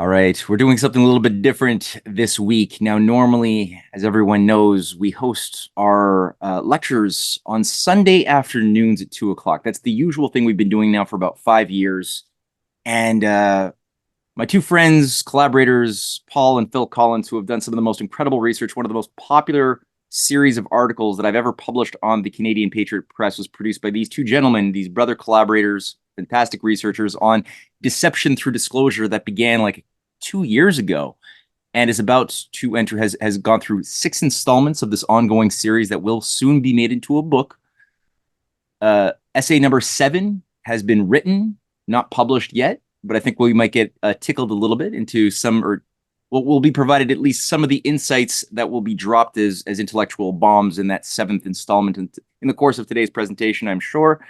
All right, we're doing something a little bit different this week. Now, normally, as everyone knows, we host our lectures on Sunday afternoons at 2 o'clock. That's the usual thing we've been doing now for about 5 years. And my two friends, collaborators, Paul and Phil Collins, who have done some of the most incredible research, one of the most popular series of articles that I've ever published on the Canadian Patriot Press was produced by these two gentlemen, these brother collaborators, fantastic researchers on deception through disclosure that began like 2 years ago and is about to enter, has gone through 6 installments of this ongoing series that will soon be made into a book. Essay number 7 has been written, not published yet, but I think we might get tickled a little bit into some, or will be provided at least some of the insights that will be dropped as intellectual bombs in that 7th installment in the course of today's presentation, I'm sure.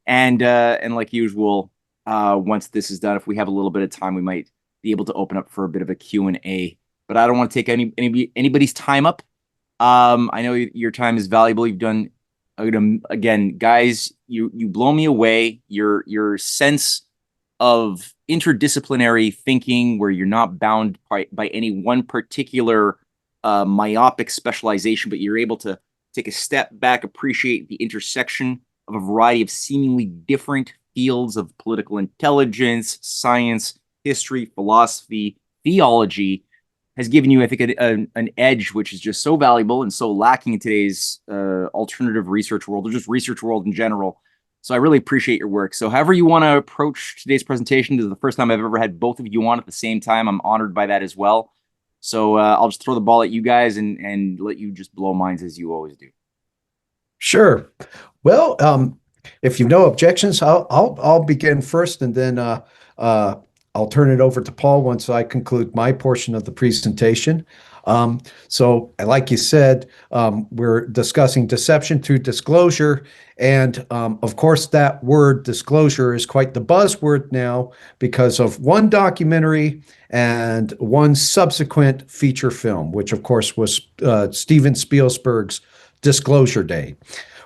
And like usual, once this is done, if we have a little bit of time, we might be able to open up for a bit of a Q&A. But I don't want to take anybody's time up. I know your time is valuable. You've done, again, guys, you blow me away. Your sense of interdisciplinary thinking, where you're not bound by any one particular myopic specialization, but you're able to take a step back, appreciate the intersection of a variety of seemingly different fields of political intelligence, science, history, philosophy, theology, has given you, I think, an edge, which is just so valuable and so lacking in today's alternative research world, or just research world in general. So I really appreciate your work. So however you want to approach today's presentation, this is the first time I've ever had both of you on at the same time. I'm honored by that as well. So I'll just throw the ball at you guys and let you just blow minds as you always do. Sure. Well, if you have no objections, I'll begin first, and then I'll turn it over to Paul once I conclude my portion of the presentation. So, like you said, we're discussing deception through disclosure. And of course, that word disclosure is quite the buzzword now because of one documentary and one subsequent feature film, which of course was Steven Spielberg's Disclosure Day.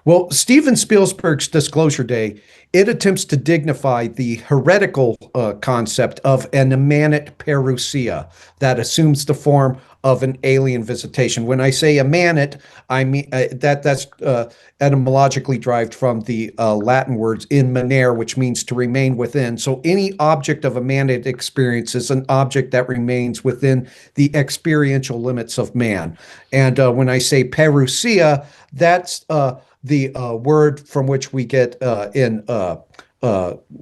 Well, Steven Spielberg's Disclosure Day, it attempts to dignify the heretical concept of an immanent parousia that assumes the form of an alien visitation. When I say immanent, I mean that's etymologically derived from the Latin words in manere, which means to remain within. So any object of immanent experience is an object that remains within the experiential limits of man. And when I say parousia, that's the word from which we get in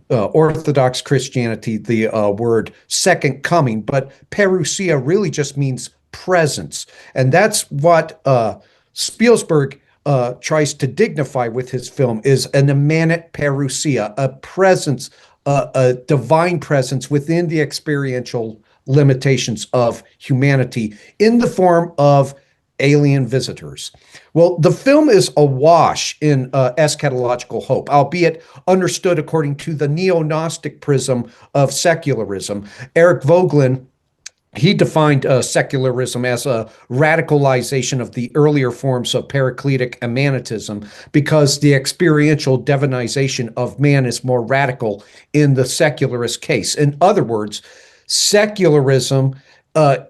Orthodox Christianity the word second coming, but parousia really just means presence. And that's what Spielberg tries to dignify with his film, is an immanent parousia, a presence, a divine presence within the experiential limitations of humanity in the form of alien visitors. Well, the film is awash in eschatological hope, albeit understood according to the neo-Gnostic prism of secularism. Eric Voegelin, he defined secularism as a radicalization of the earlier forms of paracletic immanentism because the experiential divinization of man is more radical in the secularist case. In other words, secularism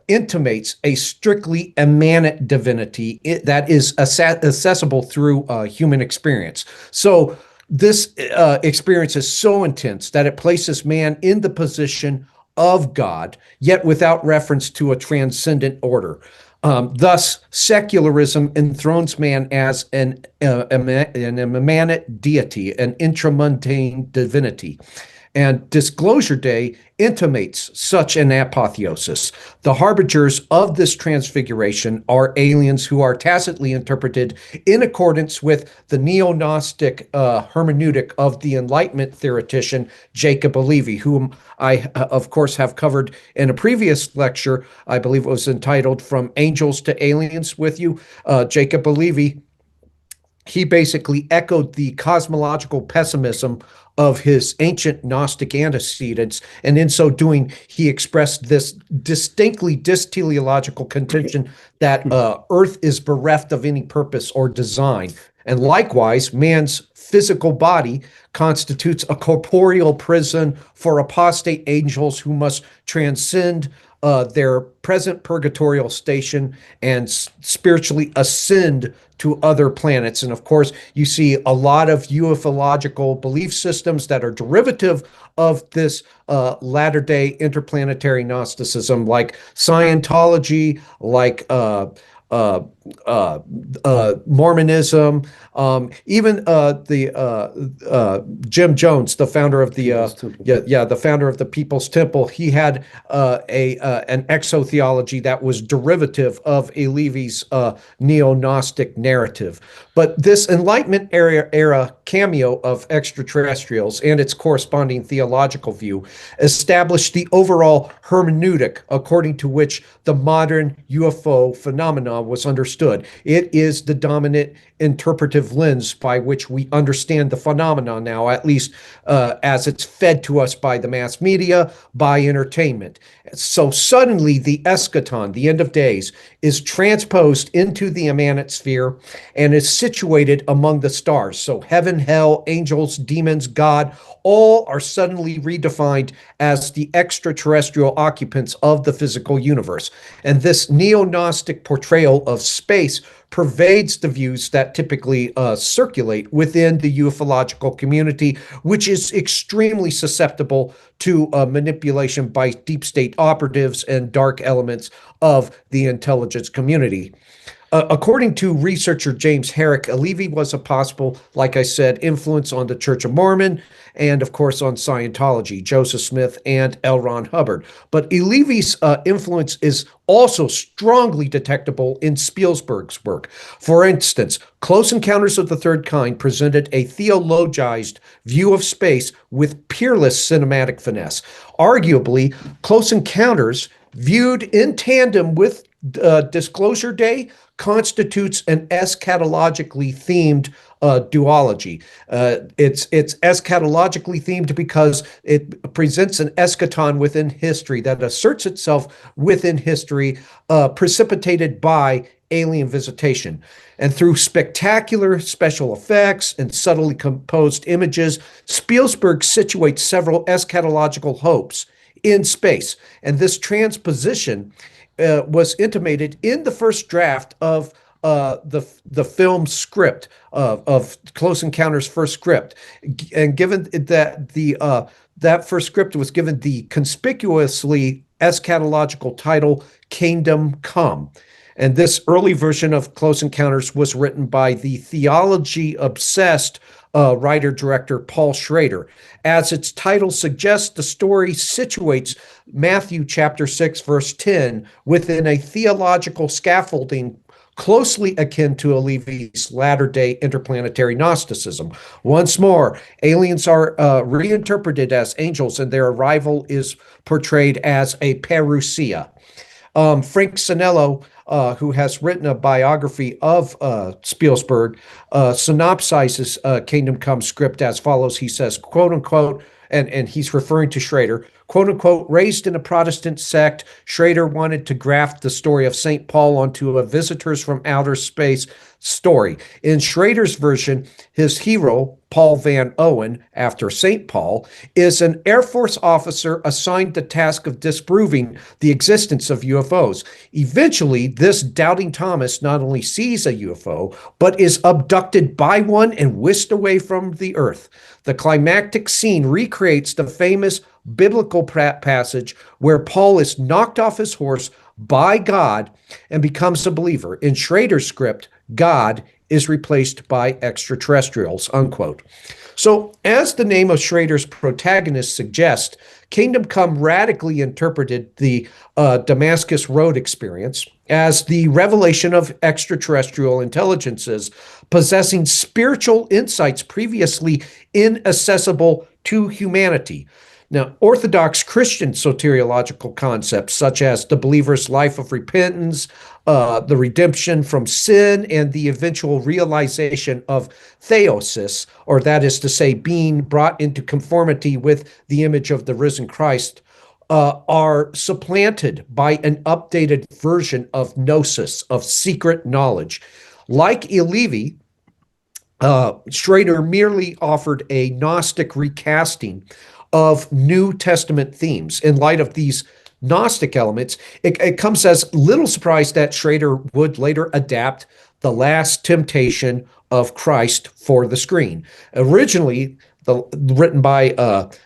intimates a strictly immanent divinity that is accessible through human experience. So this experience is so intense that it places man in the position of God, yet without reference to a transcendent order. Thus, secularism enthrones man as an immanent deity, an intramundane divinity. And Disclosure Day intimates such an apotheosis. The harbingers of this transfiguration are aliens who are tacitly interpreted in accordance with the neo-Gnostic hermeneutic of the Enlightenment theoretician Jacob Alevi, whom I, of course, have covered in a previous lecture. I believe it was entitled From Angels to Aliens with you. Jacob Alevi, he basically echoed the cosmological pessimism of his ancient Gnostic antecedents, and in so doing, he expressed this distinctly dysteleological contention that Earth is bereft of any purpose or design. And likewise, man's physical body constitutes a corporeal prison for apostate angels who must transcend their present purgatorial station and spiritually ascend to other planets. And of course, you see a lot of ufological belief systems that are derivative of this latter-day interplanetary Gnosticism, like Scientology, like Mormonism, even the Jim Jones, the founder of the the founder of the People's Temple. He had an exotheology that was derivative of Levy's neo-Gnostic narrative. But this Enlightenment era cameo of extraterrestrials and its corresponding theological view established the overall hermeneutic according to which the modern UFO phenomenon was understood. It is the dominant interpretive lens by which we understand the phenomenon now, at least as it's fed to us by the mass media, by entertainment. So suddenly the eschaton, the end of days, is transposed into the immanent sphere and is situated among the stars. So heaven, hell, angels, demons, God, all are suddenly redefined as the extraterrestrial occupants of the physical universe. And this neo-Gnostic portrayal of space pervades the views that typically circulate within the ufological community, which is extremely susceptible to manipulation by deep state operatives and dark elements of the intelligence community. According to researcher James Herrick, Levy was a possible, like I said, influence on the Church of Mormon and, of course, on Scientology, Joseph Smith and L. Ron Hubbard. But Levy's influence is also strongly detectable in Spielberg's work. For instance, Close Encounters of the Third Kind presented a theologized view of space with peerless cinematic finesse. Arguably, Close Encounters, viewed in tandem with Disclosure Day, constitutes an eschatologically themed duology. It's eschatologically themed because it presents an eschaton within history that asserts itself within history, precipitated by alien visitation. And through spectacular special effects and subtly composed images, Spielberg situates several eschatological hopes in space. And this transposition was intimated in the first draft of the film script of Close Encounters' first script, and given that that first script was given the conspicuously eschatological title "Kingdom Come." And this early version of Close Encounters was written by the theology-obsessed writer-director Paul Schrader. As its title suggests, the story situates Matthew chapter 6, verse 10 within a theological scaffolding closely akin to Levy's latter-day interplanetary Gnosticism. Once more, aliens are reinterpreted as angels, and their arrival is portrayed as a parousia. Frank Sinello, who has written a biography of Spielberg, synopsizes Kingdom Come script as follows. He says, quote unquote, and he's referring to Schrader, quote unquote, raised in a Protestant sect, Schrader wanted to graft the story of St. Paul onto a visitors from outer space story. In Schrader's version, his hero, Paul Van Owen, after St. Paul, is an Air Force officer assigned the task of disproving the existence of UFOs. Eventually, this doubting Thomas not only sees a UFO, but is abducted by one and whisked away from the earth. The climactic scene recreates the famous biblical passage where Paul is knocked off his horse by God and becomes a believer. In Schrader's script, God is replaced by extraterrestrials, unquote. So, as the name of Schrader's protagonist suggests, Kingdom Come radically interpreted the Damascus Road experience as the revelation of extraterrestrial intelligences possessing spiritual insights previously inaccessible to humanity. Now, Orthodox Christian soteriological concepts such as the believer's life of repentance, the redemption from sin, and the eventual realization of theosis, or that is to say, being brought into conformity with the image of the risen Christ, are supplanted by an updated version of gnosis, of secret knowledge. Like Levy, Schrader merely offered a Gnostic recasting of New Testament themes in light of these Gnostic elements. It comes as little surprise that Schrader would later adapt The Last Temptation of Christ for the screen. Originally, written by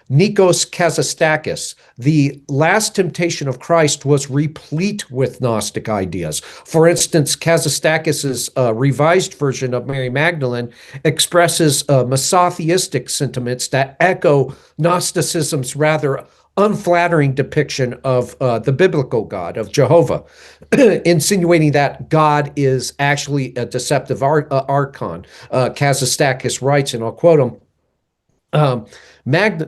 Nikos Kazantzakis, The Last Temptation of Christ was replete with Gnostic ideas. For instance, Kazantzakis' revised version of Mary Magdalene expresses misotheistic sentiments that echo Gnosticism's rather unflattering depiction of the biblical God, of Jehovah, insinuating that God is actually a deceptive archon. Kazantzakis writes, and I'll quote him,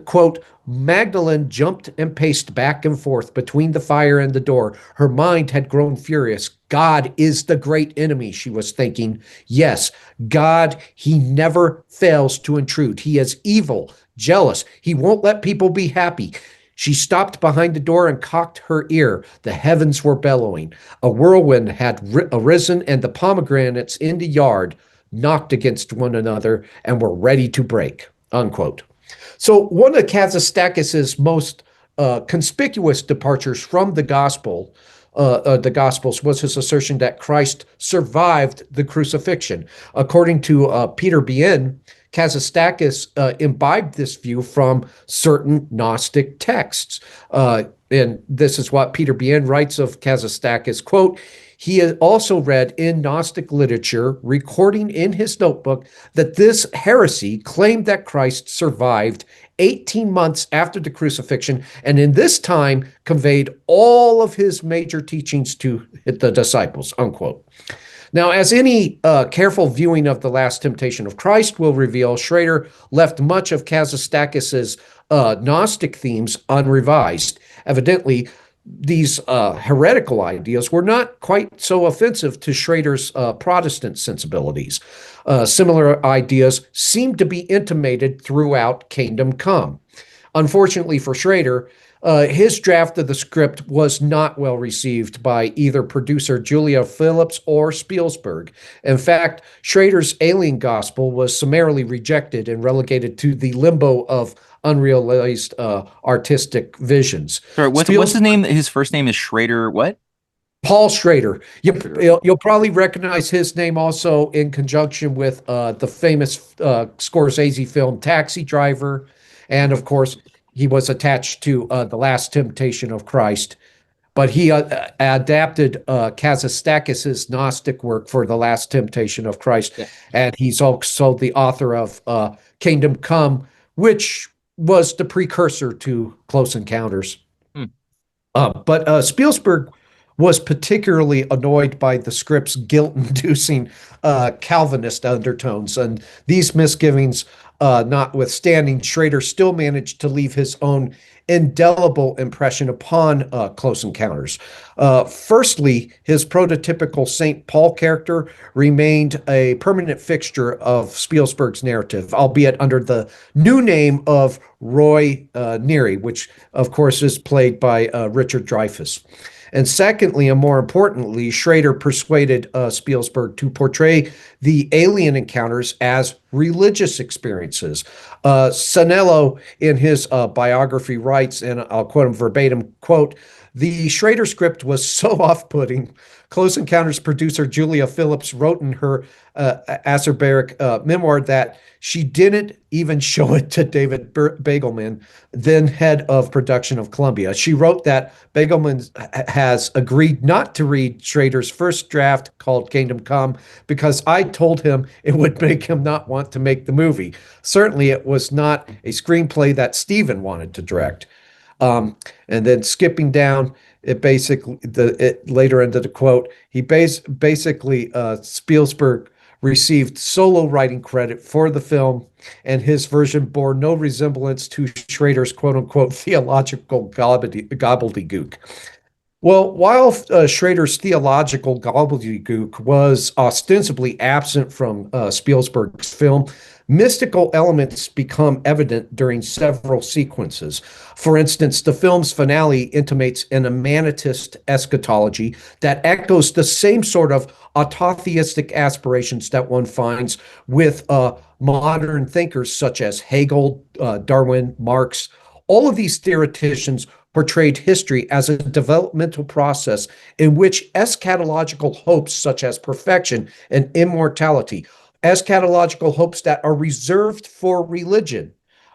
quote, Magdalene jumped and paced back and forth between the fire and the door. Her mind had grown furious. God is the great enemy, she was thinking. Yes, God, he never fails to intrude. He is evil, jealous. He won't let people be happy. She stopped behind the door and cocked her ear. The heavens were bellowing. A whirlwind had arisen, and the pomegranates in the yard knocked against one another and were ready to break. Unquote. So one of Kazantzakis' most conspicuous departures from the Gospels was his assertion that Christ survived the crucifixion. According to Peter Bien, Kazantzakis imbibed this view from certain Gnostic texts. And this is what Peter Bien writes of Kazantzakis, quote, he had also read in Gnostic literature, recording in his notebook, that this heresy claimed that Christ survived 18 months after the crucifixion, and in this time conveyed all of his major teachings to the disciples, unquote. Now, as any careful viewing of The Last Temptation of Christ will reveal, Schrader left much of Kazantzakis' Gnostic themes unrevised. Evidently, these heretical ideas were not quite so offensive to Schrader's Protestant sensibilities. Similar ideas seem to be intimated throughout Kingdom Come. Unfortunately for Schrader, his draft of the script was not well received by either producer Julia Phillips or Spielberg. In fact, Schrader's Alien Gospel was summarily rejected and relegated to the limbo of unrealized artistic visions. Sorry, what's his name? His first name is Schrader. What? Paul Schrader. You'll probably recognize his name also in conjunction with the famous Scorsese film Taxi Driver, and of course, he was attached to The Last Temptation of Christ. But he adapted Kazantzakis' Gnostic work for The Last Temptation of Christ, yeah. And he's also the author of Kingdom Come, which was the precursor to Close Encounters. But Spielberg was particularly annoyed by the script's guilt-inducing Calvinist undertones, and these misgivings notwithstanding, Schrader still managed to leave his own indelible impression upon Close Encounters. Firstly, his prototypical St. Paul character remained a permanent fixture of Spielberg's narrative, albeit under the new name of Roy Neary, which, of course, is played by Richard Dreyfuss. And secondly, and more importantly, Schrader persuaded Spielberg to portray the alien encounters as religious experiences. Sanello, in his biography, writes, and I'll quote him verbatim, quote, the Schrader script was so off-putting. Close Encounters producer Julia Phillips wrote in her acerbic memoir that she didn't even show it to David Begelman, then head of production of Columbia. She wrote that Begelman has agreed not to read Schrader's first draft called Kingdom Come because I told him it would make him not want to make the movie. Certainly it was not a screenplay that Steven wanted to direct. And then skipping down, it basically later into the quote, he basically Spielberg received solo writing credit for the film, and his version bore no resemblance to Schrader's quote unquote theological gobbledygook. Well, while Schrader's theological gobbledygook was ostensibly absent from Spielberg's film, mystical elements become evident during several sequences. For instance, the film's finale intimates an immanentist eschatology that echoes the same sort of autotheistic aspirations that one finds with modern thinkers such as Hegel, Darwin, Marx. All of these theoreticians portrayed history as a developmental process in which eschatological hopes such as perfection and immortality, eschatological hopes that are reserved for religion,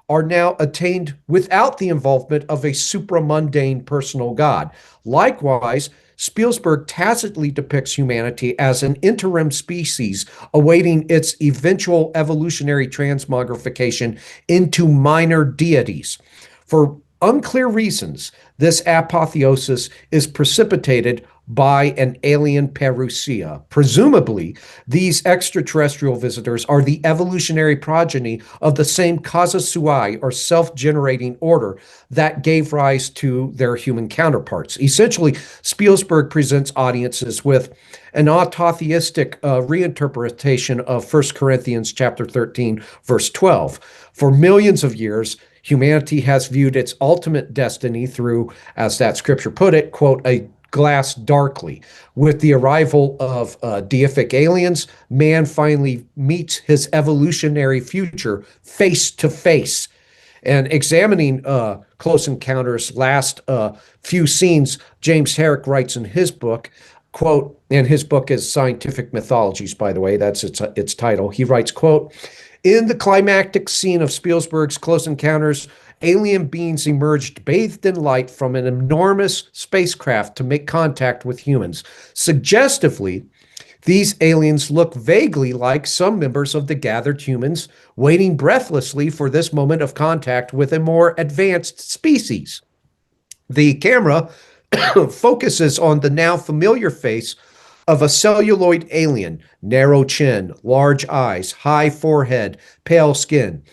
are now attained without the involvement of a supramundane personal God. Likewise, Spielberg tacitly depicts humanity as an interim species awaiting its eventual evolutionary transmogrification into minor deities. For unclear reasons, this apotheosis is precipitated by an alien parousia. Presumably, these extraterrestrial visitors are the evolutionary progeny of the same causa sui, or self-generating order, that gave rise to their human counterparts. Essentially, Spielberg presents audiences with an autotheistic reinterpretation of 1 Corinthians chapter 13, verse 12. For millions of years, humanity has viewed its ultimate destiny through, as that scripture put it, quote, a glass darkly. With the arrival of deific aliens, man finally meets his evolutionary future face to face. And examining Close Encounters' last few scenes, James Herrick writes in his book, quote, and his book is Scientific Mythologies, by the way, that's its title. He writes, quote, in the climactic scene of Spielberg's Close Encounters, alien beings emerged bathed in light from an enormous spacecraft to make contact with humans. Suggestively, these aliens look vaguely like some members of the gathered humans, waiting breathlessly for this moment of contact with a more advanced species. The camera focuses on the now familiar face of a celluloid alien, narrow chin, large eyes, high forehead, pale skin.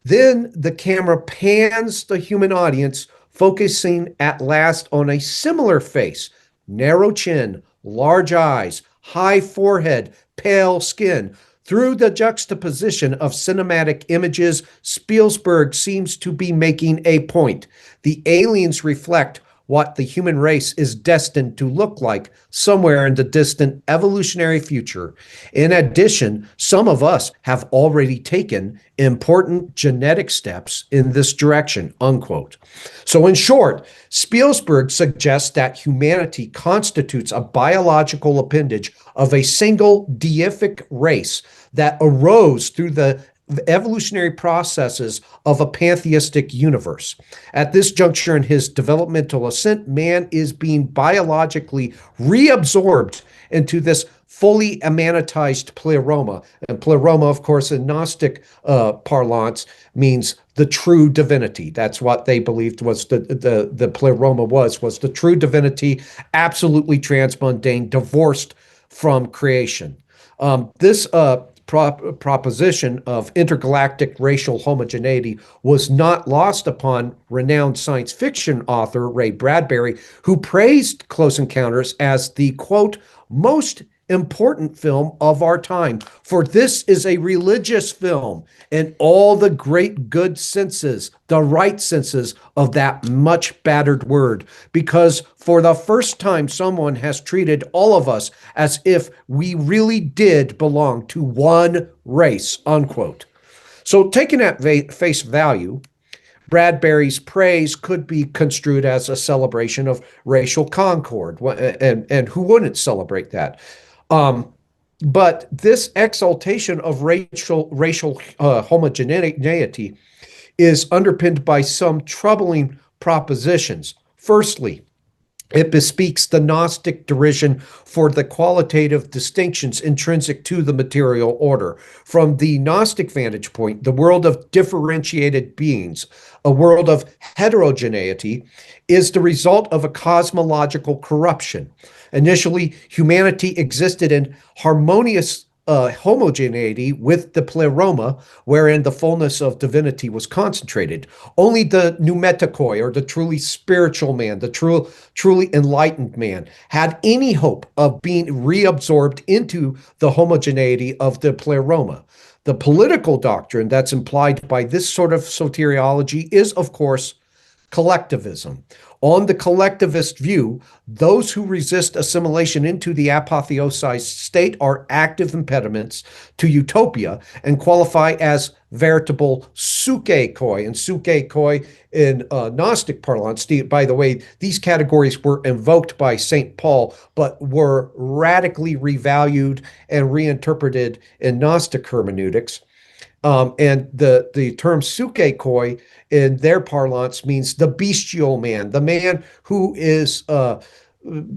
Then the camera pans the human audience, focusing at last on a similar face, narrow chin, large eyes, high forehead, pale skin. Through the juxtaposition of cinematic images, Spielberg seems to be making a point. The aliens reflect what the human race is destined to look like somewhere in the distant evolutionary future. In addition, some of us have already taken important genetic steps in this direction, unquote. So in short, Spielberg suggests that humanity constitutes a biological appendage of a single deific race that arose through the evolutionary processes of a pantheistic universe. At this juncture in his developmental ascent, man is being biologically reabsorbed into this fully immanentized pleroma. And pleroma, of course, in Gnostic parlance, means the true divinity. That's what they believed was the pleroma was the true divinity, absolutely transmundane, divorced from creation. This proposition of intergalactic racial homogeneity was not lost upon renowned science fiction author Ray Bradbury, who praised Close Encounters as the, quote, most important film of our time. For this is a religious film in all the great good senses, the right senses of that much battered word, because for the first time, someone has treated all of us as if we really did belong to one race, unquote. So taken at face value, Bradbury's praise could be construed as a celebration of racial concord, and who wouldn't celebrate that? But this exaltation of racial homogeneity is underpinned by some troubling propositions. Firstly, it bespeaks the Gnostic derision for the qualitative distinctions intrinsic to the material order. From the Gnostic vantage point, the world of differentiated beings, a world of heterogeneity, is the result of a cosmological corruption. Initially, humanity existed in harmonious homogeneity with the pleroma, wherein the fullness of divinity was concentrated. Only the pneumatikoi, or the truly spiritual man, the truly enlightened man, had any hope of being reabsorbed into the homogeneity of the pleroma. The political doctrine that's implied by this sort of soteriology is, of course, collectivism. On the collectivist view, those who resist assimilation into the apotheosized state are active impediments to utopia and qualify as veritable sukeikoi. And sukeikoi in Gnostic parlance, by the way, these categories were invoked by St. Paul, but were radically revalued and reinterpreted in Gnostic hermeneutics. And the term sukeikoi in their parlance means the bestial man, the man who is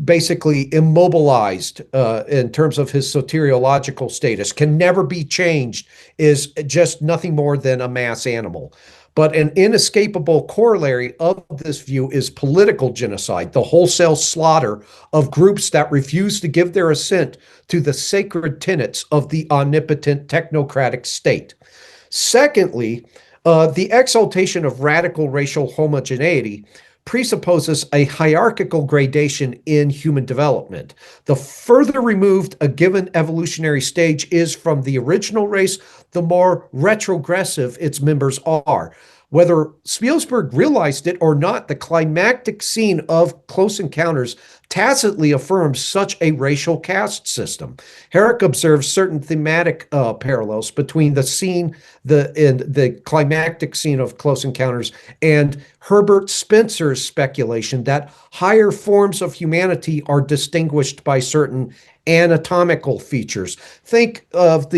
basically immobilized in terms of his soteriological status, can never be changed, is just nothing more than a mass animal. But an inescapable corollary of this view is political genocide, the wholesale slaughter of groups that refuse to give their assent to the sacred tenets of the omnipotent technocratic state. Secondly, the exaltation of radical racial homogeneity presupposes a hierarchical gradation in human development. The further removed a given evolutionary stage is from the original race, the more retrogressive its members are. Whether Spielberg realized it or not, the climactic scene of Close Encounters tacitly affirms such a racial caste system. Herrick observes certain thematic parallels between in the climactic scene of Close Encounters and Herbert Spencer's speculation that higher forms of humanity are distinguished by certain anatomical features. Think of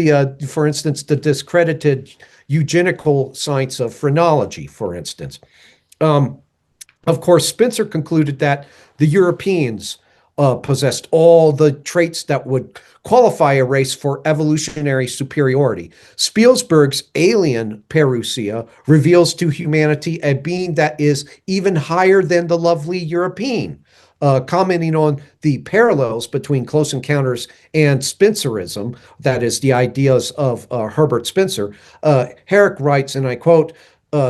for instance, the discredited eugenical science of phrenology, for instance. Of course, Spencer concluded that the Europeans possessed all the traits that would qualify a race for evolutionary superiority. Spielberg's alien parousia reveals to humanity a being that is even higher than the lovely European. Commenting on the parallels between Close Encounters and Spencerism, that is, the ideas of Herbert Spencer, Herrick writes, and I quote,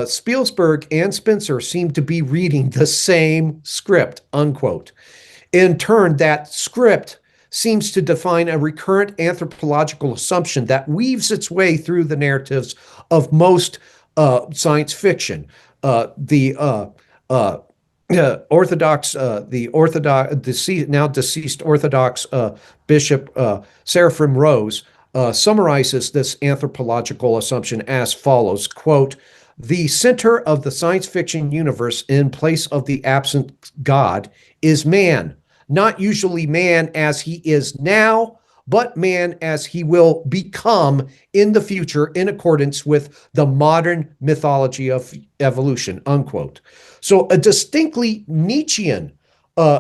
Spielberg and Spencer seem to be reading the same script, unquote. In turn, that script seems to define a recurrent anthropological assumption that weaves its way through the narratives of most science fiction. Now deceased Orthodox Bishop Seraphim Rose summarizes this anthropological assumption as follows, quote, the center of the science fiction universe in place of the absent God is man, not usually man as he is now, but man as he will become in the future in accordance with the modern mythology of evolution, unquote. So a distinctly Nietzschean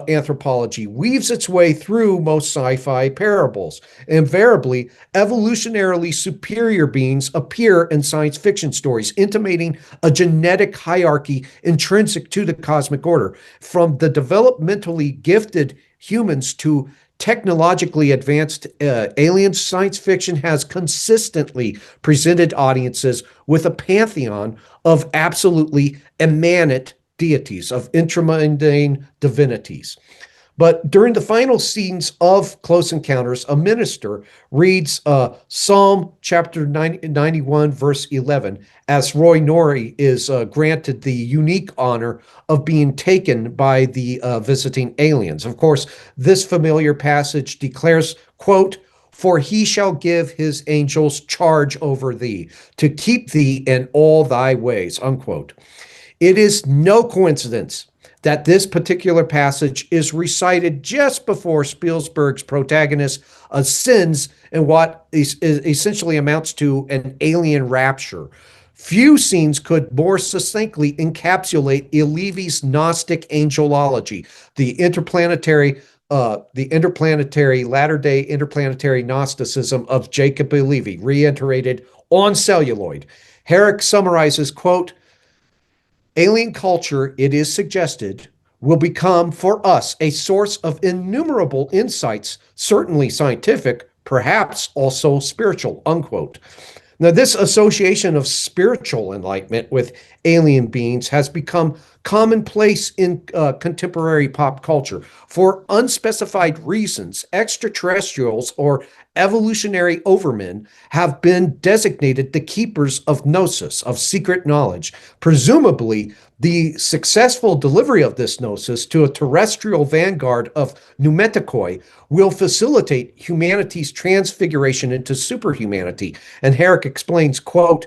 anthropology weaves its way through most sci-fi parables. Invariably, evolutionarily superior beings appear in science fiction stories, intimating a genetic hierarchy intrinsic to the cosmic order. From the developmentally gifted humans to technologically advanced aliens, science fiction has consistently presented audiences with a pantheon of absolutely immanent deities, of intramundane divinities. But during the final scenes of Close Encounters, a minister reads Psalm chapter 91, verse 11, as Roy Norrie is granted the unique honor of being taken by the visiting aliens. Of course, this familiar passage declares, quote, for he shall give his angels charge over thee, to keep thee in all thy ways, unquote. It is no coincidence that this particular passage is recited just before Spielberg's protagonist ascends in what essentially amounts to an alien rapture. Few scenes could more succinctly encapsulate Elevi's Gnostic angelology, the interplanetary latter-day interplanetary Gnosticism of Jacob Elevi, reiterated on celluloid. Herrick summarizes, quote, alien culture, it is suggested, will become for us a source of innumerable insights, certainly scientific, perhaps also spiritual, unquote. Now, this association of spiritual enlightenment with alien beings has become commonplace in contemporary pop culture. For unspecified reasons, extraterrestrials or evolutionary overmen have been designated the keepers of gnosis, of secret knowledge. Presumably, the successful delivery of this gnosis to a terrestrial vanguard of pneumatikoi will facilitate humanity's transfiguration into superhumanity. And Herrick explains, quote,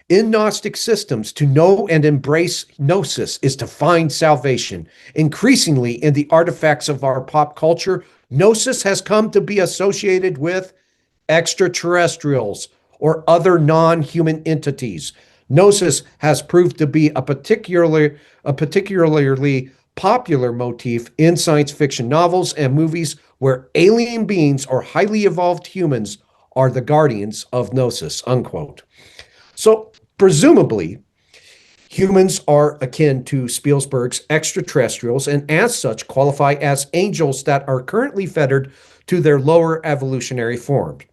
in Gnostic systems, to know and embrace gnosis is to find salvation. Increasingly, in the artifacts of our pop culture, gnosis has come to be associated with extraterrestrials or other non-human entities. Gnosis has proved to be a particularly popular motif in science fiction novels and movies where alien beings or highly evolved humans are the guardians of gnosis, unquote. So presumably, humans are akin to Spielberg's extraterrestrials and as such qualify as angels that are currently fettered to their lower evolutionary forms.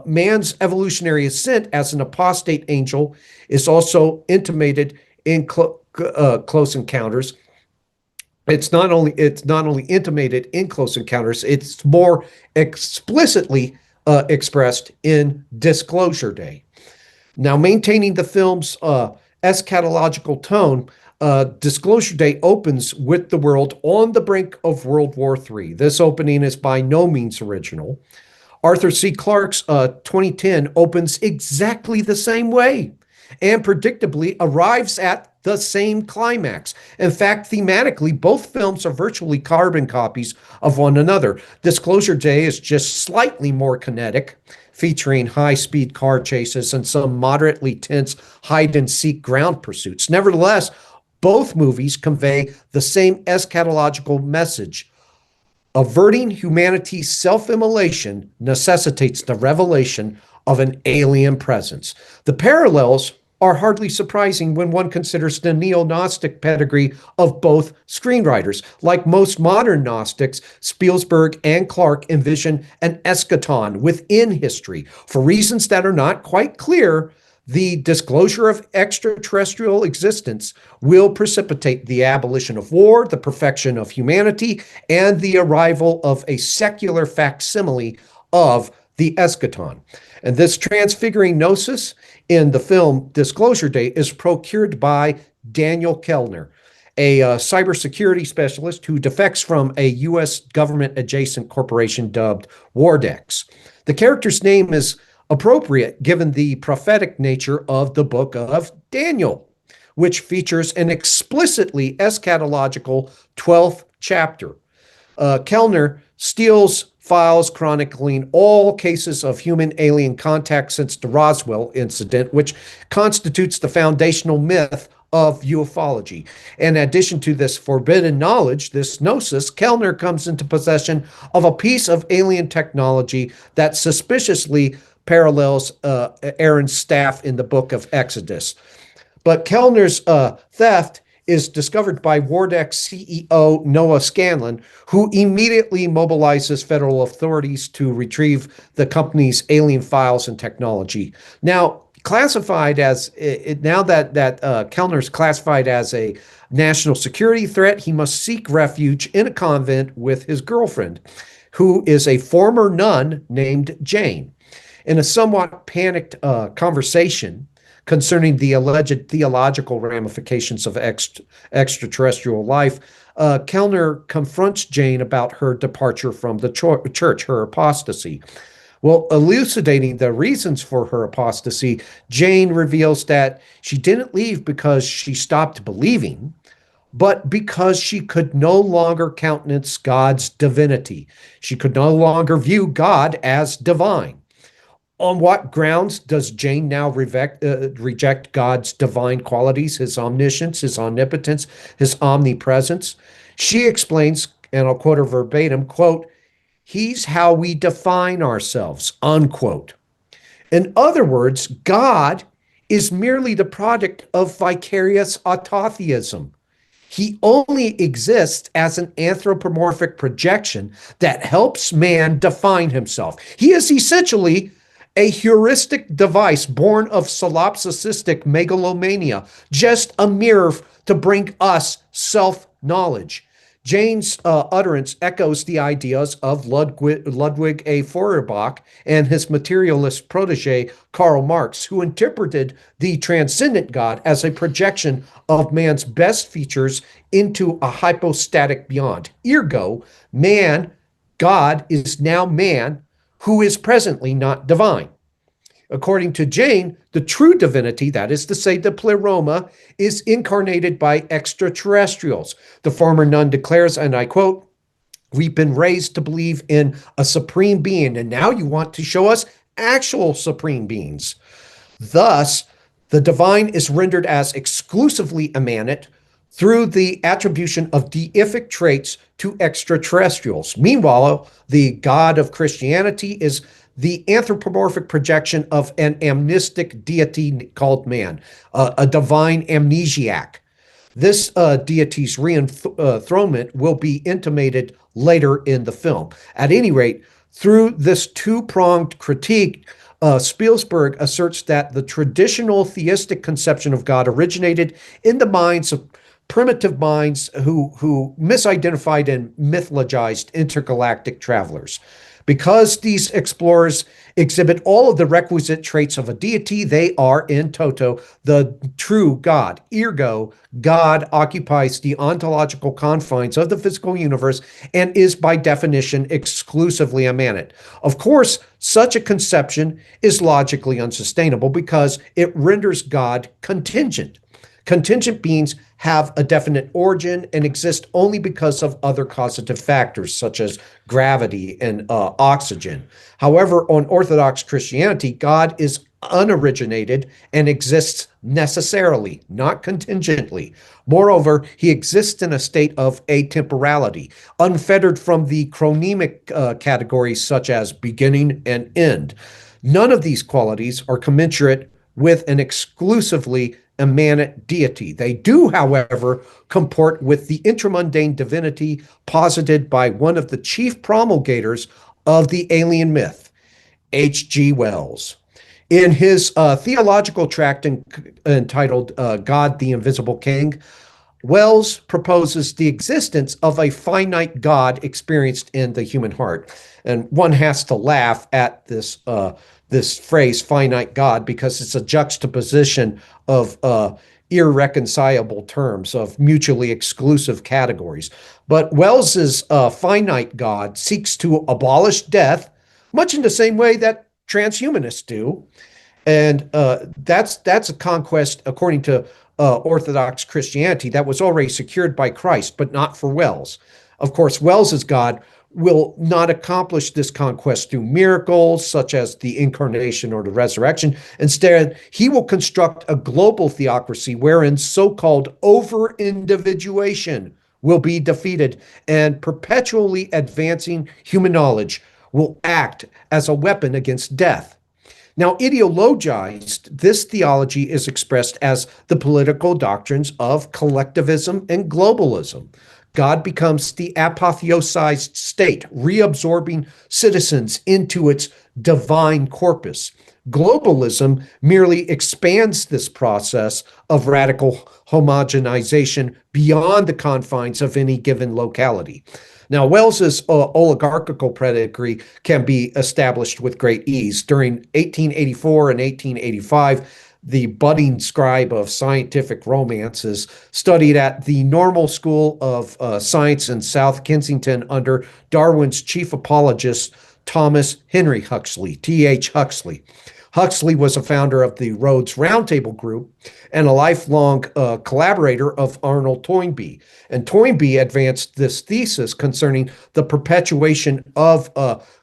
Man's evolutionary ascent as an apostate angel is also intimated in Close Encounters. It's not only intimated in Close Encounters, it's more explicitly expressed in Disclosure Day. Now, maintaining the film's eschatological tone, Disclosure Day opens with the world on the brink of World War III. This opening is by no means original. Arthur C. Clarke's 2010 opens exactly the same way and predictably arrives at the same climax. In fact, thematically, both films are virtually carbon copies of one another. Disclosure Day is just slightly more kinetic, featuring high-speed car chases and some moderately tense hide-and-seek ground pursuits. Nevertheless, both movies convey the same eschatological message. Averting humanity's self-immolation necessitates the revelation of an alien presence. The parallels are hardly surprising when one considers the neo-Gnostic pedigree of both screenwriters. Like most modern Gnostics, Spielberg and Clarke envision an eschaton within history. For reasons that are not quite clear, the disclosure of extraterrestrial existence will precipitate the abolition of war, the perfection of humanity, and the arrival of a secular facsimile of the eschaton. And this transfiguring gnosis in the film Disclosure Day is procured by Daniel Kellner, a cybersecurity specialist who defects from a U.S. government-adjacent corporation dubbed Wardex. The character's name is appropriate given the prophetic nature of the book of Daniel, which features an explicitly eschatological 12th chapter. Kellner steals files chronicling all cases of human-alien contact since the Roswell incident, which constitutes the foundational myth of ufology. In addition to this forbidden knowledge, this gnosis, Kellner comes into possession of a piece of alien technology that suspiciously parallels Aaron's staff in the book of Exodus. But Kellner's theft is discovered by Wardex CEO Noah Scanlon, who immediately mobilizes federal authorities to retrieve the company's alien files and technology. Now, classified as now that Kellner's classified as a national security threat, he must seek refuge in a convent with his girlfriend, who is a former nun named Jane. In a somewhat panicked conversation concerning the alleged theological ramifications of extraterrestrial life, Kellner confronts Jane about her departure from the church, her apostasy. Well, elucidating the reasons for her apostasy, Jane reveals that she didn't leave because she stopped believing, but because she could no longer countenance God's divinity. She could no longer view God as divine. On what grounds does Jane now reject God's divine qualities, his omniscience, his omnipotence, his omnipresence? She explains, and I'll quote her verbatim, quote, "He's how we define ourselves," unquote. In other words, God is merely the product of vicarious autotheism. He only exists as an anthropomorphic projection that helps man define himself. He is essentially a heuristic device born of solipsistic megalomania, just a mirror to bring us self-knowledge. Jane's utterance echoes the ideas of Ludwig A. Feuerbach and his materialist protege, Karl Marx, who interpreted the transcendent God as a projection of man's best features into a hypostatic beyond. Ergo, God is now man who is presently not divine. According to Jane, the true divinity, that is to say, the pleroma, is incarnated by extraterrestrials. The former nun declares, and I quote, "We've been raised to believe in a supreme being, and now you want to show us actual supreme beings." Thus, the divine is rendered as exclusively immanent through the attribution of deific traits to extraterrestrials. Meanwhile, the God of Christianity is the anthropomorphic projection of an amnestic deity called man, a divine amnesiac. This deity's re-enthronement will be intimated later in the film. At any rate, through this two-pronged critique, Spielberg asserts that the traditional theistic conception of God originated in the minds of primitive minds who misidentified and mythologized intergalactic travelers. Because these explorers exhibit all of the requisite traits of a deity, they are in toto the true God. Ergo, God occupies the ontological confines of the physical universe and is by definition exclusively immanent. Of course, such a conception is logically unsustainable because it renders God contingent. Contingent beings have a definite origin and exist only because of other causative factors such as gravity and oxygen. However, on Orthodox Christianity, God is unoriginated and exists necessarily, not contingently. Moreover, he exists in a state of atemporality, unfettered from the chronemic categories such as beginning and end. None of these qualities are commensurate with an exclusively immanent deity. They do, however, comport with the intramundane divinity posited by one of the chief promulgators of the alien myth, H.G. Wells. In his theological tract entitled God the Invisible King, Wells proposes the existence of a finite God experienced in the human heart. And one has to laugh at this phrase, finite God, because it's a juxtaposition of irreconcilable terms, of mutually exclusive categories. But Wells's finite God seeks to abolish death, much in the same way that transhumanists do. And that's a conquest, according to Orthodox Christianity, that was already secured by Christ, but not for Wells. Of course, Wells's God will not accomplish this conquest through miracles such as the incarnation or the resurrection. Instead, he will construct a global theocracy wherein so-called over-individuation will be defeated and perpetually advancing human knowledge will act as a weapon against death. Now, ideologized, this theology is expressed as the political doctrines of collectivism and globalism. God becomes the apotheosized state, reabsorbing citizens into its divine corpus. Globalism merely expands this process of radical homogenization beyond the confines of any given locality. Now, Wells's oligarchical pedigree can be established with great ease. During 1884 and 1885, the budding scribe of scientific romances studied at the Normal School of Science in South Kensington under Darwin's chief apologist, Thomas Henry Huxley, T.H. Huxley. Huxley was a founder of the Rhodes Roundtable Group and a lifelong collaborator of Arnold Toynbee. And Toynbee advanced this thesis concerning the perpetuation of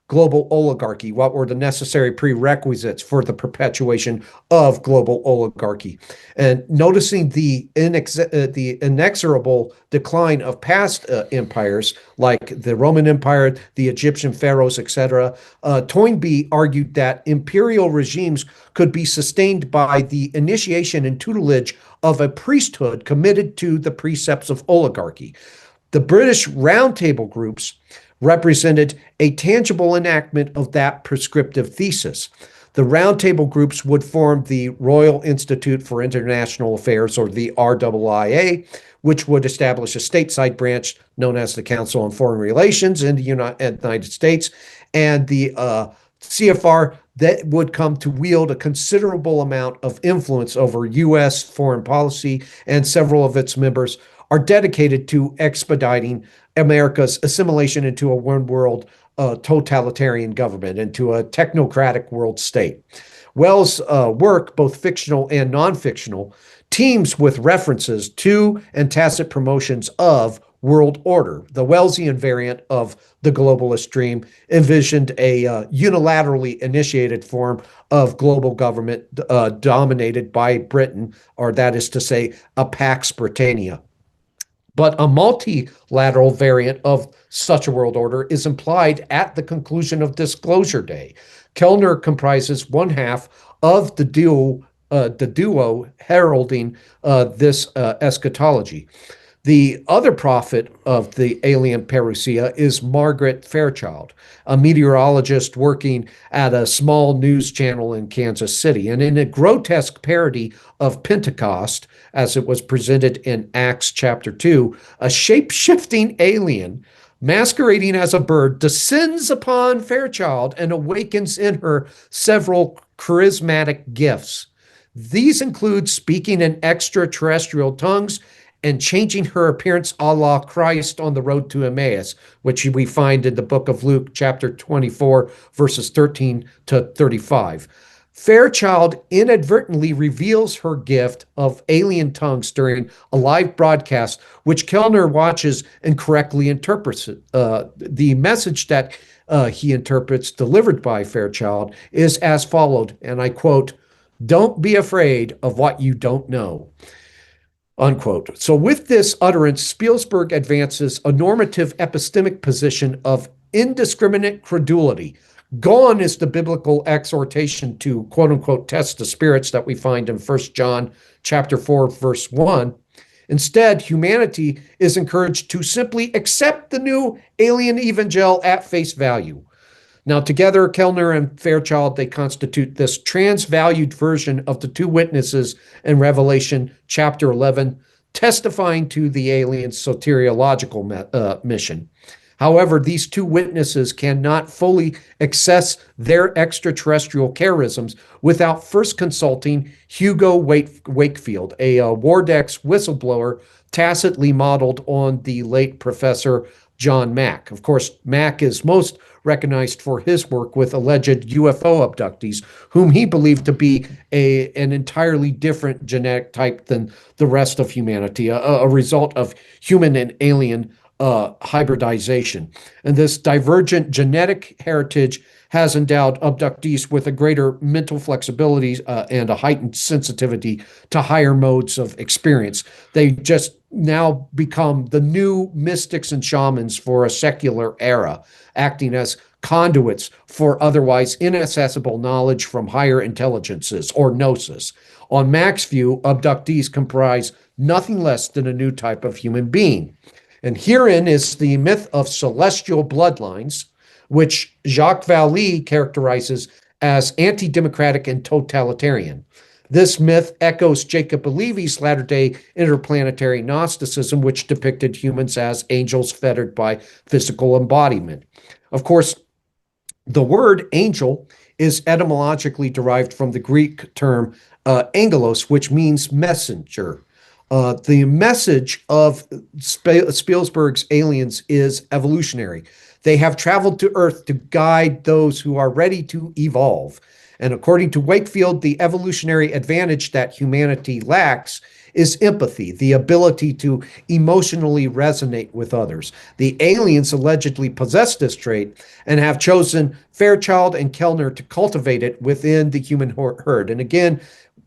global oligarchy. What were the necessary prerequisites for the perpetuation of global oligarchy? And noticing the inexorable decline of past empires like the Roman Empire, the Egyptian pharaohs, etc., Toynbee argued that imperial regimes could be sustained by the initiation and tutelage of a priesthood committed to the precepts of oligarchy. The British Roundtable groups represented a tangible enactment of that prescriptive thesis. The roundtable groups would form the Royal Institute for International Affairs, or the RIIA, which would establish a stateside branch known as the Council on Foreign Relations in the United States, and the CFR that would come to wield a considerable amount of influence over U.S. foreign policy, and several of its members are dedicated to expediting America's assimilation into a one world totalitarian government, into a technocratic world state. Wells' work, both fictional and non-fictional, teams with references to and tacit promotions of world order. The Wellesian variant of the globalist dream envisioned a unilaterally initiated form of global government dominated by Britain, or that is to say, a Pax Britannia. But a multilateral variant of such a world order is implied at the conclusion of Disclosure Day. Kellner comprises one half of the duo heralding this eschatology. The other prophet of the alien parousia is Margaret Fairchild, a meteorologist working at a small news channel in Kansas City. And in a grotesque parody of Pentecost, as it was presented in Acts chapter 2, a shape-shifting alien masquerading as a bird descends upon Fairchild and awakens in her several charismatic gifts. These include speaking in extraterrestrial tongues and changing her appearance a la Christ on the road to Emmaus, which we find in the book of Luke, chapter 24, verses 13 to 35. Fairchild inadvertently reveals her gift of alien tongues during a live broadcast, which Kellner watches and correctly interprets. The message that he interprets delivered by Fairchild is as followed, and I quote, "Don't be afraid of what you don't know." Unquote. So with this utterance, Spielberg advances a normative epistemic position of indiscriminate credulity. Gone is the biblical exhortation to, quote unquote, test the spirits that we find in 1 John chapter 4, verse 1. Instead, humanity is encouraged to simply accept the new alien evangel at face value. Now, together, Kellner and Fairchild, they constitute this transvalued version of the two witnesses in Revelation chapter 11, testifying to the alien's soteriological mission. However, these two witnesses cannot fully access their extraterrestrial charisms without first consulting Hugo Wakefield, a Wardex whistleblower tacitly modeled on the late Professor John Mack. Of course, Mack is most recognized for his work with alleged UFO abductees, whom he believed to be an entirely different genetic type than the rest of humanity, a result of human and alien hybridization. And this divergent genetic heritage has endowed abductees with a greater mental flexibility and a heightened sensitivity to higher modes of experience. They just now become the new mystics and shamans for a secular era, acting as conduits for otherwise inaccessible knowledge from higher intelligences, or gnosis. On Mack's view, abductees comprise nothing less than a new type of human being. And herein is the myth of celestial bloodlines, which Jacques Vallée characterizes as anti-democratic and totalitarian. This myth echoes Jacob Levy's latter-day interplanetary Gnosticism, which depicted humans as angels fettered by physical embodiment. Of course, the word angel is etymologically derived from the Greek term angelos, which means messenger. The message of Spielberg's aliens is evolutionary. They have traveled to Earth to guide those who are ready to evolve. And according to Wakefield, the evolutionary advantage that humanity lacks is empathy, the ability to emotionally resonate with others. The aliens allegedly possess this trait and have chosen Fairchild and Kellner to cultivate it within the human herd. And again,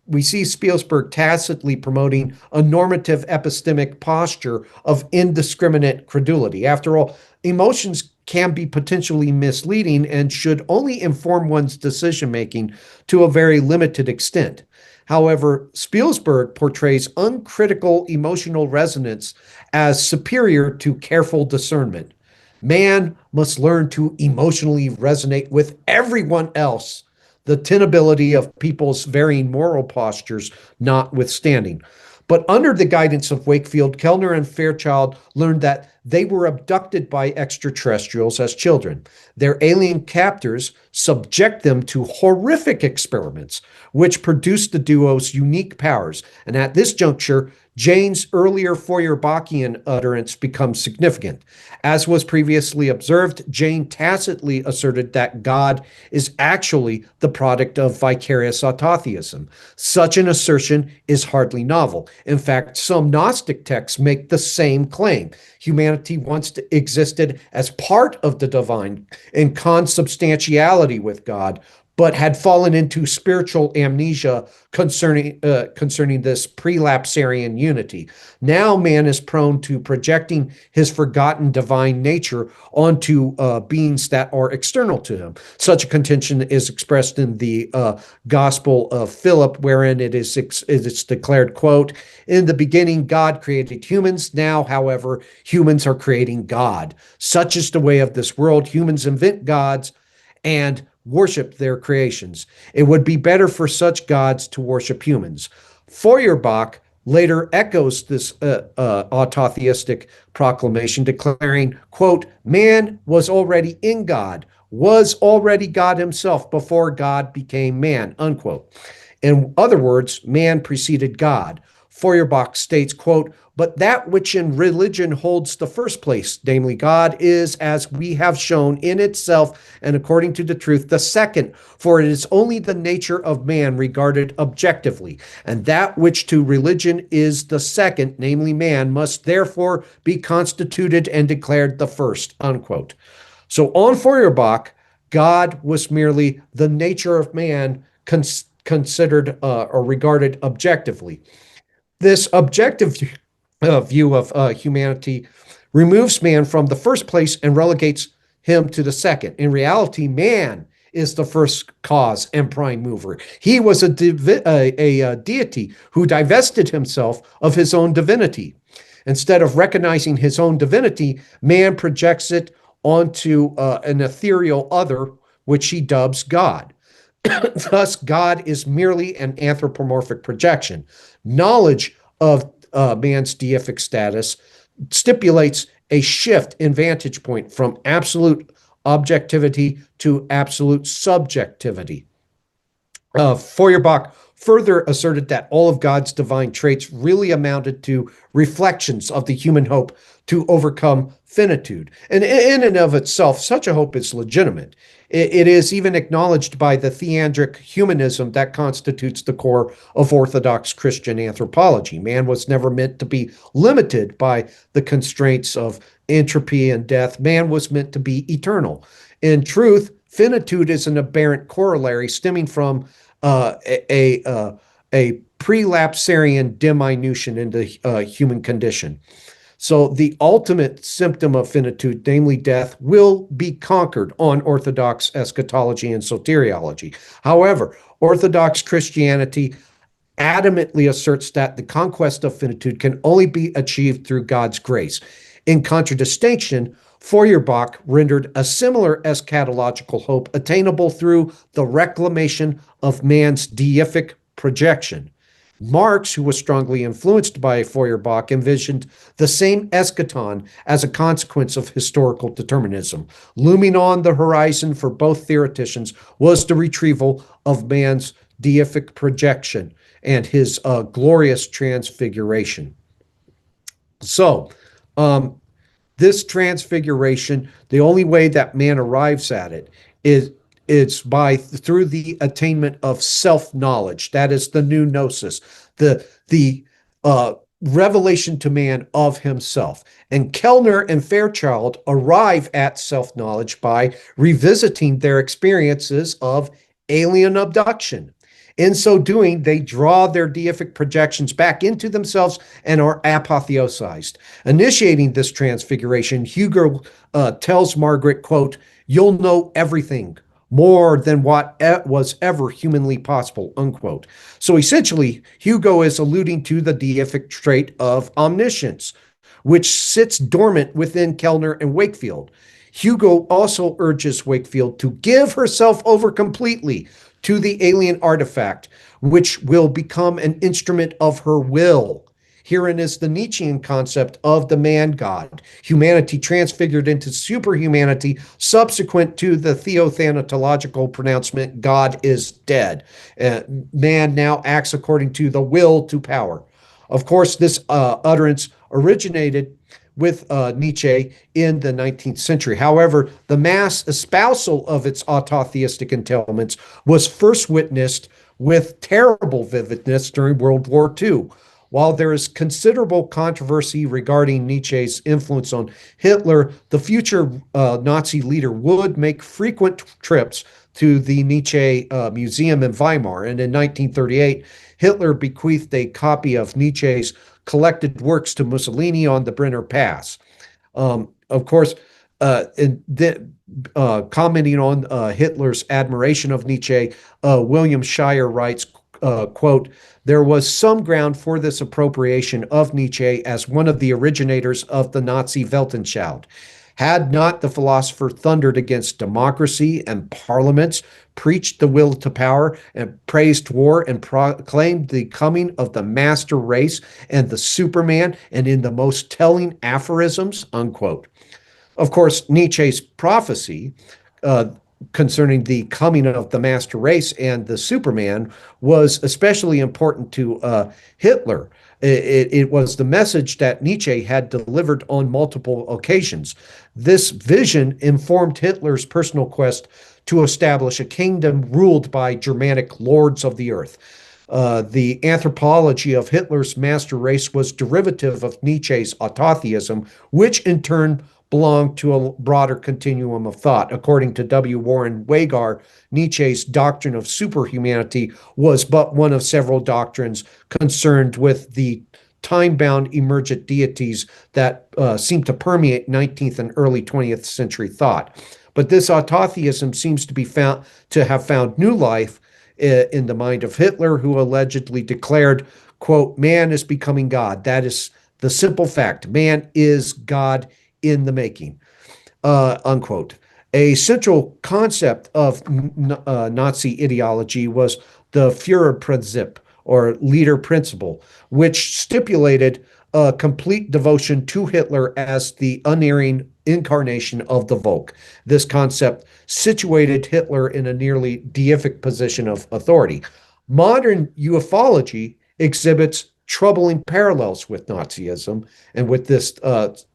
we see Spielberg tacitly promoting a normative epistemic posture of indiscriminate credulity. After all, emotions can be potentially misleading and should only inform one's decision-making to a very limited extent. However, Spielberg portrays uncritical emotional resonance as superior to careful discernment. Man must learn to emotionally resonate with everyone else, the tenability of people's varying moral postures notwithstanding. But under the guidance of Wakefield, Kellner and Fairchild learned that they were abducted by extraterrestrials as children. Their alien captors subject them to horrific experiments, which produced the duo's unique powers. And at this juncture, Jane's earlier Feuerbachian utterance becomes significant. As was previously observed, Jane tacitly asserted that God is actually the product of vicarious autotheism. Such an assertion is hardly novel. In fact, some Gnostic texts make the same claim. Humanity once existed as part of the divine in consubstantiality with God, but had fallen into spiritual amnesia concerning this prelapsarian unity. Now man is prone to projecting his forgotten divine nature onto beings that are external to him. Such a contention is expressed in the Gospel of Philip, wherein it's declared, quote, "In the beginning God created humans. Now, however, humans are creating God. Such is the way of this world. Humans invent gods and worship their creations. It would be better for such gods to worship humans." Feuerbach later echoes this autotheistic proclamation, declaring, quote, "Man was already in God, was already God himself before God became man," unquote. In other words, man preceded God. Feuerbach states, quote, "But that which in religion holds the first place, namely God, is, as we have shown, in itself and according to the truth, the second, for it is only the nature of man regarded objectively, and that which to religion is the second, namely man, must therefore be constituted and declared the first," unquote. So on Feuerbach, God was merely the nature of man considered or regarded objectively. This objective view of humanity removes man from the first place and relegates him to the second. In reality, man is the first cause and prime mover. He was a deity who divested himself of his own divinity. Instead of recognizing his own divinity, man projects it onto an ethereal other, which he dubs God. Thus, God is merely an anthropomorphic projection. Knowledge of man's deific status stipulates a shift in vantage point from absolute objectivity to absolute subjectivity. Feuerbach further asserted that all of God's divine traits really amounted to reflections of the human hope to overcome finitude. And in and of itself, such a hope is legitimate. It is even acknowledged by the theandric humanism that constitutes the core of Orthodox Christian anthropology. Man was never meant to be limited by the constraints of entropy and death. Man was meant to be eternal. In truth, finitude is an aberrant corollary stemming from a prelapsarian diminution in the human condition. So the ultimate symptom of finitude, namely death, will be conquered on Orthodox eschatology and soteriology. However, Orthodox Christianity adamantly asserts that the conquest of finitude can only be achieved through God's grace. In contradistinction, Feuerbach rendered a similar eschatological hope attainable through the reclamation of man's deific projection. Marx, who was strongly influenced by Feuerbach, envisioned the same eschaton as a consequence of historical determinism. Looming on the horizon for both theoreticians was the retrieval of man's deific projection and his glorious transfiguration. So, this transfiguration, the only way that man arrives at it is it's through the attainment of self-knowledge. That is the new gnosis, the revelation to man of himself. And Kellner and Fairchild arrive at self-knowledge by revisiting their experiences of alien abduction. In so doing, they draw their deific projections back into themselves and are apotheosized. Initiating this transfiguration, Hugo tells Margaret, quote, "You'll know everything, more than what was ever humanly possible," unquote. So essentially, Hugo is alluding to the deific trait of omniscience, which sits dormant within Kellner and Wakefield. Hugo also urges Wakefield to give herself over completely to the alien artifact, which will become an instrument of her will. Herein is the Nietzschean concept of the man-god, humanity transfigured into superhumanity subsequent to the theothanatological pronouncement, God is dead. Man now acts according to the will to power. Of course, this utterance originated with Nietzsche in the 19th century. However, the mass espousal of its autotheistic entailments was first witnessed with terrible vividness during World War II. While there is considerable controversy regarding Nietzsche's influence on Hitler, the future Nazi leader would make frequent trips to the Nietzsche Museum in Weimar. And in 1938, Hitler bequeathed a copy of Nietzsche's collected works to Mussolini on the Brenner Pass. Of course, commenting on Hitler's admiration of Nietzsche, William Shire writes, quote, "There was some ground for this appropriation of Nietzsche as one of the originators of the Nazi Weltanschauung. Had not the philosopher thundered against democracy and parliaments, preached the will to power, and praised war, and proclaimed the coming of the master race and the Superman, and in the most telling aphorisms," unquote. Of course, Nietzsche's prophecy concerning the coming of the master race and the Superman was especially important to Hitler. It was the message that Nietzsche had delivered on multiple occasions. This vision informed Hitler's personal quest to establish a kingdom ruled by Germanic lords of the earth. The anthropology of Hitler's master race was derivative of Nietzsche's autotheism, which in turn belonged to a broader continuum of thought. According to W. Warren Wagar, Nietzsche's doctrine of superhumanity was but one of several doctrines concerned with the time-bound emergent deities that seem to permeate 19th and early 20th century thought. But this autotheism seems to have found new life in the mind of Hitler, who allegedly declared, quote, "Man is becoming God. That is the simple fact. Man is God in the making," unquote. A central concept of Nazi ideology was the Führerprinzip, or leader principle, which stipulated a complete devotion to Hitler as the unerring incarnation of the Volk. This concept situated Hitler in a nearly deific position of authority. Modern ufology exhibits troubling parallels with Nazism and with this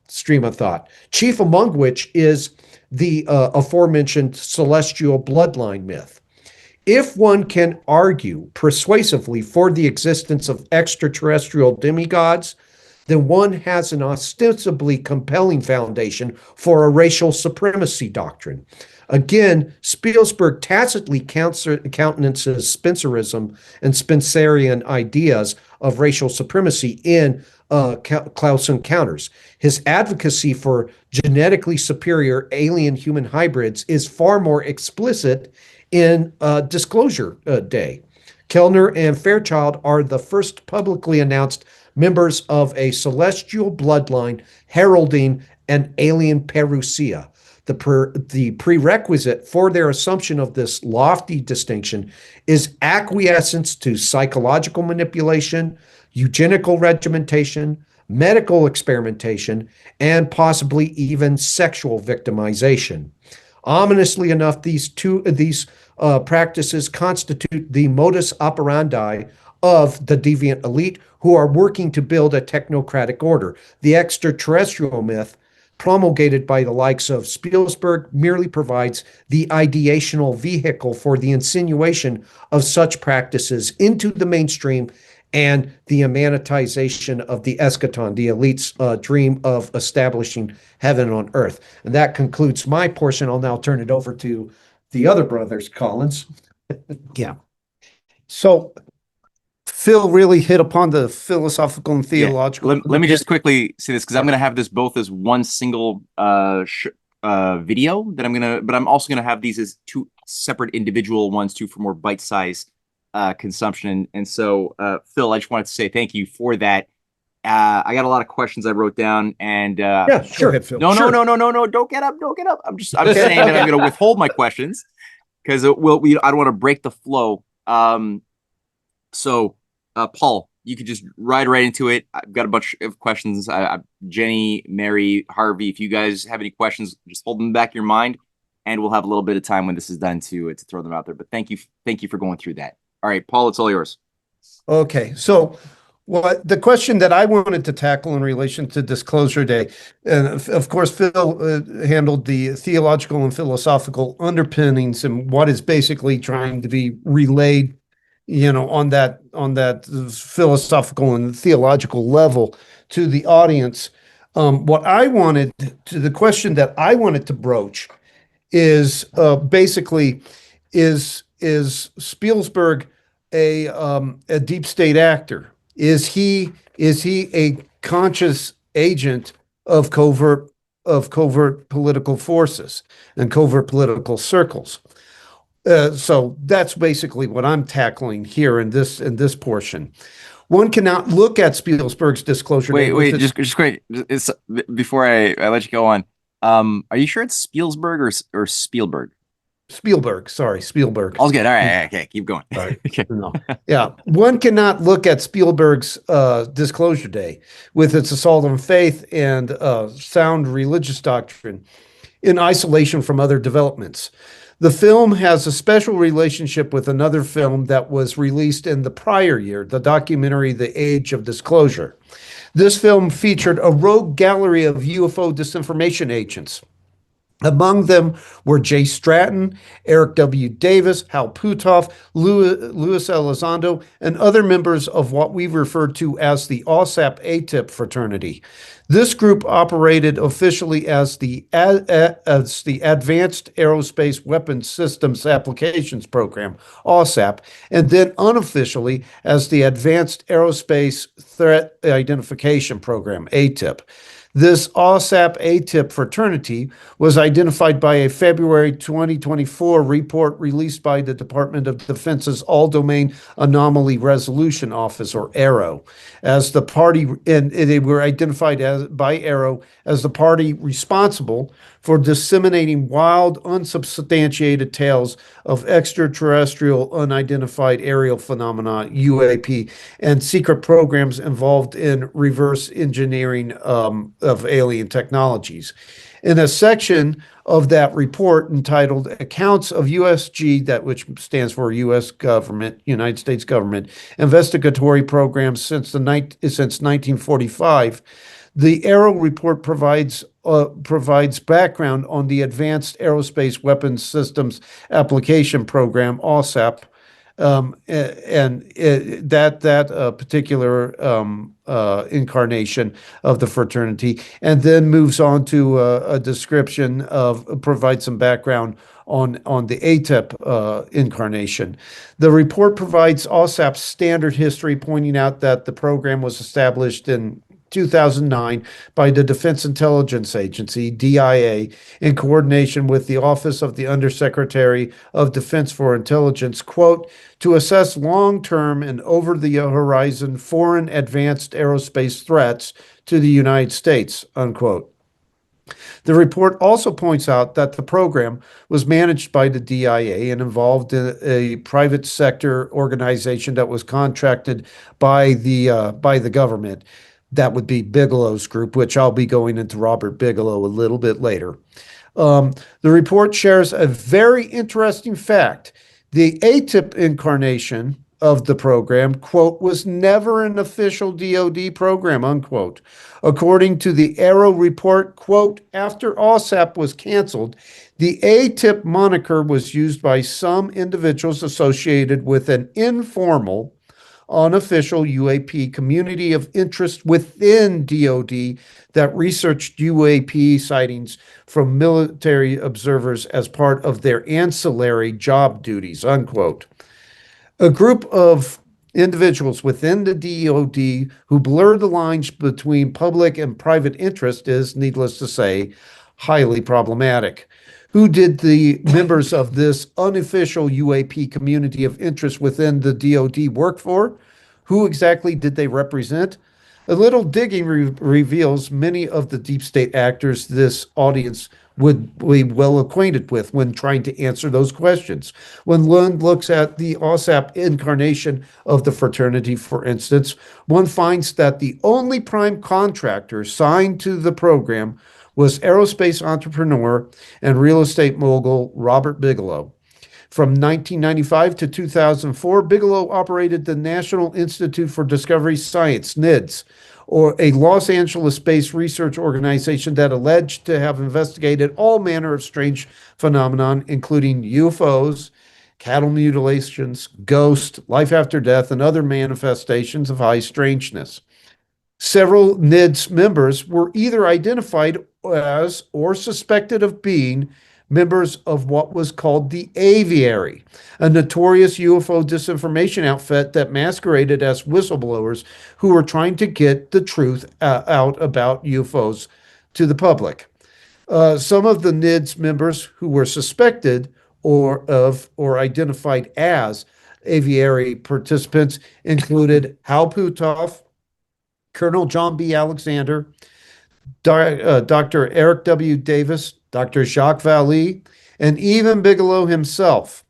stream of thought, chief among which is the aforementioned celestial bloodline myth. If one can argue persuasively for the existence of extraterrestrial demigods, then one has an ostensibly compelling foundation for a racial supremacy doctrine. Again, Spielberg tacitly countenances Spencerism and Spencerian ideas of racial supremacy in Klaus Encounters. His advocacy for genetically superior alien-human hybrids is far more explicit in Disclosure Day. Kellner and Fairchild are the first publicly announced members of a celestial bloodline heralding an alien parousia. The prerequisite for their assumption of this lofty distinction is acquiescence to psychological manipulation, eugenical regimentation, medical experimentation, and possibly even sexual victimization. Ominously enough, these practices constitute the modus operandi of the deviant elite who are working to build a technocratic order. The extraterrestrial myth, promulgated by the likes of Spielberg, merely provides the ideational vehicle for the insinuation of such practices into the mainstream and the immanentization of the eschaton, the elite's dream of establishing heaven on earth. And that concludes my portion. I'll now turn it over to the other brothers, Collins. Yeah. So Phil really hit upon the philosophical and theological. Yeah. Let me just quickly say this, because I'm going to have this both as one single video that but I'm also going to have these as two separate individual ones too, for more bite-sized consumption. And so, Phil, I just wanted to say thank you for that. I got a lot of questions I wrote down, and yeah, sure. Go ahead, Phil. No, don't get up. I'm saying that I'm going to withhold my questions because I don't want to break the flow. So, Paul, you could just ride right into it. I've got a bunch of questions. Jenny, Mary, Harvey, if you guys have any questions, just hold them back in your mind, and we'll have a little bit of time when this is done to throw them out there. But thank you for going through that. All right, Paul, it's all yours. Okay, so the question that I wanted to tackle in relation to Disclosure Day, and of course, Phil handled the theological and philosophical underpinnings and what is basically trying to be relayed, on that philosophical and theological level to the audience. The question that I wanted to broach is basically, is Spielberg a deep state actor? Is he a conscious agent of covert political forces and covert political circles? So that's basically what I'm tackling here in this portion. One cannot look at Spielberg's Disclosure Day. Wait, just quick. Before I let you go on, are you sure it's Spielberg or Spielberg? Spielberg, sorry, Spielberg. All's good. All right, okay, keep going. All right. Okay. No. Yeah, one cannot look at Spielberg's Disclosure Day with its assault on faith and sound religious doctrine in isolation from other developments. The film has a special relationship with another film that was released in the prior year, the documentary The Age of Disclosure. This film featured a rogue gallery of UFO disinformation agents. Among them were Jay Stratton, Eric W. Davis, Hal Puthoff, Louis Elizondo, and other members of what we refer to as the OSAP ATIP fraternity. This group operated officially as the Advanced Aerospace Weapons Systems Applications Program, OSAP, and then unofficially as the Advanced Aerospace Threat Identification Program, ATIP. This OSAP ATIP fraternity was identified by a February 2024 report released by the Department of Defense's All-Domain Anomaly Resolution Office, or AARO, as the party, and they were identified by AARO as the party responsible for disseminating wild, unsubstantiated tales of extraterrestrial, unidentified aerial phenomena, UAP, and secret programs involved in reverse engineering of alien technologies. In a section of that report entitled Accounts of USG, which stands for U.S. government, United States government, investigatory programs since 1945, the AARO report provides background on the Advanced Aerospace Weapons Systems Application Program, OSAP, and that particular incarnation of the fraternity, and then moves on to a description provides some background on the ATIP incarnation. The report provides OSAP's standard history, pointing out that the program was established in 2009 by the Defense Intelligence Agency, DIA, in coordination with the Office of the Undersecretary of Defense for Intelligence, quote, to assess long-term and over-the-horizon foreign advanced aerospace threats to the United States, unquote. The report also points out that the program was managed by the DIA and involved in a private sector organization that was contracted by the government. That would be Bigelow's group, which I'll be going into Robert Bigelow a little bit later. The report shares a very interesting fact. The ATIP incarnation of the program, quote, was never an official DoD program, unquote. According to the AARO report, quote, after OSAP was canceled, the ATIP moniker was used by some individuals associated with an informal, unofficial UAP community of interest within DoD that researched UAP sightings from military observers as part of their ancillary job duties, unquote. A group of individuals within the DoD who blur the lines between public and private interest is, needless to say, highly problematic. Who did the members of this unofficial UAP community of interest within the DoD work for? Who exactly did they represent? A little digging reveals many of the deep state actors this audience would be well acquainted with when trying to answer those questions. When Lund looks at the OSAP incarnation of the fraternity, for instance, one finds that the only prime contractor signed to the program was aerospace entrepreneur and real estate mogul Robert Bigelow. From 1995 to 2004, Bigelow operated the National Institute for Discovery Science, NIDS, or a Los Angeles-based research organization that alleged to have investigated all manner of strange phenomenon, including UFOs, cattle mutilations, ghosts, life after death, and other manifestations of high strangeness. Several NIDS members were either identified as or suspected of being members of what was called the Aviary, a notorious UFO disinformation outfit that masqueraded as whistleblowers who were trying to get the truth out about UFOs to the public. Some of the NIDS members who were suspected or identified as Aviary participants included Hal Puthoff, Colonel John B. Alexander, Dr. Eric W. Davis, Dr. Jacques Vallée, and even Bigelow himself.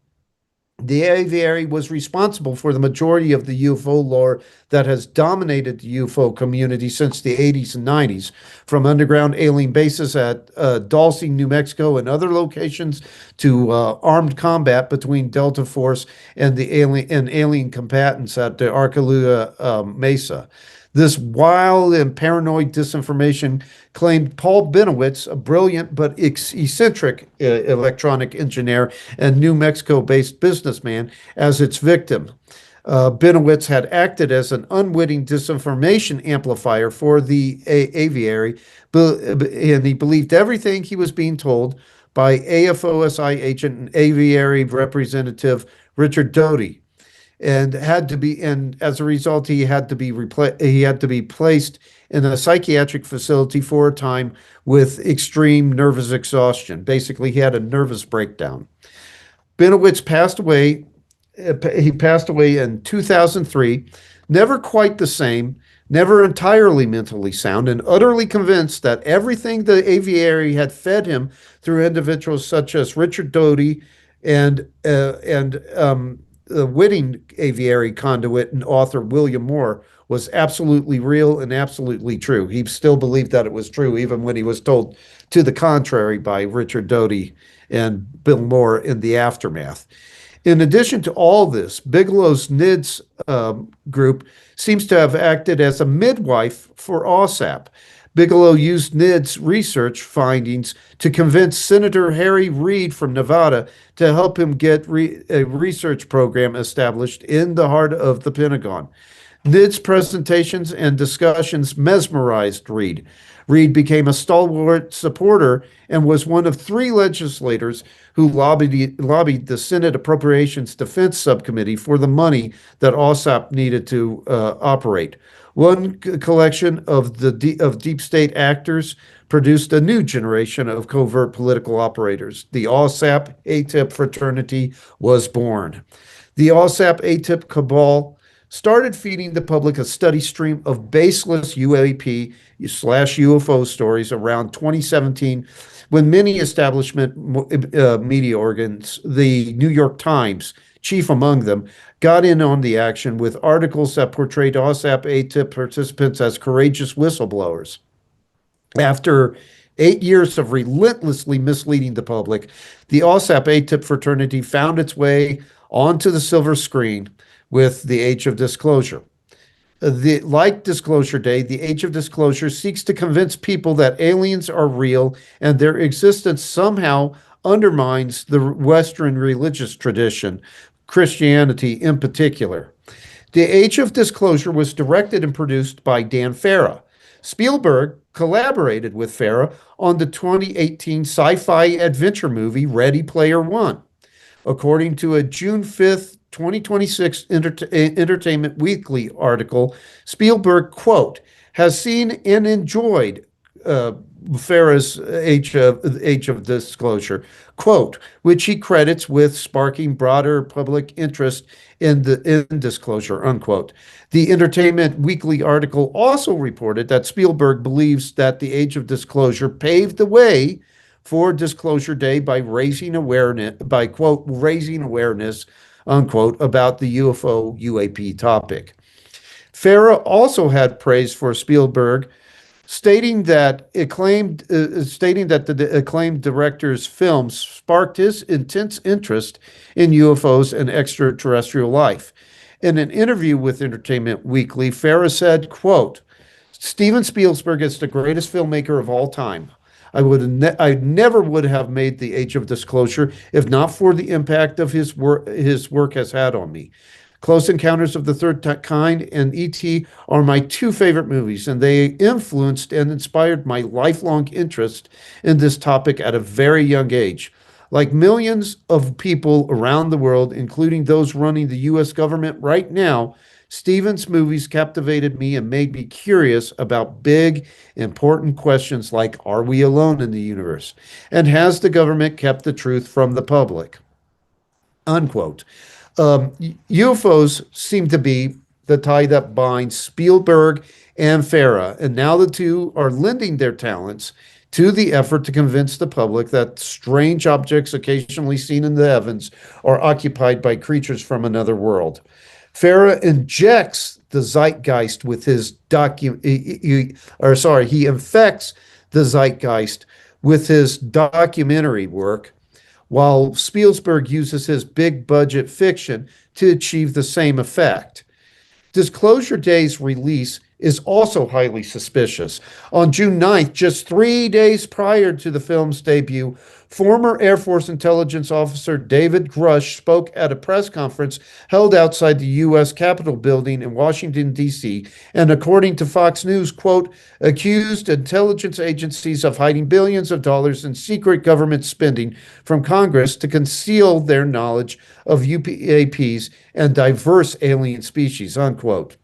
The Aviary was responsible for the majority of the UFO lore that has dominated the UFO community since the 80s and 90s, from underground alien bases at Dulce, New Mexico, and other locations to armed combat between Delta Force and the alien combatants at the Arcaluga Mesa. This wild and paranoid disinformation claimed Paul Benowitz, a brilliant but eccentric electronic engineer and New Mexico-based businessman, as its victim. Benowitz had acted as an unwitting disinformation amplifier for the Aviary, and he believed everything he was being told by AFOSI agent and Aviary representative Richard Doty. And as a result, he had to be placed in a psychiatric facility for a time with extreme nervous exhaustion. Basically, he had a nervous breakdown. Benowitz passed away. He passed away in 2003, never quite the same, never entirely mentally sound, and utterly convinced that everything the Aviary had fed him through individuals such as Richard Doty and the witting Aviary conduit and author William Moore was absolutely real and absolutely true. He still believed that it was true, even when he was told to the contrary by Richard Doty and Bill Moore in the aftermath. In addition to all this, Bigelow's NIDS group seems to have acted as a midwife for OSAP. Bigelow used NIDS research findings to convince Senator Harry Reid from Nevada to help him get a research program established in the heart of the Pentagon. NIDS presentations and discussions mesmerized Reid. Reid became a stalwart supporter and was one of 3 legislators who lobbied the Senate Appropriations Defense Subcommittee for the money that OSAP needed to operate. One collection of deep state actors produced a new generation of covert political operators. The OSAP ATIP fraternity was born. The OSAP ATIP cabal started feeding the public a steady stream of baseless UAP/UFO stories around 2017, when many establishment media organs, the New York Times, chief among them, got in on the action with articles that portrayed OSAP ATIP participants as courageous whistleblowers. After 8 years of relentlessly misleading the public, the OSAP ATIP fraternity found its way onto the silver screen with the Age of Disclosure. Like Disclosure Day, the Age of Disclosure seeks to convince people that aliens are real and their existence somehow undermines the Western religious tradition, Christianity in particular. The Age of Disclosure was directed and produced by Dan Farah. Spielberg collaborated with Farah on the 2018 sci-fi adventure movie Ready Player One. According to a June 5th, 2026 Entertainment Weekly article, Spielberg, quote, has seen and enjoyed Farah's age of disclosure, quote, which he credits with sparking broader public interest in disclosure, unquote. The Entertainment Weekly article also reported that Spielberg believes that the age of disclosure paved the way for Disclosure Day by quote, raising awareness, unquote, about the UFO UAP topic. Farah also had praise for Spielberg, stating that the acclaimed director's films sparked his intense interest in UFOs and extraterrestrial life. In an interview with Entertainment Weekly, Farah said, quote, Steven Spielberg is the greatest filmmaker of all time. I never would have made The Age of Disclosure if not for the impact of his work has had on me. Close Encounters of the Third Kind and E.T. are my two favorite movies, and they influenced and inspired my lifelong interest in this topic at a very young age. Like millions of people around the world, including those running the U.S. government right now, Steven's movies captivated me and made me curious about big, important questions like, are we alone in the universe? And has the government kept the truth from the public? Unquote. UFOs seem to be the tie that binds Spielberg and Farah, and now the two are lending their talents to the effort to convince the public that strange objects occasionally seen in the heavens are occupied by creatures from another world. Farah injects the zeitgeist with his he infects the zeitgeist with his documentary work, while Spielberg uses his big budget fiction to achieve the same effect. Disclosure Day's release is also highly suspicious. On June 9th, just 3 days prior to the film's debut, former Air Force intelligence officer David Grush spoke at a press conference held outside the U.S. Capitol building in Washington, D.C., and according to Fox News, quote, accused intelligence agencies of hiding billions of dollars in secret government spending from Congress to conceal their knowledge of UAPs and diverse alien species, unquote.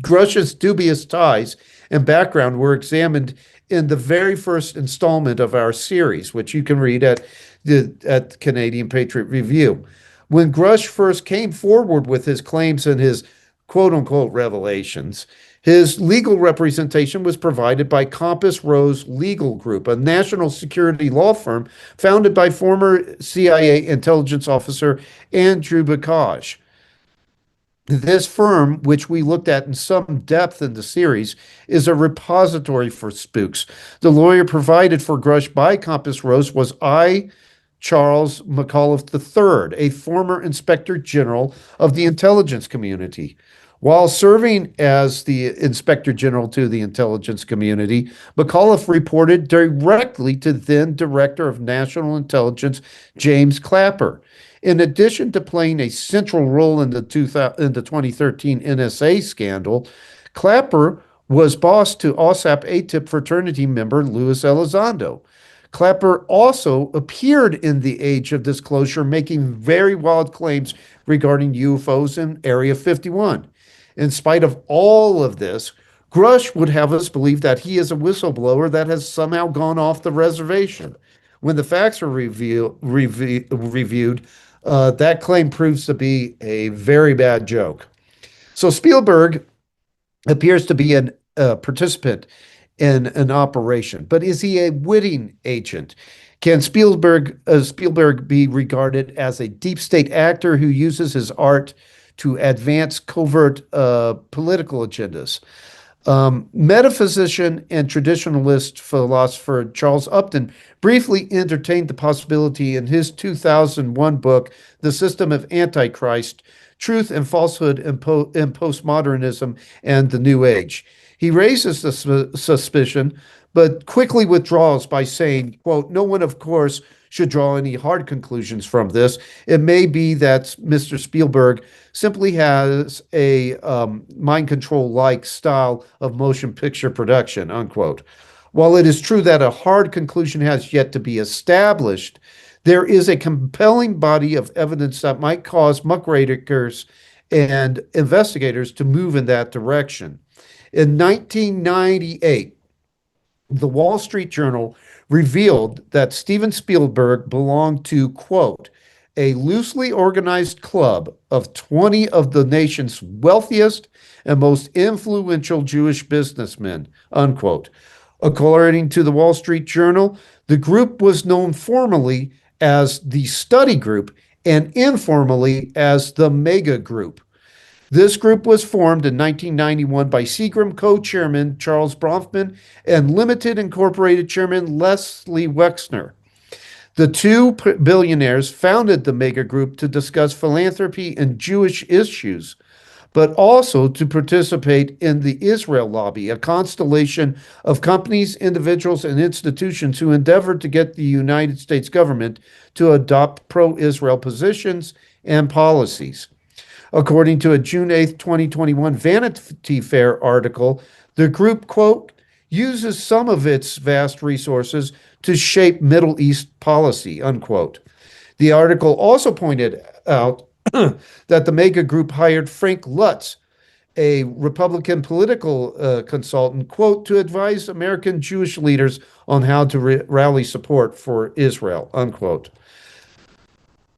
Grush's dubious ties and background were examined in the very first installment of our series, which you can read at the Canadian Patriot Review. When Grush first came forward with his claims and his quote-unquote revelations, his legal representation was provided by Compass Rose Legal Group, a national security law firm founded by former CIA intelligence officer Andrew Bakaj. This firm, which we looked at in some depth in the series, is a repository for spooks. The lawyer provided for Grush by Compass Rose was I. Charles McAuliffe III, a former Inspector General of the intelligence community. While serving as the Inspector General to the intelligence community, McAuliffe reported directly to then Director of National Intelligence James Clapper. In addition to playing a central role in the 2013 NSA scandal, Clapper was boss to OSAP ATIP fraternity member Luis Elizondo. Clapper also appeared in The Age of Disclosure, making very wild claims regarding UFOs in Area 51. In spite of all of this, Grush would have us believe that he is a whistleblower that has somehow gone off the reservation. When the facts are reviewed, that claim proves to be a very bad joke. So Spielberg appears to be a participant in an operation, but is he a witting agent? Can Spielberg be regarded as a deep state actor who uses his art to advance covert political agendas? Metaphysician and traditionalist philosopher Charles Upton briefly entertained the possibility in his 2001 book, The System of Antichrist, Truth and Falsehood in Postmodernism and the New Age. He raises the suspicion, but quickly withdraws by saying, quote, no one, of course, should draw any hard conclusions from this. It may be that Mr. Spielberg simply has a mind control-like style of motion picture production, unquote. While it is true that a hard conclusion has yet to be established, there is a compelling body of evidence that might cause muckrakers and investigators to move in that direction. In 1998, the Wall Street Journal revealed that Steven Spielberg belonged to, quote, a loosely organized club of 20 of the nation's wealthiest and most influential Jewish businessmen, unquote. According to the Wall Street Journal, the group was known formally as the Study Group and informally as the Mega Group. This group was formed in 1991 by Seagram co-chairman Charles Bronfman and Limited Incorporated chairman Leslie Wexner. The two billionaires founded the Mega Group to discuss philanthropy and Jewish issues, but also to participate in the Israel Lobby, a constellation of companies, individuals, and institutions who endeavored to get the United States government to adopt pro-Israel positions and policies. According to a June 8, 2021 Vanity Fair article, the group, quote, uses some of its vast resources to shape Middle East policy, unquote. The article also pointed out that the Mega Group hired Frank Lutz, a Republican political consultant, quote, to advise American Jewish leaders on how to rally support for Israel, unquote.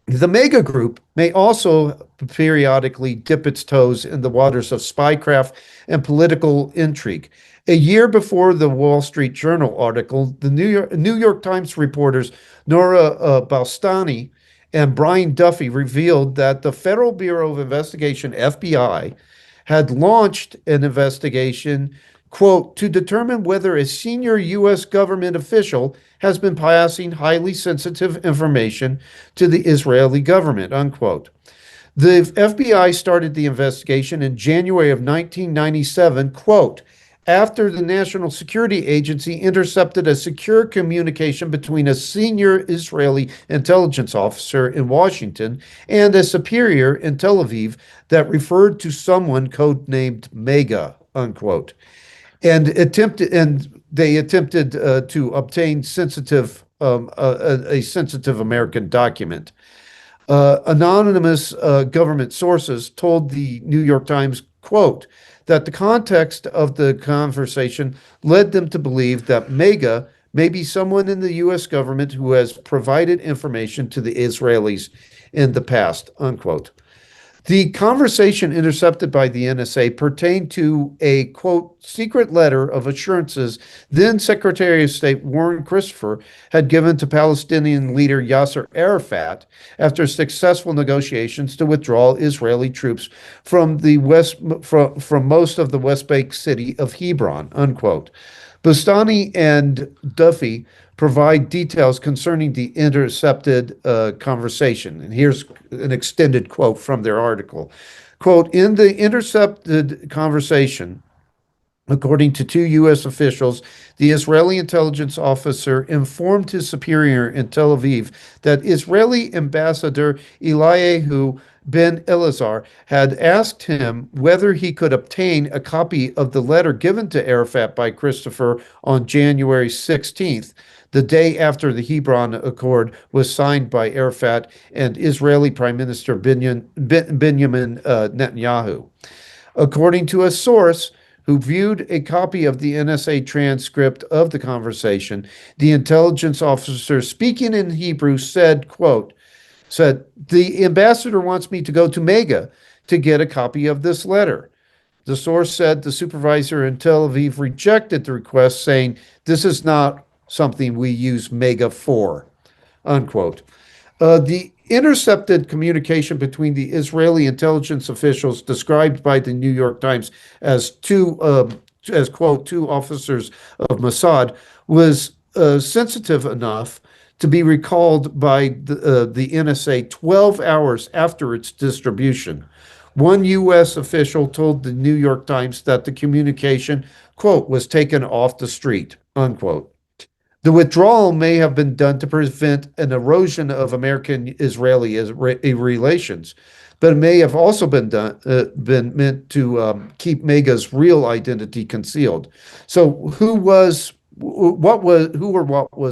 The Mega Group may also periodically dip its toes in the waters of spycraft and political intrigue. A year before the Wall Street Journal article, the New York Times reporters Nora Balstani and Brian Duffy revealed that the Federal Bureau of Investigation, FBI, had launched an investigation, quote, to determine whether a senior U.S. government official has been passing highly sensitive information to the Israeli government, unquote. The FBI started the investigation in January of 1997, quote, after the National Security Agency intercepted a secure communication between a senior Israeli intelligence officer in Washington and a superior in Tel Aviv that referred to someone codenamed Mega, unquote. And they attempted to obtain a sensitive American document. Anonymous government sources told the New York Times, quote, that the context of the conversation led them to believe that Mega may be someone in the U.S. government who has provided information to the Israelis in the past, unquote. The conversation intercepted by the NSA pertained to a, quote, secret letter of assurances then Secretary of State Warren Christopher had given to Palestinian leader Yasser Arafat after successful negotiations to withdraw Israeli troops from most of the West Bank city of Hebron, unquote. Bustani and Duffy provide details concerning the intercepted conversation. And here's an extended quote from their article. Quote, in the intercepted conversation, according to two U.S. officials, the Israeli intelligence officer informed his superior in Tel Aviv that Israeli ambassador Eliyahu Ben Elazar had asked him whether he could obtain a copy of the letter given to Arafat by Christopher on January 16th, the day after the Hebron Accord was signed by Arafat and Israeli Prime Minister Benjamin Netanyahu. According to a source who viewed a copy of the NSA transcript of the conversation, the intelligence officer speaking in Hebrew said, quote, the ambassador wants me to go to Mega to get a copy of this letter. The source said the supervisor in Tel Aviv rejected the request, saying, this is not something we use Mega for, unquote. The intercepted communication between the Israeli intelligence officials described by the New York Times as quote, two officers of Mossad was sensitive enough to be recalled by the NSA 12 hours after its distribution. One U.S. official told the New York Times that the communication, quote, was taken off the street, unquote. The withdrawal may have been done to prevent an erosion of American-Israeli relations, but it may have also been meant to keep Mega's real identity concealed. So who was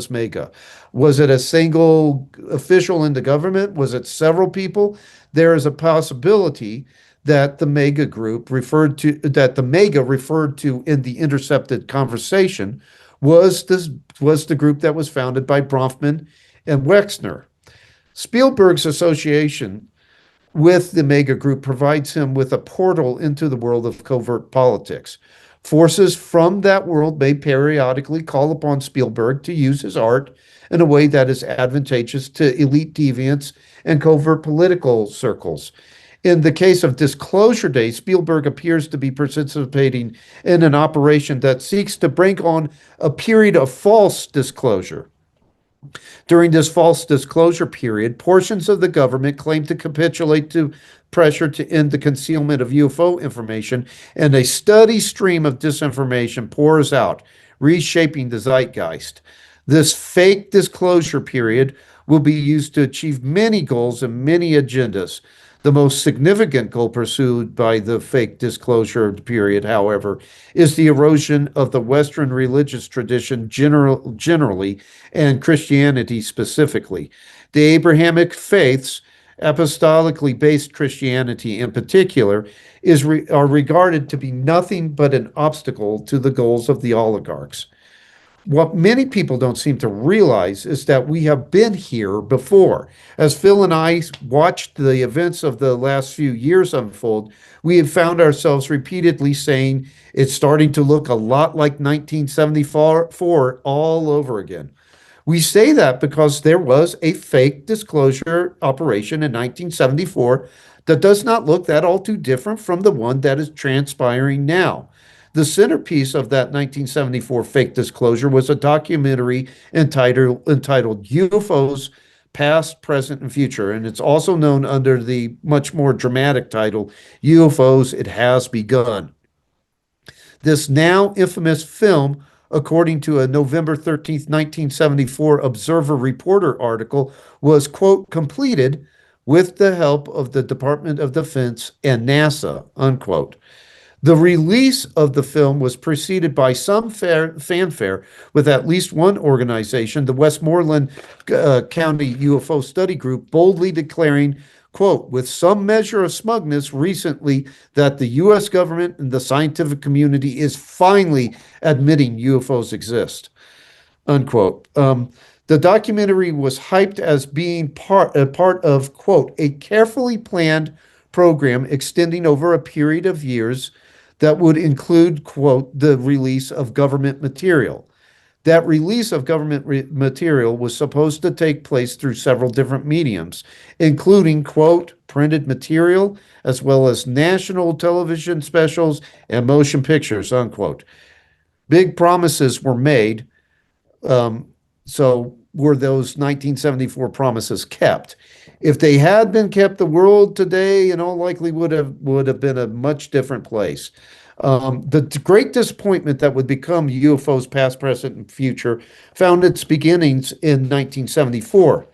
Mega? Was it a single official in the government? Was it several people? There is a possibility that the Mega referred to in the intercepted conversation was the group that was founded by Bronfman and Wexner. Spielberg's association with the mega group provides him with a portal into the world of covert politics. Forces from that world may periodically call upon Spielberg to use his art in a way that is advantageous to elite deviants and covert political circles. In the case of Disclosure Day, Spielberg appears to be participating in an operation that seeks to bring on a period of false disclosure. During this false disclosure period, portions of the government claim to capitulate to pressure to end the concealment of UFO information, and a steady stream of disinformation pours out, reshaping the zeitgeist. This fake disclosure period will be used to achieve many goals and many agendas. The most significant goal pursued by the fake disclosure period, however, is the erosion of the Western religious tradition generally and Christianity specifically. The Abrahamic faiths, apostolically based Christianity in particular, are regarded to be nothing but an obstacle to the goals of the oligarchs. What many people don't seem to realize is that we have been here before. As Phil and I watched the events of the last few years unfold, we have found ourselves repeatedly saying it's starting to look a lot like 1974 all over again. We say that because there was a fake disclosure operation in 1974 that does not look that all too different from the one that is transpiring now. The centerpiece of that 1974 fake disclosure was a documentary entitled UFOs Past, Present, and Future, and it's also known under the much more dramatic title, UFOs, It Has Begun. This now infamous film, according to a November 13th, 1974 Observer Reporter article, was, quote, completed with the help of the Department of Defense and NASA, unquote. The release of the film was preceded by some fanfare with at least one organization, the Westmoreland County UFO Study Group, boldly declaring, quote, with some measure of smugness recently that the U.S. government and the scientific community is finally admitting UFOs exist, unquote. The documentary was hyped as being part of, quote, a carefully planned program extending over a period of years that would include, quote, the release of government material. That release of government material was supposed to take place through several different mediums, including, quote, printed material, as well as national television specials and motion pictures, unquote. Big promises were made, so were those 1974 promises kept? If they had been kept, the world today, in all likelihood, would have been a much different place. The great disappointment that would become UFOs past, present, and future found its beginnings in 1974,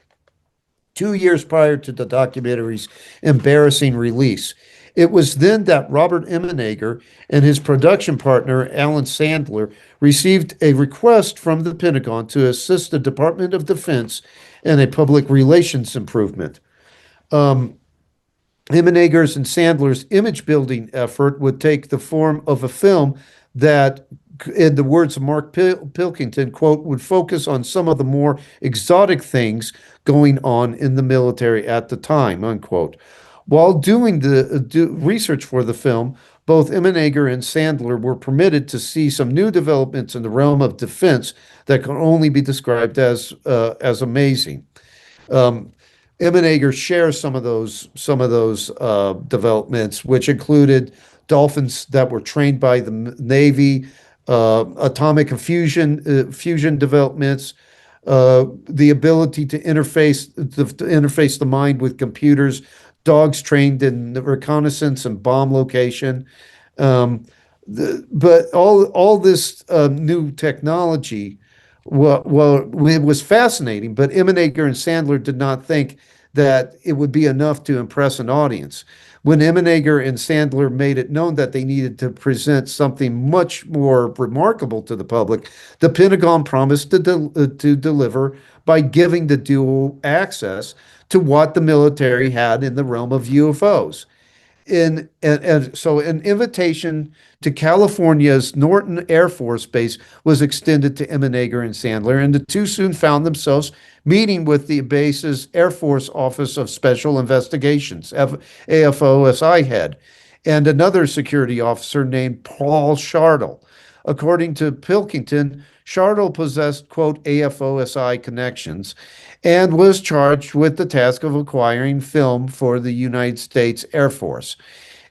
2 years prior to the documentary's embarrassing release. It was then that Robert Emenegger and his production partner, Alan Sandler, received a request from the Pentagon to assist the Department of Defense in a public relations improvement. Emenegger's and Sandler's image building effort would take the form of a film that, in the words of Mark Pilkington, quote, would focus on some of the more exotic things going on in the military at the time, unquote. While doing the research for the film, both Emenegger and Sandler were permitted to see some new developments in the realm of defense that can only be described as amazing. Emenegger shares some of those developments, which included dolphins that were trained by the Navy, atomic fusion developments, the ability to interface the mind with computers, dogs trained in reconnaissance and bomb location. But all this new technology, well, it was fascinating, but Emenegger and Sandler did not think that it would be enough to impress an audience. When Emenegger and Sandler made it known that they needed to present something much more remarkable to the public, the Pentagon promised to deliver by giving the dual access to what the military had in the realm of UFOs. So an invitation to California's Norton Air Force Base was extended to Immenegger and Sandler, and the two soon found themselves meeting with the base's Air Force Office of Special Investigations, AFOSI head, and another security officer named Paul Shardle. According to Pilkington, Shardle possessed, quote, AFOSI connections and was charged with the task of acquiring film for the United States Air Force.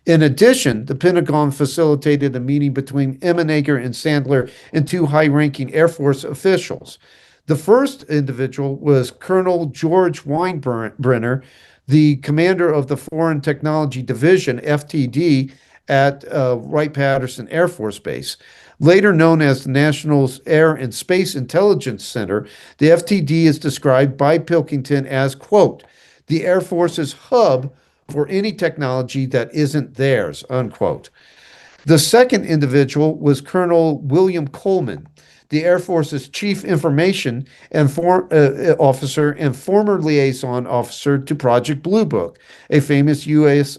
In addition, the Pentagon facilitated a meeting between Immenegger and Sandler and two high-ranking Air Force officials. The first individual was Colonel George Weinbrenner, the commander of the Foreign Technology Division, FTD, at Wright-Patterson Air Force Base. Later known as the National Air and Space Intelligence Center, the FTD is described by Pilkington as, quote, the Air Force's hub for any technology that isn't theirs, unquote. The second individual was Colonel William Coleman, the Air Force's chief information and officer and former liaison officer to Project Blue Book, a famous U.S.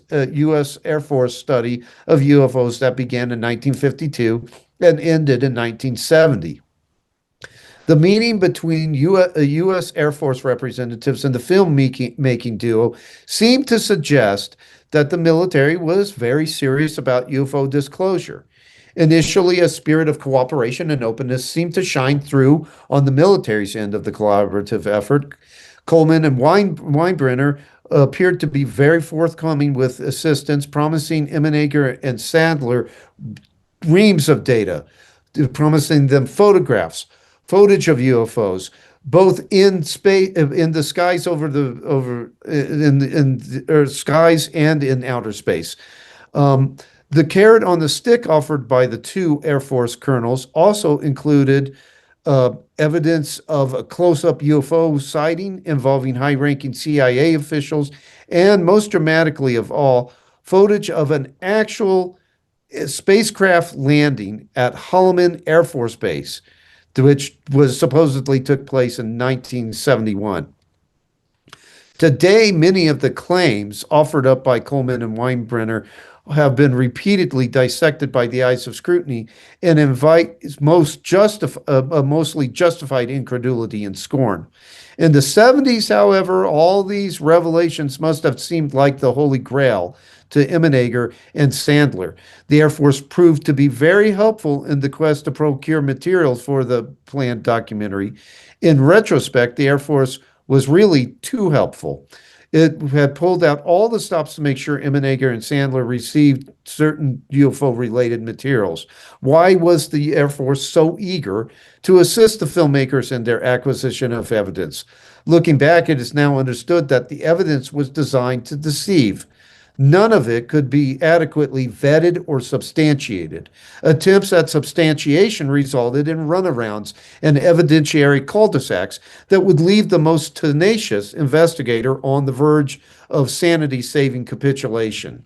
Air Force study of UFOs that began in 1952 and ended in 1970. The meeting between U.S. Air Force representatives and the filmmaking duo seemed to suggest that the military was very serious about UFO disclosure. Initially, a spirit of cooperation and openness seemed to shine through on the military's end of the collaborative effort. Coleman and Weinbrenner appeared to be very forthcoming with assistance, promising Immenegger and Sandler reams of data, promising them photographs, footage of UFOs, both in space, in the skies skies and in outer space. The carrot on the stick offered by the two Air Force colonels also included evidence of a close-up UFO sighting involving high-ranking CIA officials, and most dramatically of all, footage of an actual spacecraft landing at Holloman Air Force Base, which was supposedly took place in 1971. Today, many of the claims offered up by Coleman and Weinbrenner have been repeatedly dissected by the eyes of scrutiny and invite mostly justified incredulity and scorn. In the 70s, however, all these revelations must have seemed like the Holy Grail to Immenegger and Sandler. The Air Force proved to be very helpful in the quest to procure materials for the planned documentary. In retrospect, the Air Force was really too helpful. It had pulled out all the stops to make sure Immenegger and Sandler received certain UFO-related materials. Why was the Air Force so eager to assist the filmmakers in their acquisition of evidence? Looking back, it is now understood that the evidence was designed to deceive. None of it could be adequately vetted or substantiated. Attempts at substantiation resulted in runarounds and evidentiary cul-de-sacs that would leave the most tenacious investigator on the verge of sanity-saving capitulation.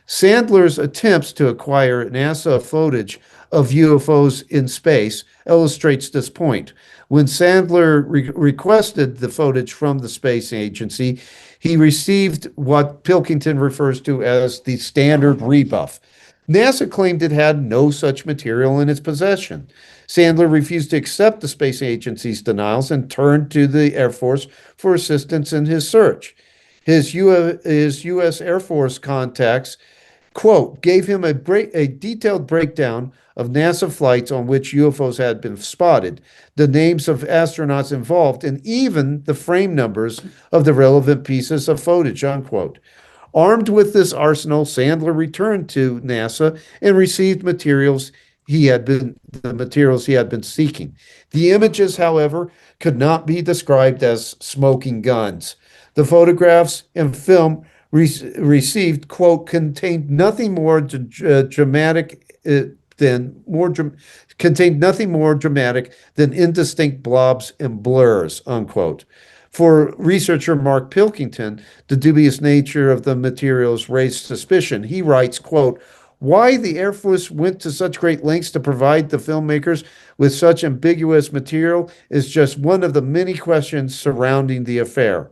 Sandler's attempts to acquire NASA footage of UFOs in space illustrates this point. When Sandler requested the footage from the space agency, he received what Pilkington refers to as the standard rebuff. NASA claimed it had no such material in its possession. Sandler refused to accept the space agency's denials and turned to the Air Force for assistance in his search. His U.S. Air Force contacts, quote, gave him a detailed breakdown of NASA flights on which UFOs had been spotted, the names of astronauts involved, and even the frame numbers of the relevant pieces of footage, unquote. Armed with this arsenal, Sandler returned to NASA and received the materials he had been seeking. The images, however, could not be described as smoking guns. The photographs and film received, quote, contained nothing more dramatic than indistinct blobs and blurs, unquote. For researcher Mark Pilkington, the dubious nature of the materials raised suspicion. He writes, quote, why the Air Force went to such great lengths to provide the filmmakers with such ambiguous material is just one of the many questions surrounding the affair.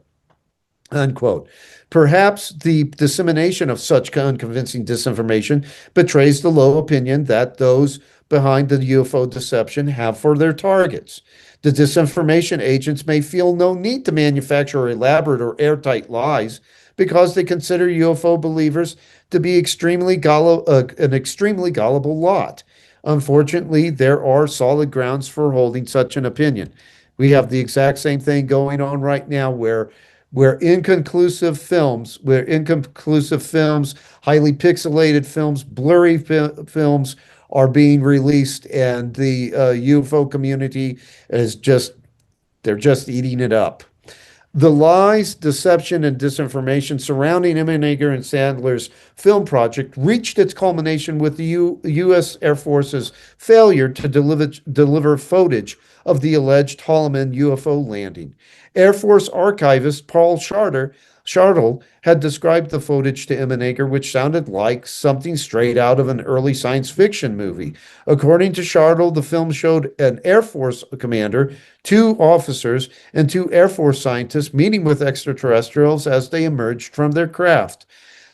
unquote. Perhaps the dissemination of such unconvincing disinformation betrays the low opinion that those behind the UFO deception have for their targets. The disinformation agents may feel no need to manufacture elaborate or airtight lies because they consider UFO believers to be an extremely gullible lot. Unfortunately, there are solid grounds for holding such an opinion. We have the exact same thing going on right now where inconclusive films, highly pixelated films, blurry films are being released, and the UFO community they're just eating it up. The lies, deception, and disinformation surrounding Emenegger and Sandler's film project reached its culmination with the U.S. Air Force's failure to deliver footage of the alleged Holloman UFO landing. Air Force archivist Paul Shartle had described the footage to Emenegger, which sounded like something straight out of an early science fiction movie. According to Shartle, the film showed an Air Force commander, two officers, and two Air Force scientists meeting with extraterrestrials as they emerged from their craft.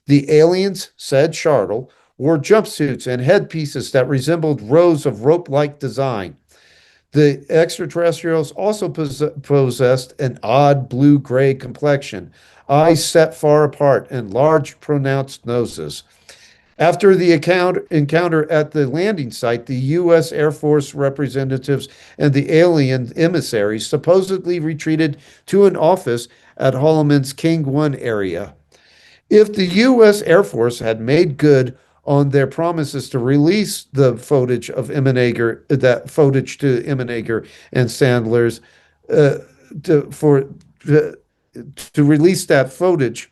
The aliens, said Shartle, wore jumpsuits and headpieces that resembled rows of rope-like design. The extraterrestrials also possessed an odd blue-gray complexion, eyes set far apart, and large, pronounced noses. After the encounter at the landing site, the U.S. Air Force representatives and the alien emissaries supposedly retreated to an office at Holloman's King 1 area. If the U.S. Air Force had made good on their promises to release the footage of that footage to Emenegger and Sandler's, to release that footage,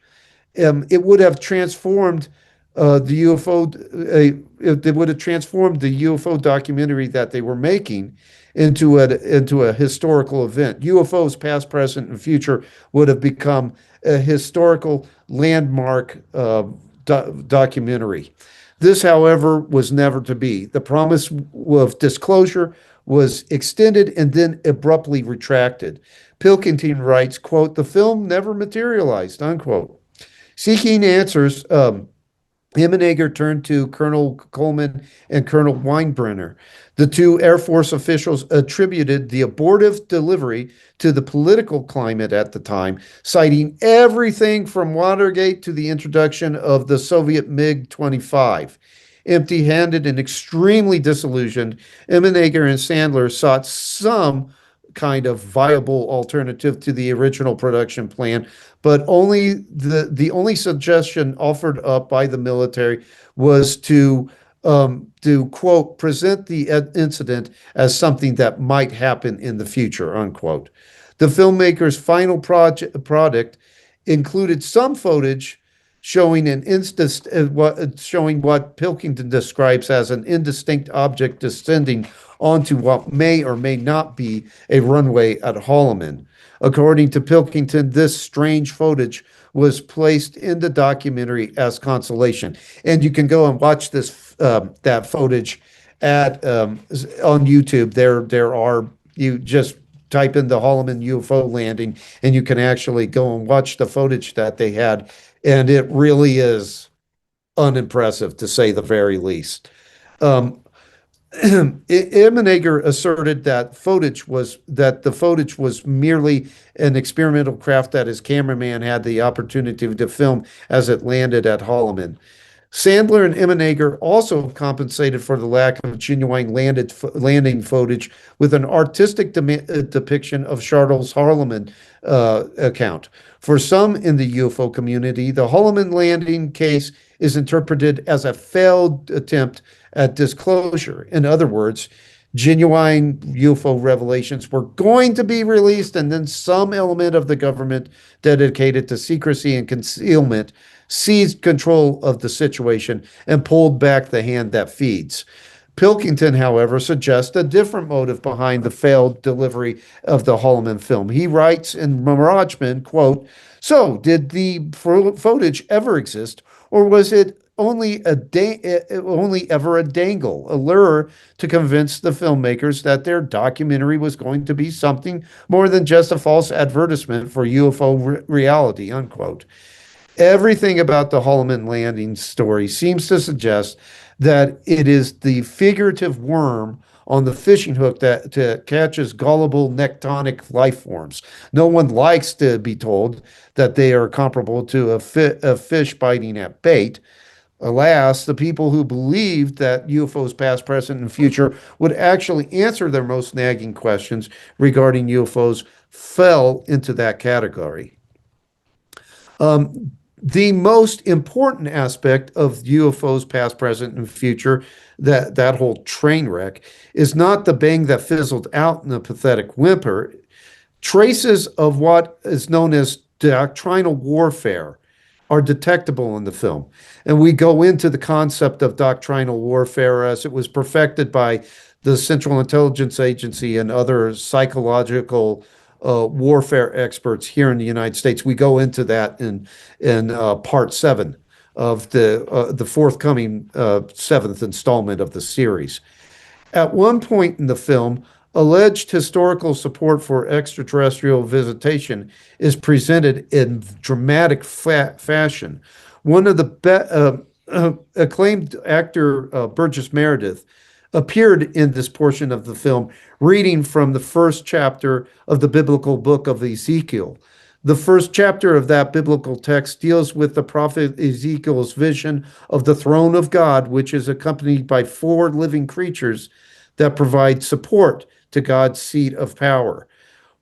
it would have transformed the UFO. It would have transformed the UFO documentary that they were making into a historical event. UFOs, past, present, and future, would have become a historical landmark documentary. This, however, was never to be. The promise of disclosure was extended and then abruptly retracted. Pilkington writes, quote, "The film never materialized," unquote. Seeking answers, Emenegger turned to Colonel Coleman and Colonel Weinbrenner. The two Air Force officials attributed the abortive delivery to the political climate at the time, citing everything from Watergate to the introduction of the Soviet MiG-25. Empty-handed and extremely disillusioned, Emenegger and Sandler sought some kind of viable alternative to the original production plan, but the only suggestion offered up by the military was to quote, present the incident as something that might happen in the future, unquote. The filmmaker's final product included some footage showing showing what Pilkington describes as an indistinct object descending onto what may or may not be a runway at Holloman. According to Pilkington, this strange footage was placed in the documentary as consolation. And you can go and watch that footage on YouTube. There are, you just type in the Holloman UFO landing, and you can actually go and watch the footage that they had, and it really is unimpressive, to say the very least. Emenegger asserted that the footage was merely an experimental craft that his cameraman had the opportunity to film as it landed at Holloman. Sandler and Emenegger also compensated for the lack of genuine landing footage with an artistic depiction of Shartle's Holloman account. For some in the UFO community, the Holloman landing case is interpreted as a failed attempt at disclosure. In other words, genuine UFO revelations were going to be released, and then some element of the government dedicated to secrecy and concealment seized control of the situation and pulled back the hand that feeds. Pilkington, however, suggests a different motive behind the failed delivery of the Holloman film. He writes in Mirageman, quote, "So, did the footage ever exist, or was it only only ever a dangle, a lure to convince the filmmakers that their documentary was going to be something more than just a false advertisement for UFO reality, unquote. Everything about the Holloman landing story seems to suggest that it is the figurative worm on the fishing hook that catches gullible nectonic life forms. No one likes to be told that they are comparable to a fish biting at bait. Alas, the people who believed that UFOs past, present, and future would actually answer their most nagging questions regarding UFOs fell into that category. The most important aspect of UFOs past, present, and future, that whole train wreck, is not the bang that fizzled out in a pathetic whimper. Traces of what is known as doctrinal warfare are detectable in the film. And we go into the concept of doctrinal warfare as it was perfected by the Central Intelligence Agency and other psychological warfare experts here in the United States. We go into that in part 7 of the forthcoming 7th installment of the series. At one point in the film, alleged historical support for extraterrestrial visitation is presented in dramatic fashion. One of the acclaimed actor, Burgess Meredith, appeared in this portion of the film, reading from the first chapter of the biblical book of Ezekiel. The first chapter of that biblical text deals with the prophet Ezekiel's vision of the throne of God, which is accompanied by 4 living creatures that provide support to God's seat of power.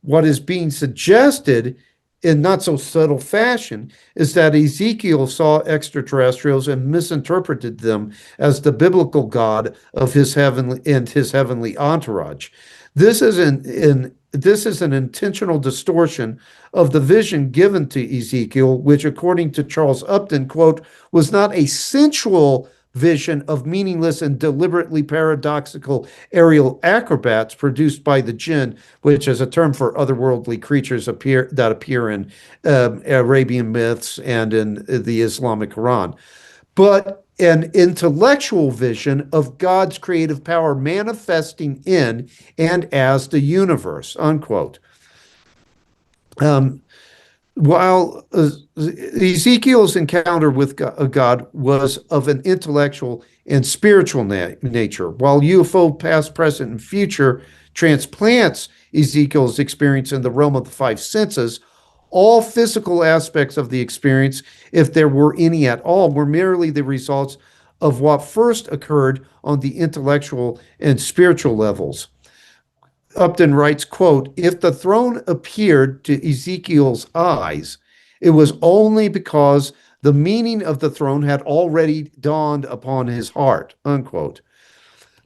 What is being suggested in not so subtle fashion is that Ezekiel saw extraterrestrials and misinterpreted them as the biblical God of his heavenly entourage. This is an intentional distortion of the vision given to Ezekiel, which, according to Charles Upton, quote, was not a sensual vision of meaningless and deliberately paradoxical aerial acrobats produced by the jinn, which is a term for otherworldly creatures that appear in Arabian myths and in the Islamic Quran, but an intellectual vision of God's creative power manifesting in and as the universe, unquote. While Ezekiel's encounter with God was of an intellectual and spiritual nature, while UFO past, present, and future transplants Ezekiel's experience in the realm of the 5 senses, all physical aspects of the experience, if there were any at all, were merely the results of what first occurred on the intellectual and spiritual levels. Upton writes, quote, if the throne appeared to Ezekiel's eyes, it was only because the meaning of the throne had already dawned upon his heart, unquote.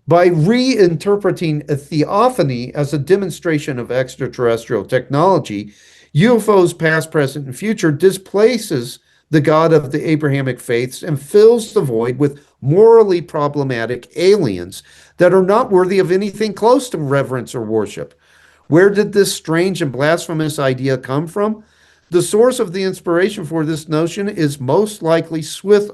By reinterpreting a theophany as a demonstration of extraterrestrial technology, UFOs past, present, and future displaces the God of the Abrahamic faiths and fills the void with morally problematic aliens that are not worthy of anything close to reverence or worship. Where did this strange and blasphemous idea come from? The source of the inspiration for this notion is most likely Swiss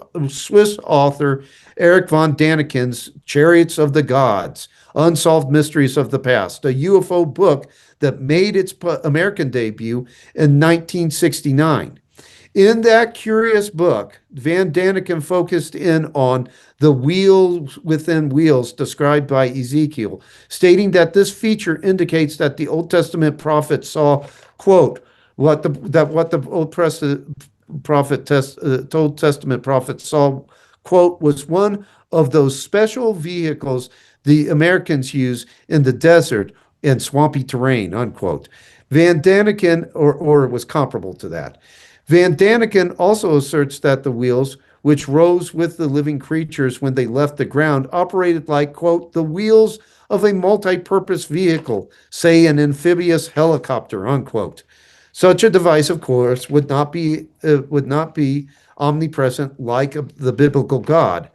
author Eric von Daniken's Chariots of the Gods, Unsolved Mysteries of the Past, a UFO book that made its American debut in 1969. In that curious book, Van Daniken focused in on the wheels within wheels described by Ezekiel, stating that this feature indicates that the Old Testament prophet saw, quote, what the Old Testament prophet saw, quote, was one of those special vehicles the Americans use in the desert and swampy terrain, unquote. Van Daniken, or it was comparable to that. Van Daniken also asserts that the wheels, which rose with the living creatures when they left the ground, operated like, quote, the wheels of a multi-purpose vehicle, say an amphibious helicopter, unquote. Such a device, of course, would not be omnipresent like the biblical God.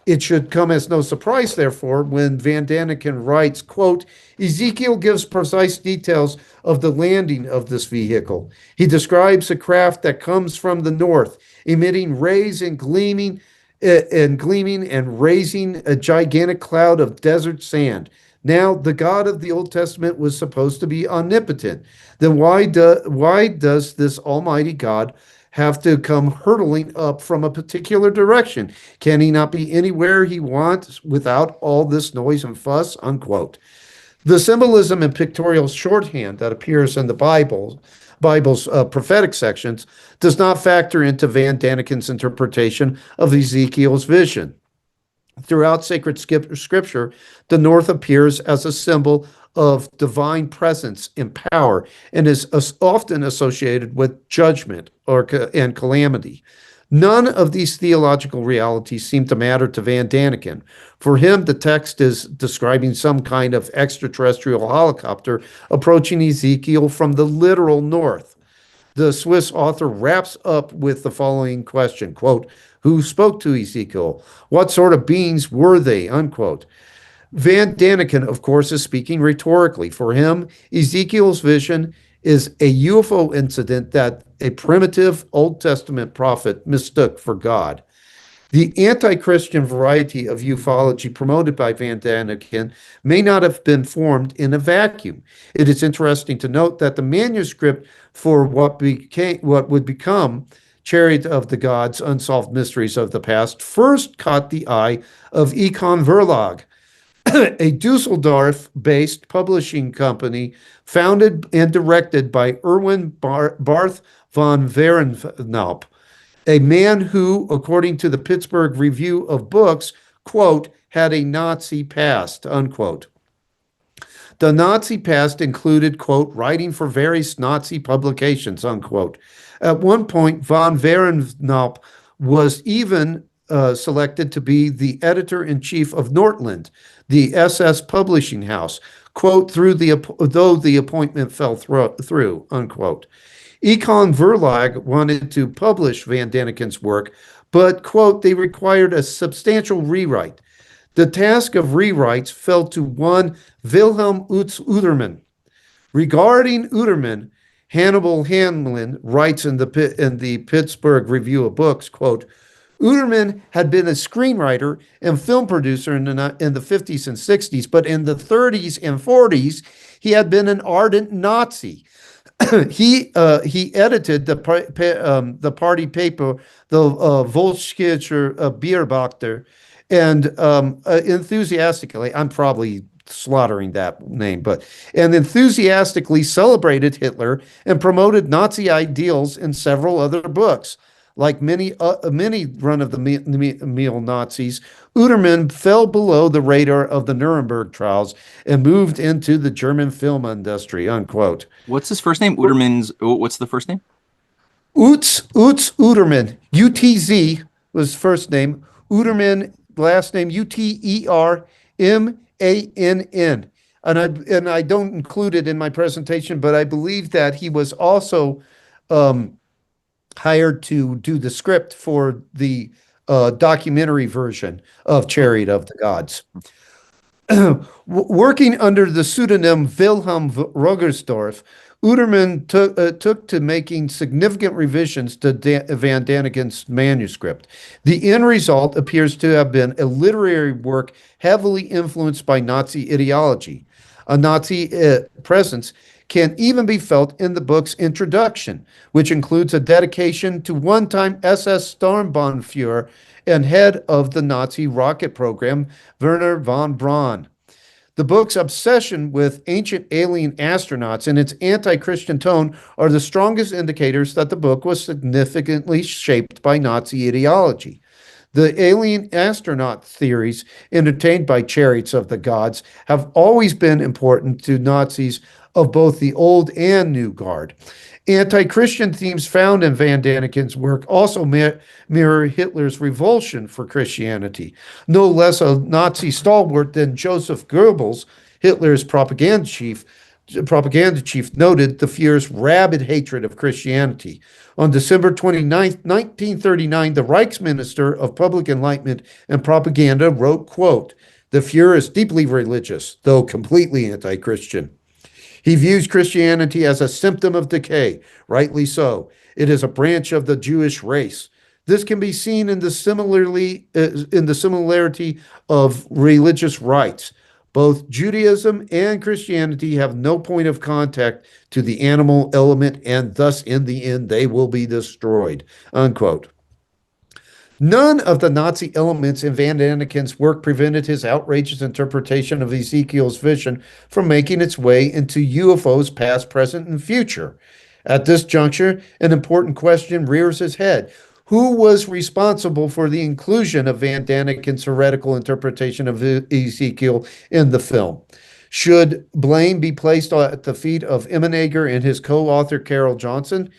It should come as no surprise, therefore, when Van Daniken writes, quote, Ezekiel gives precise details of the landing of this vehicle. He describes a craft that comes from the north, emitting rays and gleaming and gleaming and raising a gigantic cloud of desert sand. Now, the God of the Old Testament was supposed to be omnipotent. Then why does this Almighty God have to come hurtling up from a particular direction? Can he not be anywhere he wants without all this noise and fuss? Unquote. The symbolism and pictorial shorthand that appears in the Bible's prophetic sections does not factor into Van Daniken's interpretation of Ezekiel's vision. Throughout sacred scripture, the north appears as a symbol of divine presence and power and is often associated with judgment and calamity. None of these theological realities seem to matter to Van Daniken. For him, the text is describing some kind of extraterrestrial helicopter approaching Ezekiel from the literal north. The Swiss author wraps up with the following question, quote, "Who spoke to Ezekiel? What sort of beings were they?" Unquote. Van Daniken, of course, is speaking rhetorically. For him, Ezekiel's vision is a UFO incident that a primitive Old Testament prophet mistook for God. The anti-Christian variety of ufology promoted by Van Daniken may not have been formed in a vacuum. It is interesting to note that the manuscript for what would become Chariot of the Gods, Unsolved Mysteries of the Past, first caught the eye of Econ Verlag, a Dusseldorf-based publishing company founded and directed by Erwin Barth von Wehrenfnaup, a man who, according to the Pittsburgh Review of Books, quote, had a Nazi past, unquote. The Nazi past included, quote, writing for various Nazi publications, unquote. At one point, von Wehrenfnaup was even selected to be the editor-in-chief of Nordland, the SS publishing house, quote, though the appointment fell through, unquote. Econ Verlag wanted to publish Van Daniken's work, but, quote, they required a substantial rewrite. The task of rewrites fell to one Wilhelm Utermann. Regarding Utermann, Hannibal Hamlin writes in the Pittsburgh Review of Books, quote, Utermann had been a screenwriter and film producer in the 50s and 60s, but in the 30s and 40s, he had been an ardent Nazi. He edited the party paper, the Volkskrieger Beobachter, and enthusiastically, I'm probably slaughtering that name, and enthusiastically celebrated Hitler and promoted Nazi ideals in several other books. Like many run-of-the-mill Nazis, Utermann fell below the radar of the Nuremberg trials and moved into the German film industry, unquote. What's his first name? What's the first name? Utz Utermann. UTZ was first name. Utermann, last name Utermann. And I don't include it in my presentation, but I believe that he was also hired to do the script for the documentary version of Chariot of the Gods. Working under the pseudonym Wilhelm Rogersdorf, Utermann took to making significant revisions to Van Daniken's manuscript. The end result appears to have been a literary work heavily influenced by Nazi ideology. A Nazi presence can even be felt in the book's introduction, which includes a dedication to one-time SS Sturmbannführer and head of the Nazi rocket program, Werner von Braun. The book's obsession with ancient alien astronauts and its anti-Christian tone are the strongest indicators that the book was significantly shaped by Nazi ideology. The alien astronaut theories entertained by Chariots of the Gods have always been important to Nazis of both the old and new guard. Anti-Christian themes found in Van Daniken's work also mirror Hitler's revulsion for Christianity. No less a Nazi stalwart than Joseph Goebbels, Hitler's propaganda chief, noted the Fuhrer's rabid hatred of Christianity. On December 29, 1939, the Reichsminister of Public Enlightenment and Propaganda wrote, quote, "The Fuhrer is deeply religious, though completely anti-Christian. He views Christianity as a symptom of decay, rightly so. It is a branch of the Jewish race. This can be seen in the similarity of religious rites. Both Judaism and Christianity have no point of contact to the animal element, and thus, in the end, they will be destroyed. Unquote. None of the Nazi elements in Van Daniken's work prevented his outrageous interpretation of Ezekiel's vision from making its way into UFOs past, present, and future. At this juncture, an important question rears its head. Who was responsible for the inclusion of Van Daniken's heretical interpretation of Ezekiel in the film? Should blame be placed at the feet of Emmenegger and his co-author Carol Johnson?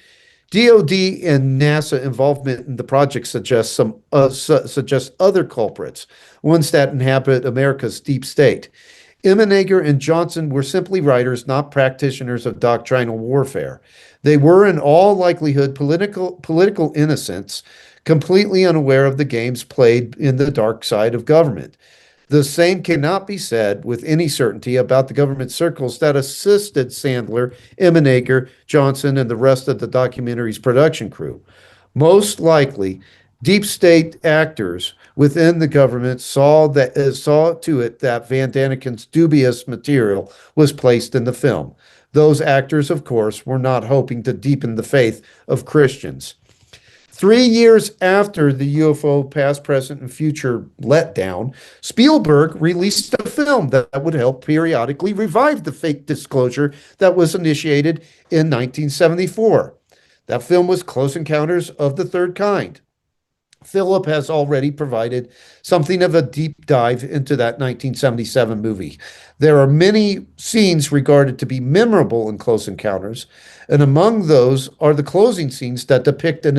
DoD and NASA involvement in the project suggests other culprits, ones that inhabit America's deep state. Emmenegger and Johnson were simply writers, not practitioners of doctrinal warfare. They were, in all likelihood, political innocents, completely unaware of the games played in the dark side of government. The same cannot be said with any certainty about the government circles that assisted Sandler, Emmenegger, Johnson, and the rest of the documentary's production crew. Most likely, deep state actors within the government saw to it that Van Daniken's dubious material was placed in the film. Those actors, of course, were not hoping to deepen the faith of Christians. 3 years after the UFO past, present, and future letdown, Spielberg released a film that would help periodically revive the fake disclosure that was initiated in 1974. That film was Close Encounters of the Third Kind. Philip has already provided something of a deep dive into that 1977 movie. There are many scenes regarded to be memorable in Close Encounters, and among those are the closing scenes that depict the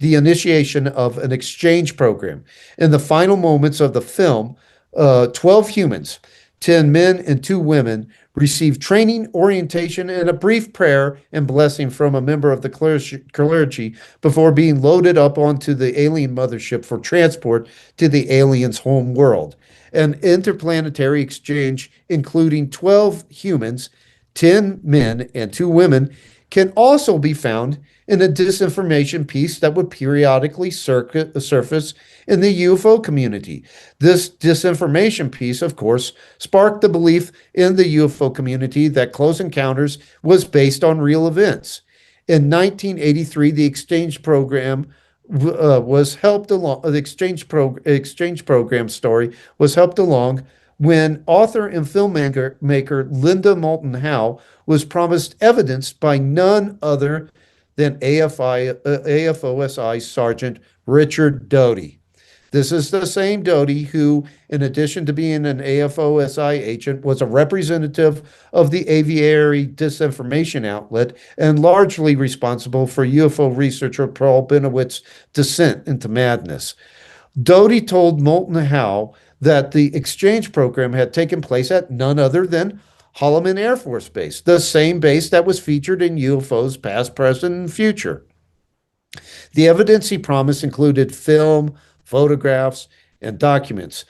initiation of an exchange program. In the final moments of the film, 12 humans, 10 men and 2 women, received training, orientation, and a brief prayer and blessing from a member of the clergy before being loaded up onto the alien mothership for transport to the aliens' home world. An interplanetary exchange including 12 humans, 10 men, and 2 women can also be found in a disinformation piece that would periodically surface in the UFO community. This disinformation piece, of course, sparked the belief in the UFO community that Close Encounters was based on real events. In 1983, the exchange program was helped along. The exchange program story was helped along when author and filmmaker Linda Moulton Howe was promised evidence by none other than AFOSI Sergeant Richard Doty. This is the same Doty who, in addition to being an AFOSI agent, was a representative of the aviary disinformation outlet and largely responsible for UFO researcher Paul Benoit's descent into madness. Doty told Moulton Howe that the exchange program had taken place at none other than Holloman Air Force Base, the same base that was featured in UFOs past, present, and future. The evidence he promised included film, photographs, and documents.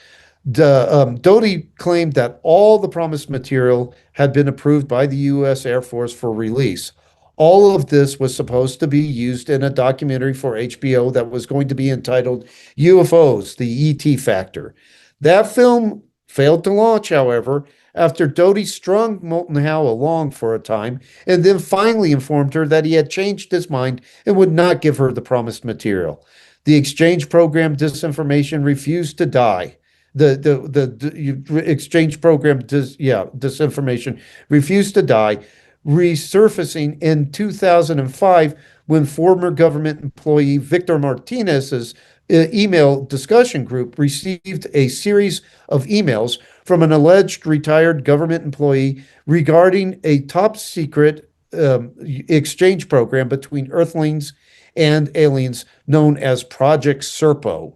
Doty claimed that all the promised material had been approved by the U.S. Air Force for release. All of this was supposed to be used in a documentary for HBO that was going to be entitled UFOs, the E.T. Factor. That film failed to launch, however, after Doty strung Moulton Howe along for a time and then finally informed her that he had changed his mind and would not give her the promised material. The exchange program disinformation refused to die. The exchange program disinformation refused to die, resurfacing in 2005 when former government employee Victor Martinez's email discussion group received a series of emails from an alleged retired government employee regarding a top secret exchange program between Earthlings and aliens known as Project Serpo.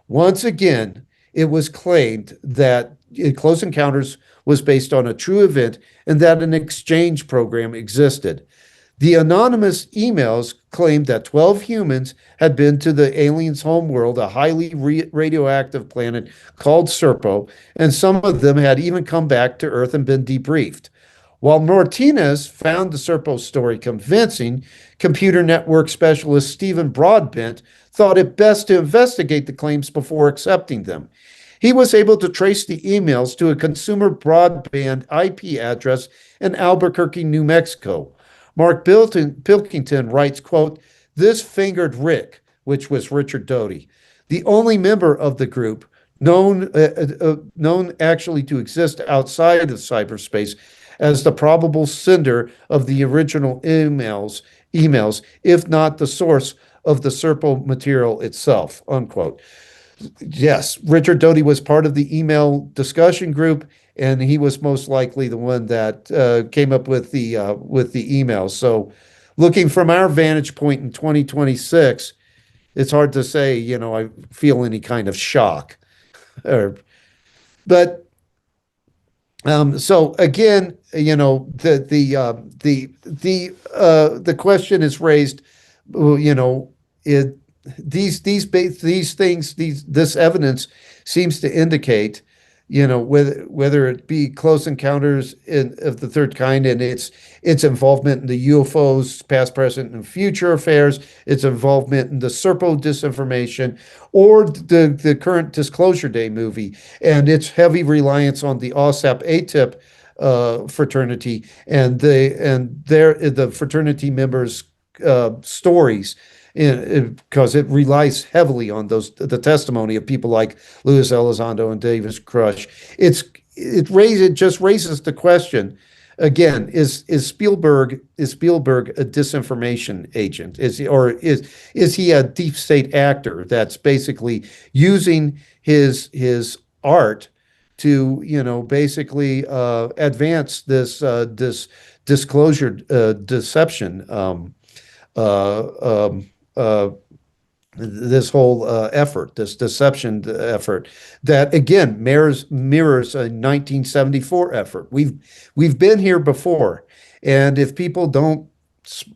Once again, it was claimed that Close Encounters was based on a true event and that an exchange program existed. The anonymous emails claimed that 12 humans had been to the aliens' homeworld, a highly radioactive planet called Serpo, and some of them had even come back to Earth and been debriefed. While Martinez found the Serpo story convincing, computer network specialist Stephen Broadbent thought it best to investigate the claims before accepting them. He was able to trace the emails to a consumer broadband IP address in Albuquerque, New Mexico. Mark Pilkington writes, quote, "This fingered Rick," which was Richard Doty, the only member of the group known actually to exist outside of cyberspace as the probable sender of the original emails, if not the source of the Serpo material itself, unquote. Yes, Richard Doty was part of the email discussion group, and he was most likely the one that came up with the emails. So, looking from our vantage point in 2026, it's hard to say, I feel any kind of shock. But so again, the question is raised, this evidence seems to indicate, whether it be close encounters of the third kind and its involvement in the UFOs, past, present, and future affairs, its involvement in the Serpo disinformation, or the current Disclosure Day movie and its heavy reliance on the OSAP ATIP fraternity and the fraternity members' stories, because it relies heavily on the testimony of people like Luis Elizondo and Davis Crush. It just raises the question again: is Spielberg a disinformation agent? Is he a deep state actor that's basically using his art to basically advance this disclosure deception? This whole effort, this deception effort, that again mirrors a 1974 effort. We've been here before, and if people don't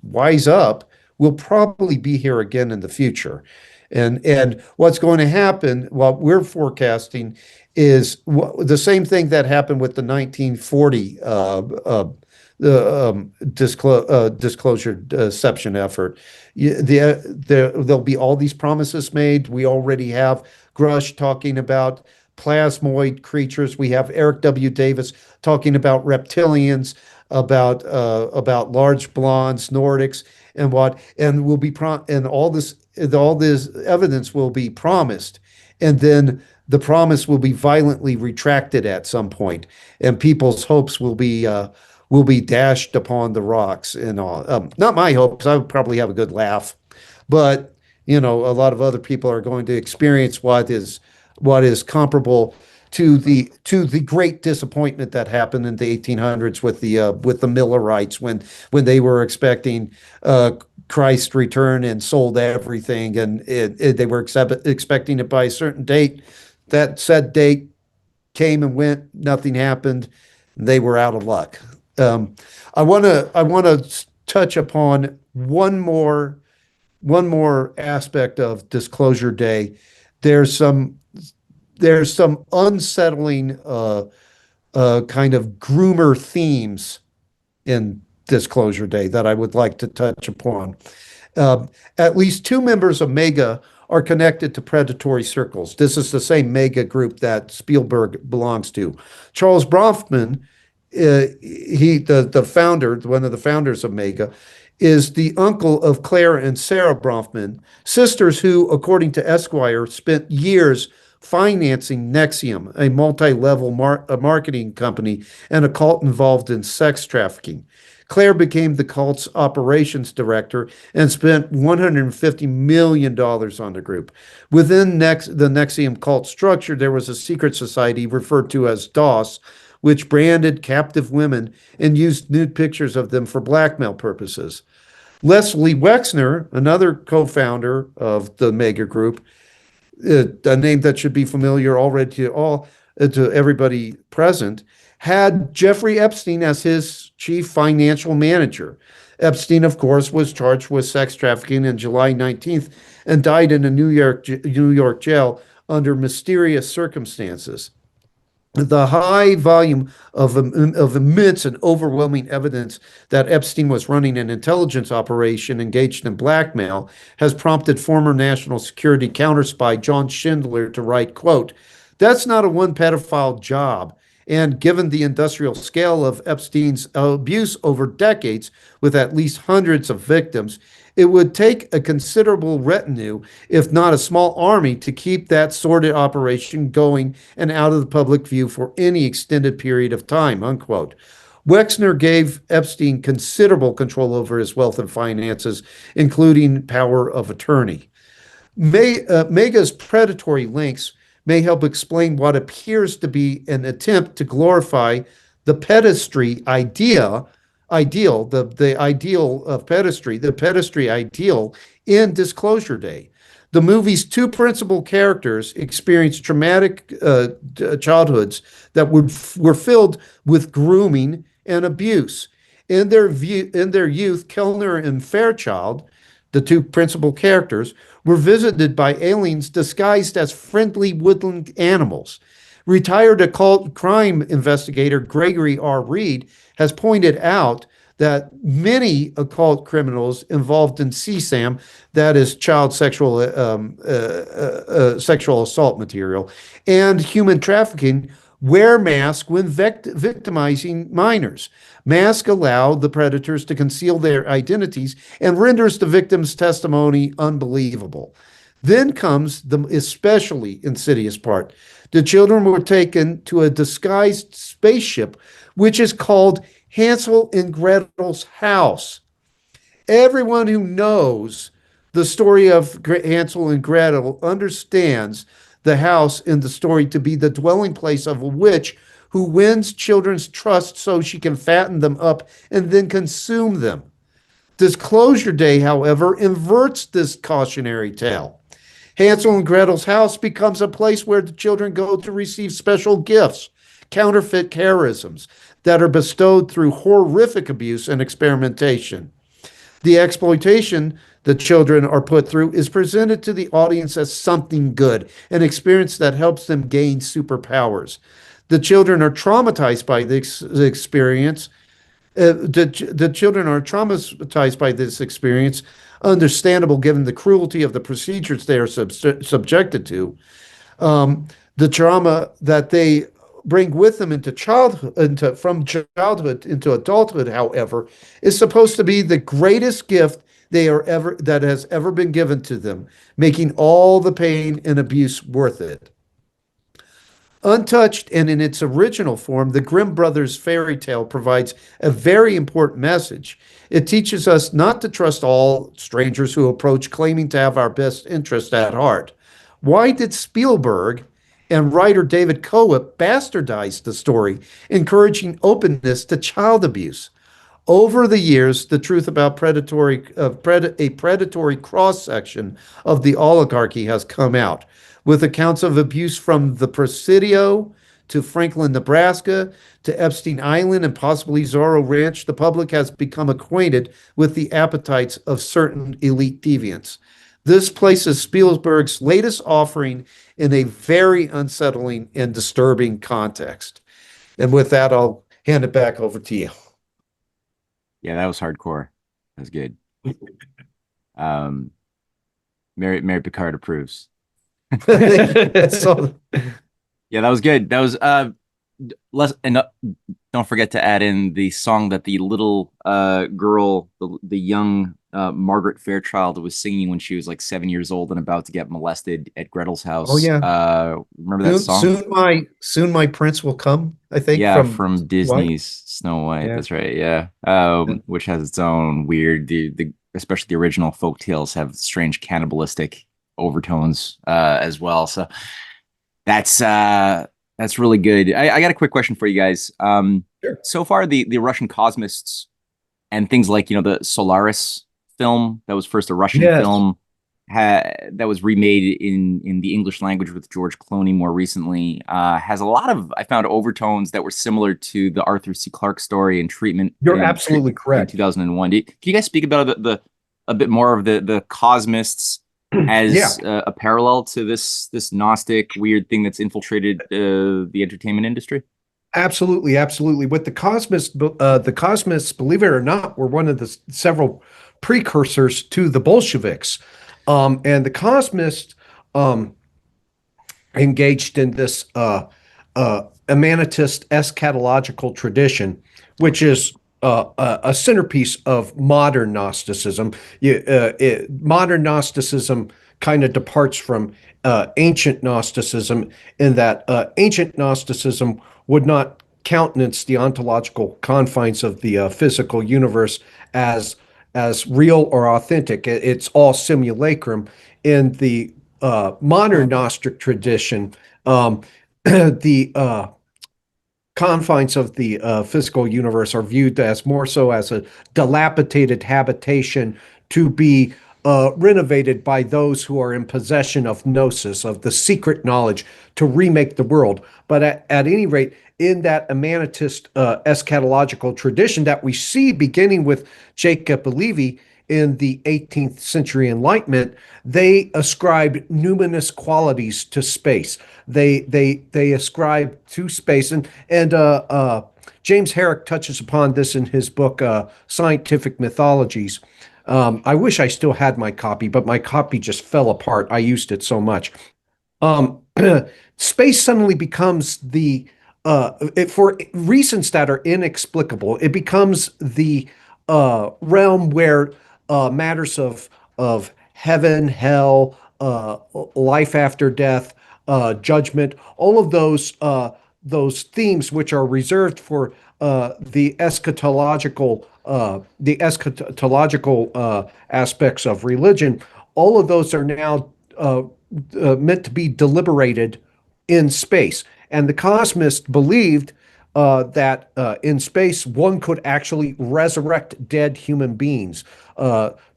wise up, we'll probably be here again in the future. And what's going to happen, what we're forecasting, is the same thing that happened with the 1940 disclosure deception effort. There'll be all these promises made. We already have Grush talking about plasmoid creatures. We have Eric W. Davis talking about reptilians, about large blondes, Nordics, and all this evidence will be promised, and then the promise will be violently retracted at some point, and people's hopes will be dashed upon the rocks and all. Not my hopes. I would probably have a good laugh, but a lot of other people are going to experience what is comparable to the great disappointment that happened in the 1800s with the Millerites when they were expecting Christ's return and sold everything, and they were expecting it by a certain date. That said date came and went. Nothing happened. They were out of luck. I want to touch upon one more aspect of Disclosure Day. There's some unsettling kind of groomer themes in Disclosure Day that I would like to touch upon. At least two members of MAGA are connected to predatory circles. This is the same MAGA group that Spielberg belongs to. Charles Bronfman, the founder, one of the founders of MAGA, is the uncle of Claire and Sarah Bronfman, sisters who, according to Esquire, spent years financing Nexium, a multi-level marketing company and a cult involved in sex trafficking. Claire became the cult's operations director and spent $150 million on the group. Within the Nexium cult structure, there was a secret society referred to as DOS, which branded captive women and used nude pictures of them for blackmail purposes. Leslie Wexner, another co-founder of the MAGA group, a name that should be familiar already to everybody present, had Jeffrey Epstein as his chief financial manager. Epstein, of course, was charged with sex trafficking on July 19th and died in a New York jail under mysterious circumstances. The high volume of immense and overwhelming evidence that Epstein was running an intelligence operation engaged in blackmail has prompted former National Security counterspy John Schindler to write, quote, "That's not a one pedophile job. And given the industrial scale of Epstein's abuse over decades, with at least hundreds of victims, it would take a considerable retinue, if not a small army, to keep that sordid operation going and out of the public view for any extended period of time," unquote. Wexner gave Epstein considerable control over his wealth and finances, including power of attorney. Mega's predatory links may help explain what appears to be an attempt to glorify the pedestry ideal, the ideal of pedestry, the pedestry ideal in Disclosure Day. The movie's two principal characters experienced traumatic childhoods that were filled with grooming and abuse. In their youth, Kellner and Fairchild, the two principal characters, were visited by aliens disguised as friendly woodland animals. Retired occult crime investigator Gregory R. Reed has pointed out that many occult criminals involved in CSAM, that is child sexual assault material, and human trafficking, wear masks when victimizing minors. Masks allow the predators to conceal their identities and renders the victim's testimony unbelievable. Then comes the especially insidious part. The children were taken to a disguised spaceship, which is called Hansel and Gretel's house. Everyone who knows the story of Hansel and Gretel understands the house in the story to be the dwelling place of a witch who wins children's trust so she can fatten them up and then consume them. Disclosure Day, however, inverts this cautionary tale. Hansel and Gretel's house becomes a place where the children go to receive special gifts, counterfeit charisms that are bestowed through horrific abuse and experimentation. The exploitation the children are put through is presented to the audience as something good, an experience that helps them gain superpowers. The children are traumatized by this experience. The children are traumatized by this experience, understandable given the cruelty of the procedures they are subjected to. The trauma that they bring with them into childhood, from childhood into adulthood, however, is supposed to be the greatest gift that has ever been given to them, making all the pain and abuse worth it. Untouched and in its original form, the Grimm Brothers fairy tale provides a very important message. It teaches us not to trust all strangers who approach claiming to have our best interest at heart. Why did Spielberg and writer David Coep bastardize the story, encouraging openness to child abuse? Over the years, the truth about a predatory cross-section of the oligarchy has come out, with accounts of abuse from the Presidio to Franklin, Nebraska, to Epstein Island and possibly Zorro Ranch. The public has become acquainted with the appetites of certain elite deviants. This places Spielberg's latest offering in a very unsettling and disturbing context. And with that, I'll hand it back over to you. Yeah, that was hardcore. That was good. Mary Picard approves. So, Yeah, that was good. That was don't forget to add in the song that the little girl, the young Margaret Fairchild was singing when she was like 7 years old and about to get molested at Gretel's house. Oh yeah. Remember that song? Soon my prince will come, I think. Yeah, from Disney's Snow White. Yeah. That's right. Yeah. Which has its own weird, especially the original folk tales have strange cannibalistic overtones as well. So that's really good. I got a quick question for you guys. Sure. So far, the Russian cosmists and things like, the Solaris film that was first a Russian film that was remade in the English language with George Clooney more recently, has a lot of, I found, overtones that were similar to the Arthur C. Clarke story and treatment. You're absolutely correct. In 2001. Can you guys speak about a bit more of the cosmists Yeah, as a parallel to this Gnostic weird thing that's infiltrated the entertainment industry? absolutely, absolutely. With the Cosmists, believe it or not, were one of the several precursors to the Bolsheviks, and the Cosmists um, engaged in this Immanentist eschatological tradition, which is a centerpiece of modern Gnosticism. Modern Gnosticism kind of departs from ancient Gnosticism in that ancient Gnosticism would not countenance the ontological confines of the physical universe as real or authentic. It's all simulacrum. In the modern Gnostic tradition, the confines of the physical universe are viewed as more so as a dilapidated habitation to be renovated by those who are in possession of gnosis, of the secret knowledge to remake the world. But at any rate, in that Immanentist eschatological tradition that we see beginning with Jacob Levi in the 18th century Enlightenment, they ascribe numinous qualities to space. They ascribe to space, and James Herrick touches upon this in his book Scientific Mythologies. I wish I still had my copy, but my copy just fell apart. I used it so much. Um, Space suddenly becomes for reasons that are inexplicable, it becomes the realm where matters of heaven, hell, life after death, judgment, all of those themes which are reserved for the eschatological aspects of religion. All of those are now meant to be deliberated in space. And the cosmist believed that in space one could actually resurrect dead human beings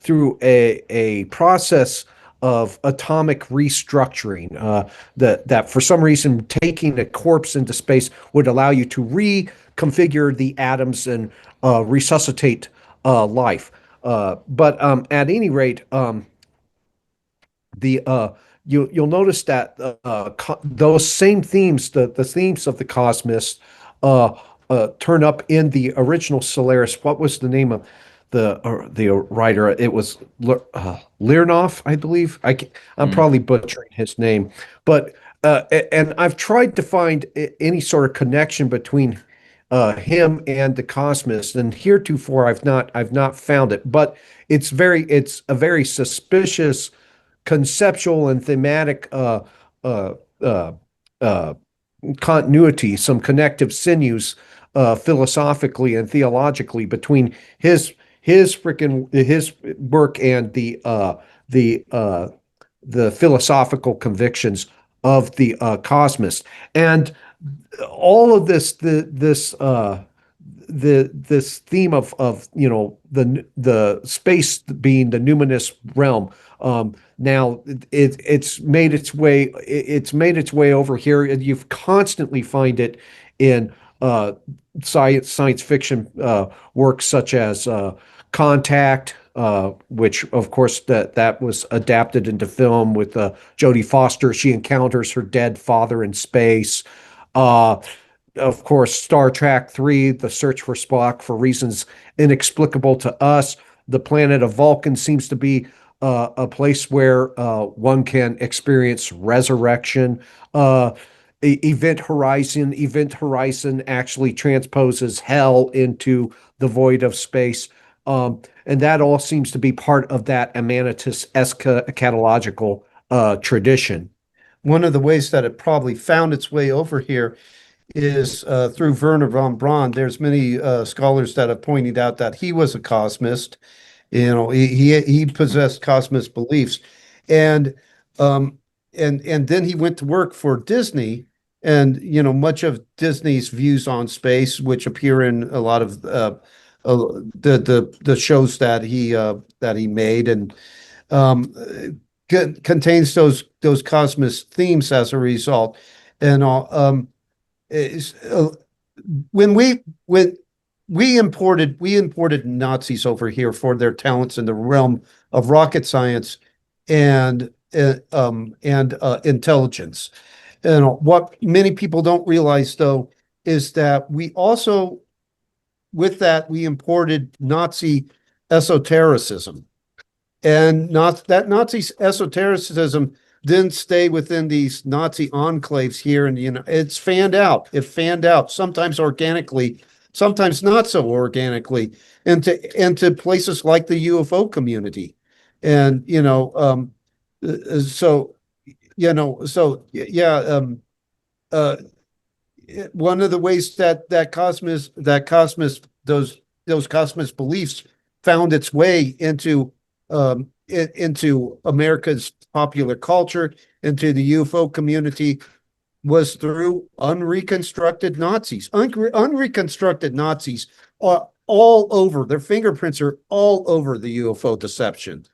through a process of atomic restructuring. That for some reason taking a corpse into space would allow you to reconfigure the atoms and resuscitate life. But at any rate, the you'll notice that those same themes, the themes of the cosmos, turn up in the original Solaris. What was the name of the writer? It was Learnoff, I believe. I'm probably butchering his name, but and I've tried to find any sort of connection between him and the cosmos, and heretofore I've not found it. But it's a very suspicious conceptual and thematic uh, uh, uh, continuity, some connective sinews philosophically and theologically between his work and the philosophical convictions of the cosmos. And all of this theme of the space being the numinous realm. Now it's made its way over here, and you constantly find it in science fiction works such as Contact, which of course that was adapted into film with Jodie Foster. She encounters her dead father in space. Uh, of course, Star Trek 3, The Search for Spock, for reasons inexplicable to us. The planet of Vulcan seems to be a place where one can experience resurrection. Event Horizon actually transposes hell into the void of space. And that all seems to be part of that Immanentist eschatological tradition. One of the ways that it probably found its way over here is through Werner von Braun. There's many scholars that have pointed out that he was a cosmist. He possessed cosmist beliefs, and and then he went to work for Disney, and much of Disney's views on space, which appear in a lot of the shows that he made, and contains those cosmist themes as a result, and is when we imported Nazis over here for their talents in the realm of rocket science, and intelligence. And what many people don't realize, though, is that we also, with that, we imported Nazi esotericism. And that Nazi esotericism didn't stay within these Nazi enclaves here in the it's fanned out. It fanned out, sometimes organically, sometimes not so organically, into places like the UFO community. And so one of the ways that those cosmos beliefs found its way into America's popular culture, into the UFO community, was through unreconstructed Nazis. Unreconstructed Nazis are all over. Their fingerprints are all over the UFO deception.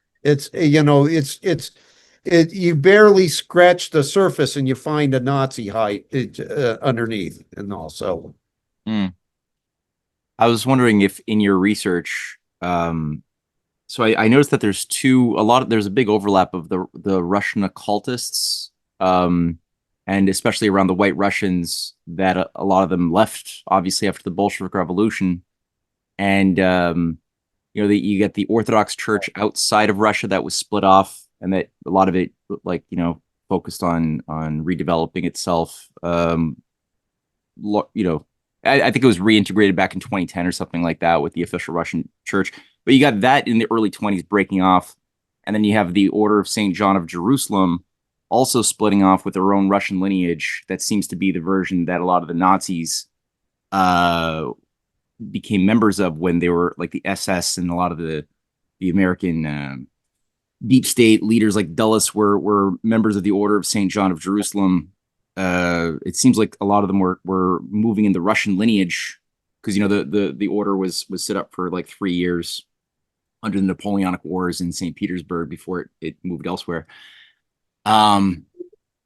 You barely scratch the surface and you find a Nazi underneath, and also. I was wondering if in your research, so I noticed that there's a big overlap of the Russian occultists, and especially around the White Russians, that a lot of them left, obviously, after the Bolshevik Revolution. And, you get the Orthodox Church outside of Russia that was split off, and that a lot of it, focused on redeveloping itself. I think it was reintegrated back in 2010 or something like that with the official Russian church. But you got that in the early 20s breaking off. And then you have the Order of St. John of Jerusalem also splitting off with their own Russian lineage. That seems to be the version that a lot of the Nazis became members of when they were like the SS, and a lot of the American deep state leaders like Dulles were members of the Order of St. John of Jerusalem. It seems like a lot of them were moving in the Russian lineage, because the order was set up for like 3 years under the Napoleonic Wars in St. Petersburg before it moved elsewhere. And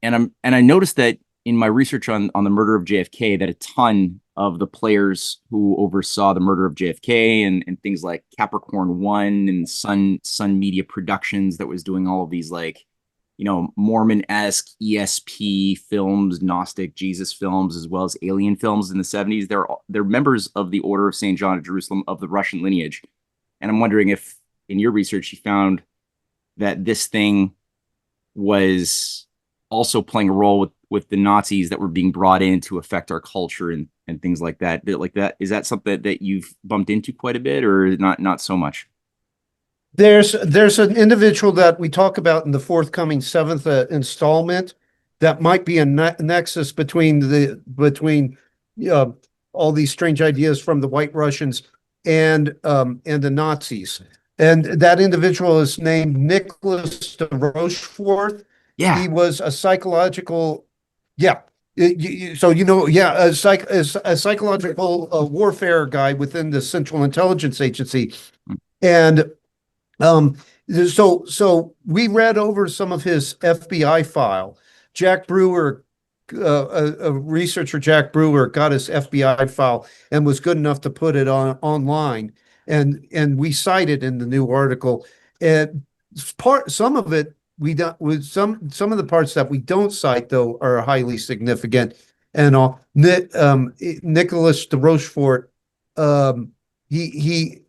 I noticed that in my research on the murder of JFK, that a ton of the players who oversaw the murder of JFK and things like Capricorn One and Sun Media Productions, that was doing all of these Mormon-esque ESP films, Gnostic Jesus films, as well as alien films in the 70s. They're members of the Order of St. John of Jerusalem of the Russian lineage. And I'm wondering if in your research you found that this thing was also playing a role with the Nazis that were being brought in to affect our culture and things like that. Is that something that you've bumped into quite a bit, or not so much? There's an individual that we talk about in the forthcoming 7th installment that might be a nexus between all these strange ideas from the White Russians and the Nazis. And that individual is named Nicholas de Rochefort. Yeah, he was a psychological, a psychological warfare guy within the Central Intelligence Agency, and so we read over some of his FBI file. Jack Brewer, a researcher, Jack Brewer, got his FBI file and was good enough to put it online, and we cite it in the new article. And some of it we don't. With some of the parts that we don't cite, though, are highly significant. And Nicholas de Rochefort, he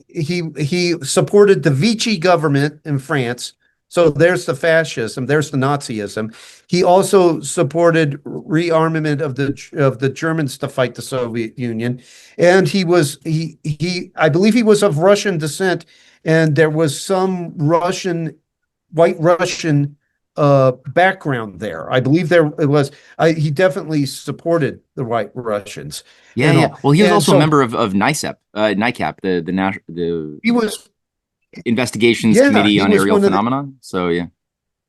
supported the Vichy government in France. So there's the fascism, there's the Nazism. He also supported rearmament of the Germans to fight the Soviet Union. And I believe he was of Russian descent, and there was some White Russian background there. I believe he definitely supported the White Russians. Yeah. Well, he was also a member of NICAP, the he was Investigations Committee on Aerial Phenomena. So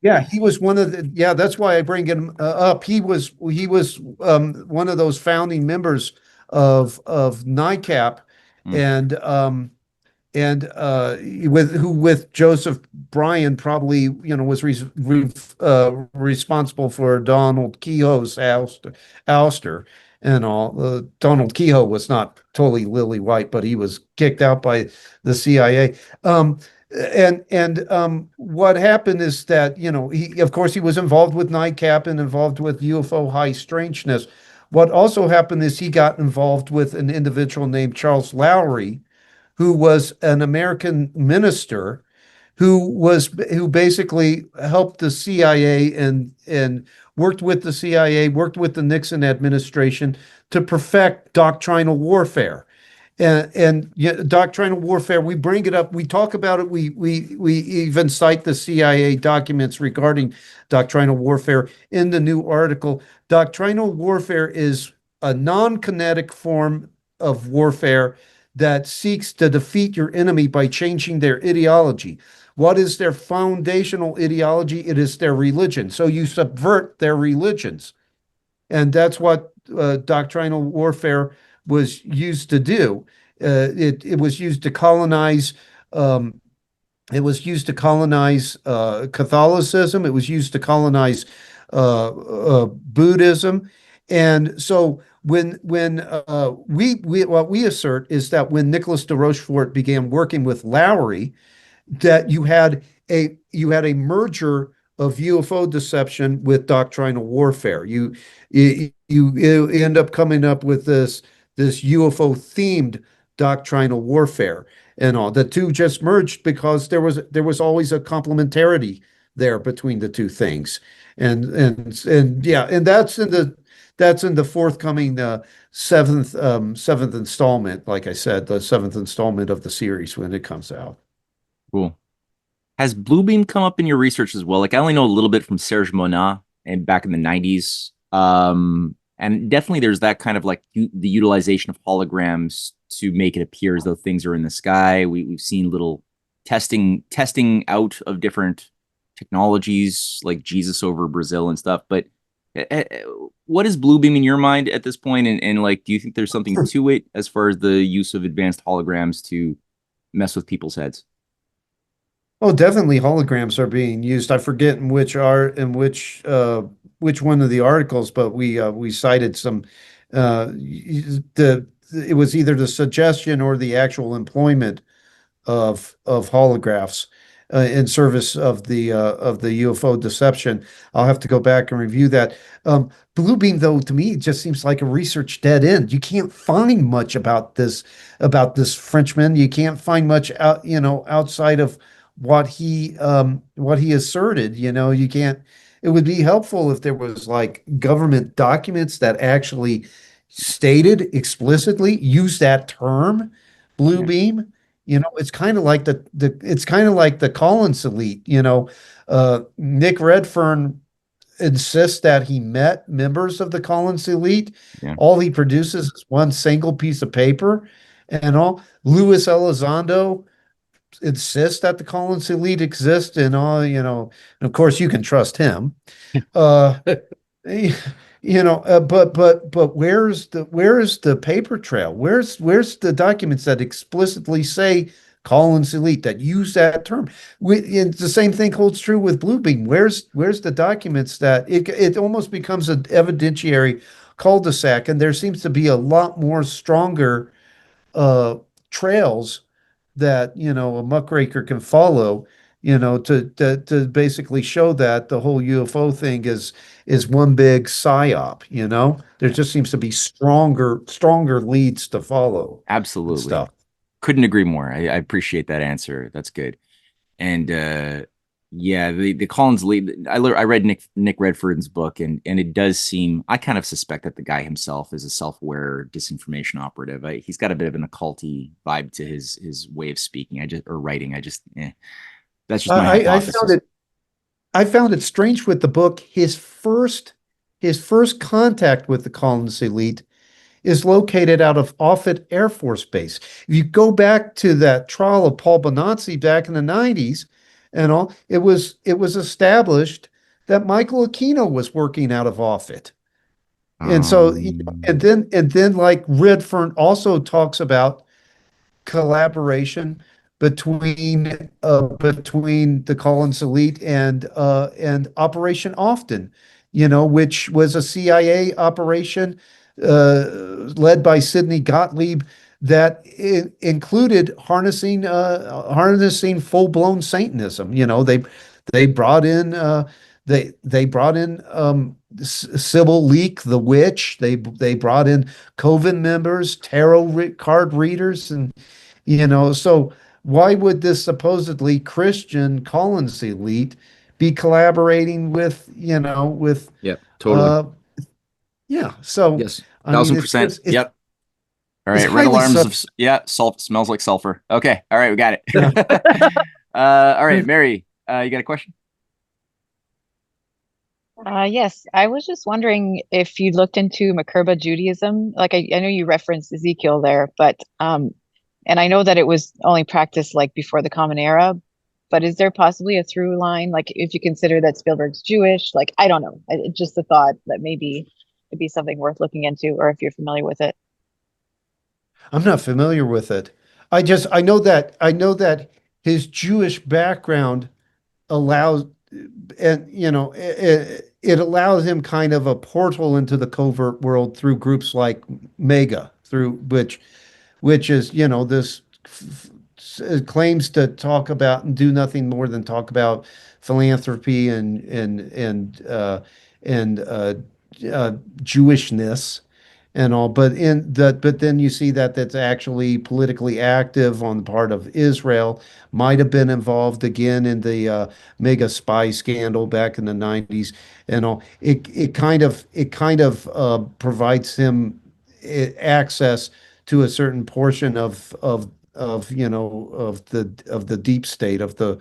yeah, he was one of the. Yeah, that's why I bring him up. He was one of those founding members of NICAP, with Joseph Bryan, probably was responsible for Donald Kehoe's ouster and all. Donald Kehoe was not totally lily white, but he was kicked out by the CIA. What happened is that, he, of course, he was involved with NICAP and involved with UFO high strangeness. What also happened is he got involved with an individual named Charles Lowry, who was an American minister who basically helped the CIA and worked with the CIA, worked with the Nixon administration to perfect doctrinal warfare. And yeah, doctrinal warfare, we bring it up, we talk about it, we even cite the CIA documents regarding doctrinal warfare in the new article. Doctrinal warfare is a non-kinetic form of warfare that seeks to defeat your enemy by changing their ideology. What is their foundational ideology? It is their religion. So you subvert their religions. And that's what doctrinal warfare was used to do. It was used to colonize. It was used to colonize Catholicism. It was used to colonize Buddhism. And so when we what we assert is that when Nicholas de Rochefort began working with Lowry, that you had a merger of UFO deception with doctrinal warfare. You end up coming up with this UFO themed doctrinal warfare and all. The two just merged because there was always a complementarity there between the two things. And yeah, and that's in the forthcoming seventh installment, like I said, the seventh installment of the series when it comes out. Cool. Has Bluebeam come up in your research as well? Like I only know a little bit from Serge Monat and back in the 90s. And definitely there's that kind of like the utilization of holograms to make it appear as though things are in the sky. We've seen little testing out of different technologies like Jesus over Brazil and stuff. But what is Bluebeam in your mind at this point? And like, do you think there's something to it as far as the use of advanced holograms to mess with people's heads? Oh, definitely holograms are being used. I forget which one of the articles, but we cited some it was either the suggestion or the actual employment of holographs in service of the UFO deception. I'll have to go back and review that. Bluebeam, though, to me, just seems like a research dead end. You can't find much about this Frenchman. You can't find much outside of what he asserted. You can't. It would be helpful if there was like government documents that actually stated explicitly, use that term, blue Yeah. beam. It's kind of like the Collins elite. Nick Redfern insists that he met members of the Collins elite. Yeah. All he produces is one single piece of paper, and all. Luis Elizondo insists that the Collins elite exists, and all. And of course, you can trust him. Uh, but where's the paper trail? Where's the documents that explicitly say Collins elite, that use that term? The same thing holds true with Bluebeam. Where's the documents that it almost becomes an evidentiary cul-de-sac, and there seems to be a lot more stronger trails that a muckraker can follow, to basically show that the whole UFO thing is one big psyop. There just seems to be stronger leads to follow. Absolutely. Stuff. Couldn't agree more. I appreciate that answer. That's good. And yeah, the Collins lead. I read Nick Redfern's book, and it does seem, I kind of suspect that the guy himself is a self-aware disinformation operative. He's got a bit of an occulty vibe to his way of speaking. Or writing. That's just my hypothesis. I found it strange with the book. His first contact with the Collins elite is located out of Offutt Air Force Base. If you go back to that trial of Paul Bonazzi back in the 90s and all, it was established that Michael Aquino was working out of Offutt. And so, and then like Redfern also talks about collaboration between the Collins elite and Operation Often, which was a CIA operation led by Sidney Gottlieb, that included harnessing full-blown Satanism. They brought in they brought in Sybil Leek, the witch. They brought in coven members, card readers, and so why would this supposedly Christian Collins elite be collaborating with Yep, totally. uh yeah. So Yes, I mean, thousand it's percent. just Yep. All it's right, red highly alarms sub. of smells like sulfur. Okay, all right, we got it. Yeah. All right, Mary, you got a question? Yes, I was just wondering if you looked into Makerba Judaism. Like I know you referenced Ezekiel there, but and I know that it was only practiced like before the Common Era, but is there possibly a through line? Like if you consider that Spielberg's Jewish, like I don't know, just a thought that maybe it'd be something worth looking into, or if you're familiar with it. I'm not familiar with it. I know that his Jewish background allows, and it allows him kind of a portal into the covert world through groups like Mega, through which is this claims to talk about and do nothing more than talk about philanthropy and Jewishness and all, but then you see that that's actually politically active on the part of Israel, might have been involved again in the mega spy scandal back in the 90s and all. It kind of provides him access to a certain portion of the deep state, of the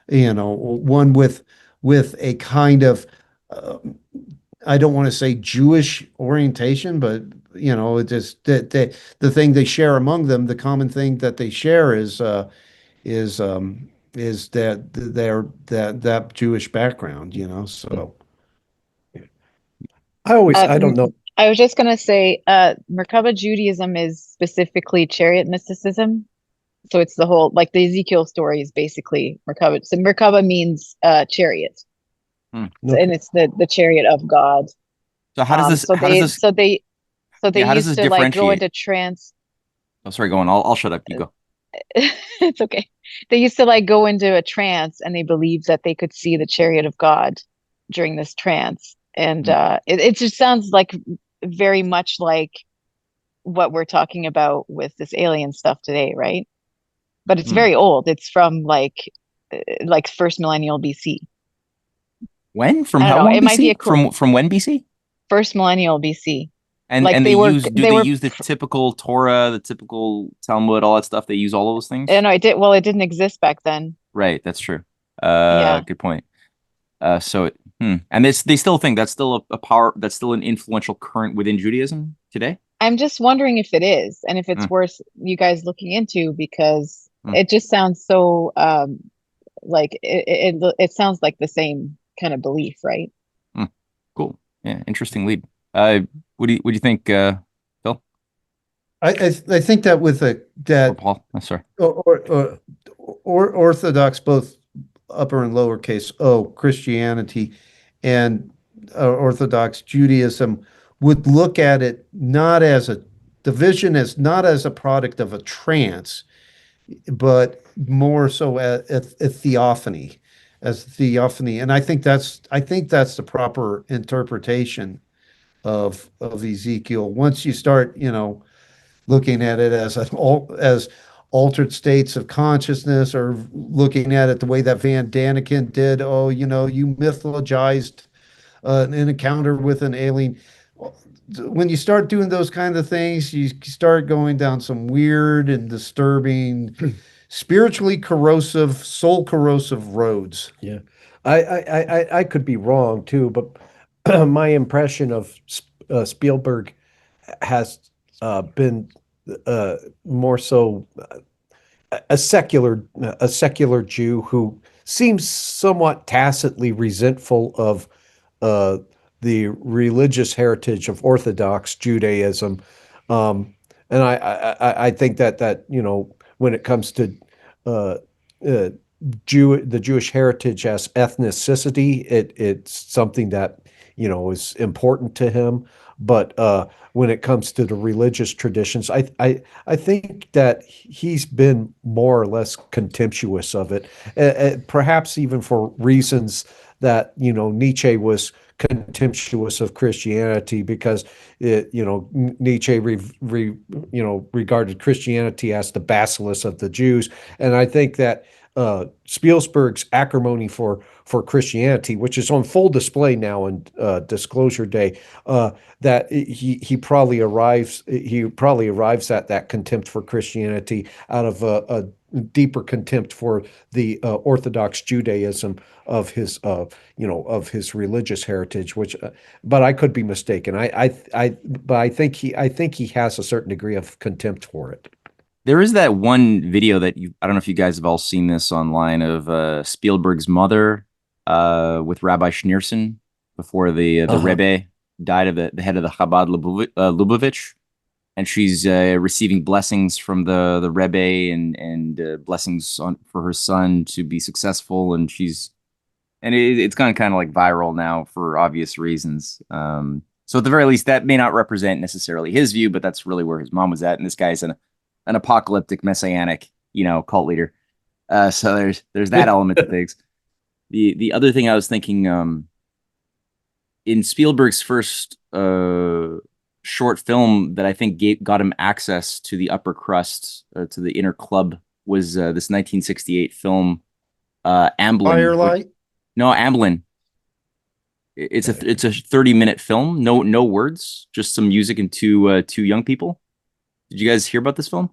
one with a kind of uh, I don't want to say Jewish orientation, but it just that the thing they share among them, the common thing that they share is that that Jewish background, so. I don't know. I was just gonna say, Merkaba Judaism is specifically chariot mysticism. So it's the whole, like the Ezekiel story is basically Merkaba. So Merkaba means chariot. Hmm. And it's the chariot of God. So how does this? So How does they this? so they so they Yeah, how does used this to like go differentiate? into trance. Oh, sorry, go on. I'll shut up. You go. It's okay. They used to like go into a trance and they believed that they could see the chariot of God during this trance. And Hmm. it just sounds like very much like what we're talking about with this alien stuff today, right? But it's Hmm. very old. It's from like first millennial BC. When? From I don't how know. long It might be a BC? From when BC? first millennial BC. And Like and they they were use do they they were use the typical Torah, the typical Talmud, all that stuff? They use all of those things? and I did well, it didn't exist back then. Right, that's true. Yeah. Good point. And they still think that's still a power, that's still an influential current within Judaism today? I'm just wondering if it is and if Hmm. it's worth you guys looking into because Hmm. it just sounds so like it sounds like the same kind of belief, right? Hmm. Cool. Yeah, interesting lead. What do you think, Phil I think that with or Paul? Oh, sorry. or Orthodox, both upper and lowercase o, Christianity and Orthodox Judaism would look at it not as a division, as not as a product of a trance, but more so a theophany, as theophany. And I think that's the proper interpretation of Ezekiel. Once you start, looking at it as altered states of consciousness, or looking at it the way that Van Daniken did. Oh, you mythologized an encounter with an alien. When you start doing those kind of things, you start going down some weird and disturbing, spiritually corrosive, soul corrosive roads. Yeah, I could be wrong too, but my impression of Spielberg has been more so a secular Jew who seems somewhat tacitly resentful of uh, the religious heritage of Orthodox Judaism, and I think that when it comes to uh, the Jewish heritage as ethnicity, it's something that is important to him. But when it comes to the religious traditions, I think that he's been more or less contemptuous of it, perhaps even for reasons that, Nietzsche was contemptuous of Christianity, because Nietzsche regarded Christianity as the bacillus of the Jews. And I think that Spielberg's acrimony for Christianity, which is on full display now on Disclosure Day, that he probably arrives at that contempt for Christianity out of a deeper contempt for the Orthodox Judaism of his religious heritage. Which, but I could be mistaken. But I think he has a certain degree of contempt for it. There is that one video that I don't know if you guys have all seen this online, of Spielberg's mother with Rabbi Schneerson before the Rebbe died, of the head of the Chabad Lubavitch, and she's receiving blessings from the Rebbe, and blessings for her son to be successful, and it's gone kind of like viral now for obvious reasons. So at the very least, that may not represent necessarily his view, but that's really where his mom was at, and this guy's an apocalyptic messianic, cult leader. So there's that element to things. The other thing I was thinking, in Spielberg's first short film that I think got him access to the upper crust, to the inner club, was this 1968 film, Amblin. Firelight? No, Amblin. It's a 30-minute film, no words, just some music and two young people. Did you guys hear about this film?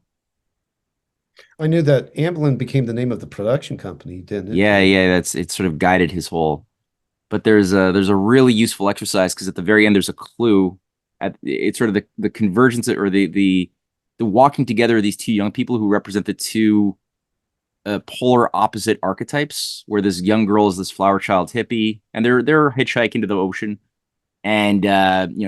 I knew that Amblin became the name of the production company, didn't it? Yeah, it sort of guided his whole. But there's a really useful exercise, because at the very end there's a clue. It's sort of the convergence, or the walking together of these two young people who represent the two polar opposite archetypes, where this young girl is this flower child hippie, and they're hitchhiking to the ocean, and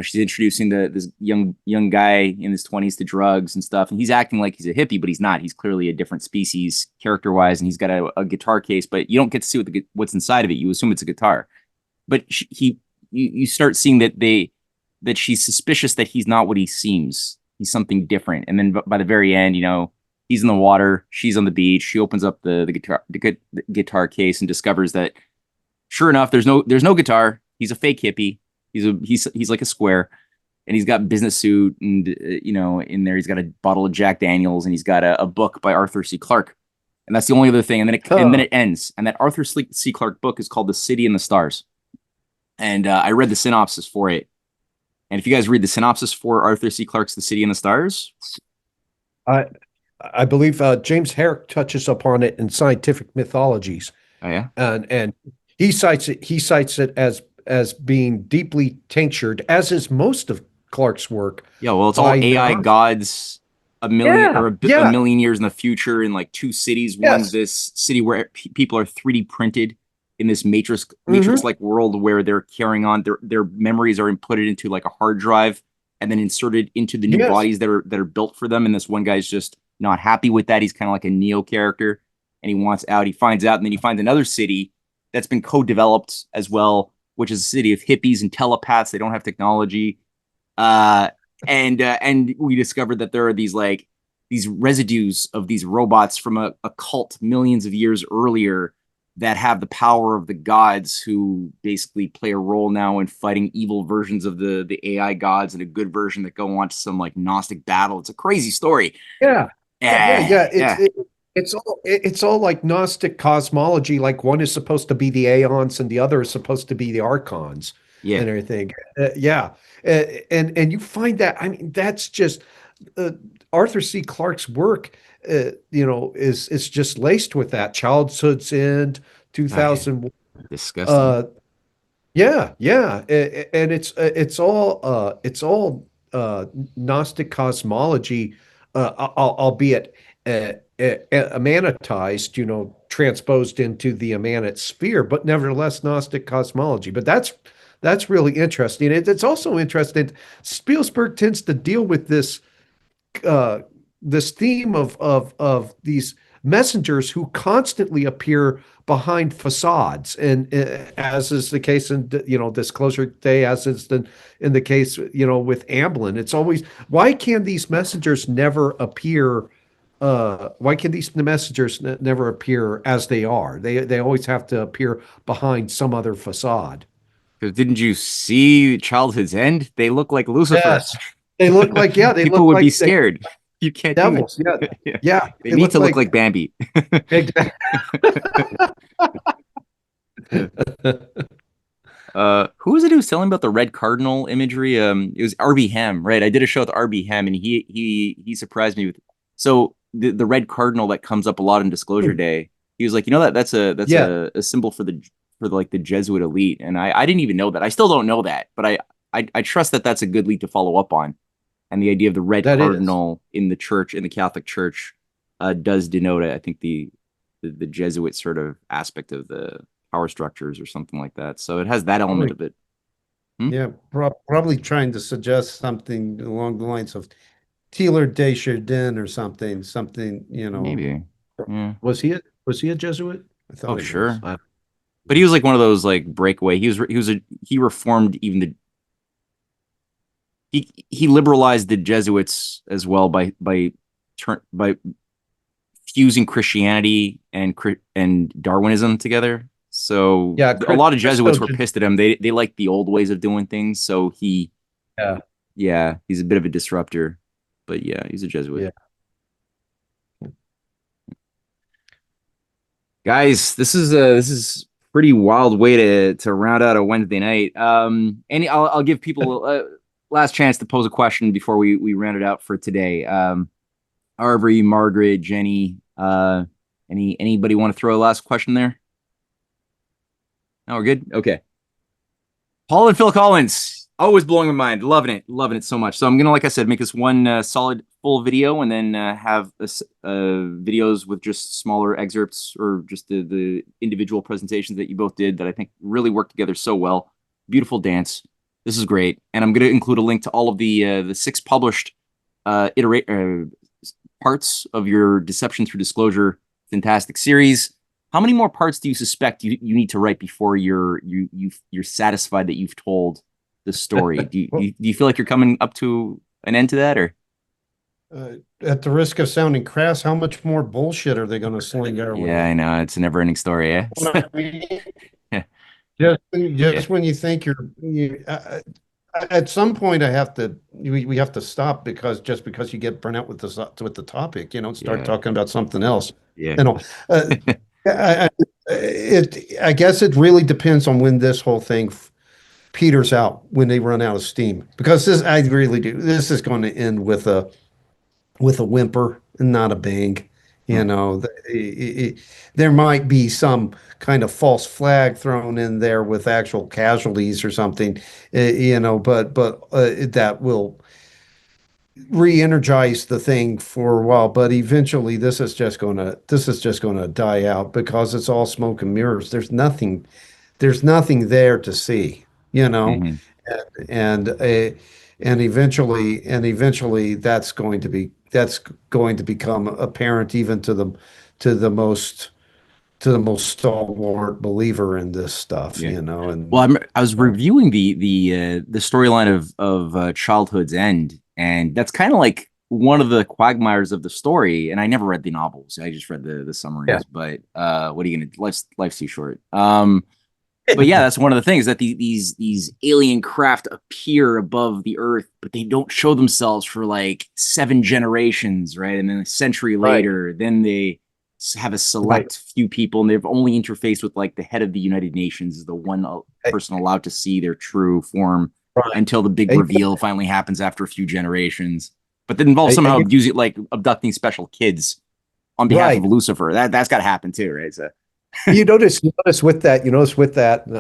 she's introducing this young guy in his 20s to drugs and stuff, and he's acting like he's a hippie, but he's not. He's clearly a different species character wise, and he's got a guitar case, but you don't get to see what's inside of it. You assume it's a guitar, but you start seeing that she's suspicious that he's not what he seems. He's something different, and then by the very end, he's in the water, she's on the beach. She opens up the guitar case and discovers that, sure enough, there's no guitar. He's a fake hippie. He's like a square, and he's got business suit, and in there he's got a bottle of Jack Daniels, and he's got a book by Arthur C. Clarke, and that's the only other thing. And then it ends, and that Arthur C. Clarke book is called The City in the Stars, and I read the synopsis for it. And if you guys read the synopsis for Arthur C. Clarke's The City in the Stars, I believe James Herrick touches upon it in Scientific Mythologies. oh yeah, and he cites it as being deeply tinctured, as is most of Clarke's work. yeah. Well, it's all AI gods, a million years in the future, in like two cities. Yes. One's this city where people are 3D printed in this matrix-like world, where they're carrying on their memories are inputted into like a hard drive and then inserted into the new bodies that are built for them. And this one guy's just not happy with that. He's kind of like a Neo character, and he wants out. He finds out, and then he finds another city that's been co-developed as well, which is a city of hippies and telepaths. They don't have technology, and we discovered that there are these residues of these robots from a cult millions of years earlier that have the power of the gods, who basically play a role now in fighting evil versions of the AI gods, and a good version that go on to some like Gnostic battle. It's a crazy story. Yeah. It's all like Gnostic cosmology. Like, one is supposed to be the aeons and the other is supposed to be the archons. Yeah. And everything. And you find that, I mean, that's just Arthur C. Clarke's work. Is just laced with that. Childhood's End, 2000. Disgusting. And it's all Gnostic cosmology, albeit amanitized, transposed into the amanite sphere, but nevertheless Gnostic cosmology. But that's really interesting. It's also interesting. Spielberg tends to deal with this theme of these messengers who constantly appear behind facades, and as is the case in Disclosure Day, as is in the case with Amblin. It's always, why can these messengers never appear? Why can these messengers never appear as they are? They always have to appear behind some other facade. Because didn't you see Childhood's End? They look like Lucifer. Yes, they look like they People look would like be scared. You can't devils. do it. Yeah, They need to look like Bambi. Exactly. Who was it who was telling about the red cardinal imagery? It was RB Ham, right? I did a show with RB Ham, and he surprised me with, so the red cardinal that comes up a lot in Disclosure Day. He was like, that's a symbol for like the Jesuit elite, and I didn't even know that. I still don't know that, but I trust that that's a good lead to follow up on. And the idea of the red cardinal in the church, in the Catholic Church, does denote, I think, the Jesuit sort of aspect of the power structures or something like that. So it has that element of it. Yeah, probably trying to suggest something along the lines of Taylor de Chardin or something, Maybe. Yeah. Was he a Jesuit? I thought sure. But he was like one of those like breakaway. He reformed even he liberalized the Jesuits as well by fusing Christianity and Darwinism together. So yeah, a lot of Jesuits were pissed at him. They liked the old ways of doing things. So he's a bit of a disruptor. But yeah, he's a Jesuit. Yeah. Guys, this is pretty wild way to round out a Wednesday night. I'll give people last chance to pose a question before we round it out for today. Arvery, Margaret, Jenny, anybody want to throw a last question there? No, we're good. Okay. Paul and Phil Collins, always blowing my mind, loving it so much. So I'm gonna, like I said, make this one solid full video, and then have videos with just smaller excerpts or just the individual presentations that you both did that I think really worked together so well. Beautiful dance. This is great, and I'm going to include a link to all of the 6 published parts of your Deception Through Disclosure fantastic series. How many more parts do you suspect you need to write before you're satisfied that you've told the story? Do you feel like you're coming up to an end to that, or? At the risk of sounding crass, how much more bullshit are they going to sling our way? Yeah, I know, it's a never-ending story. Yeah. Just when you think at some point we have to stop, because you get burnt out with the topic, start talking about something else. Yeah. I guess it really depends on when this whole thing peters out, when they run out of steam, because I really do. This is going to end with a whimper and not a bang. There might be some kind of false flag thrown in there with actual casualties or something, but that will re-energize the thing for a while. But eventually, this is just gonna die out, because it's all smoke and mirrors. There's nothing there to see, Mm-hmm. and eventually that's going to become apparent even to the most stalwart believer in this stuff. And well, I was reviewing the storyline of Childhood's End, and that's kind of like one of the quagmires of the story. And I never read the novels; I just read the summaries. Yeah. But what are you gonna? Life's too short. But yeah, that's one of the things, that these alien craft appear above the Earth, but they don't show themselves for like 7 generations, right? And then a century later, then they have a select few people, and they've only interfaced with like the head of the United Nations, is the one person allowed to see their true form until the big reveal finally happens after a few generations. But that involves somehow using, like, abducting special kids on behalf of Lucifer. That's got to happen too, right? So. you notice with that,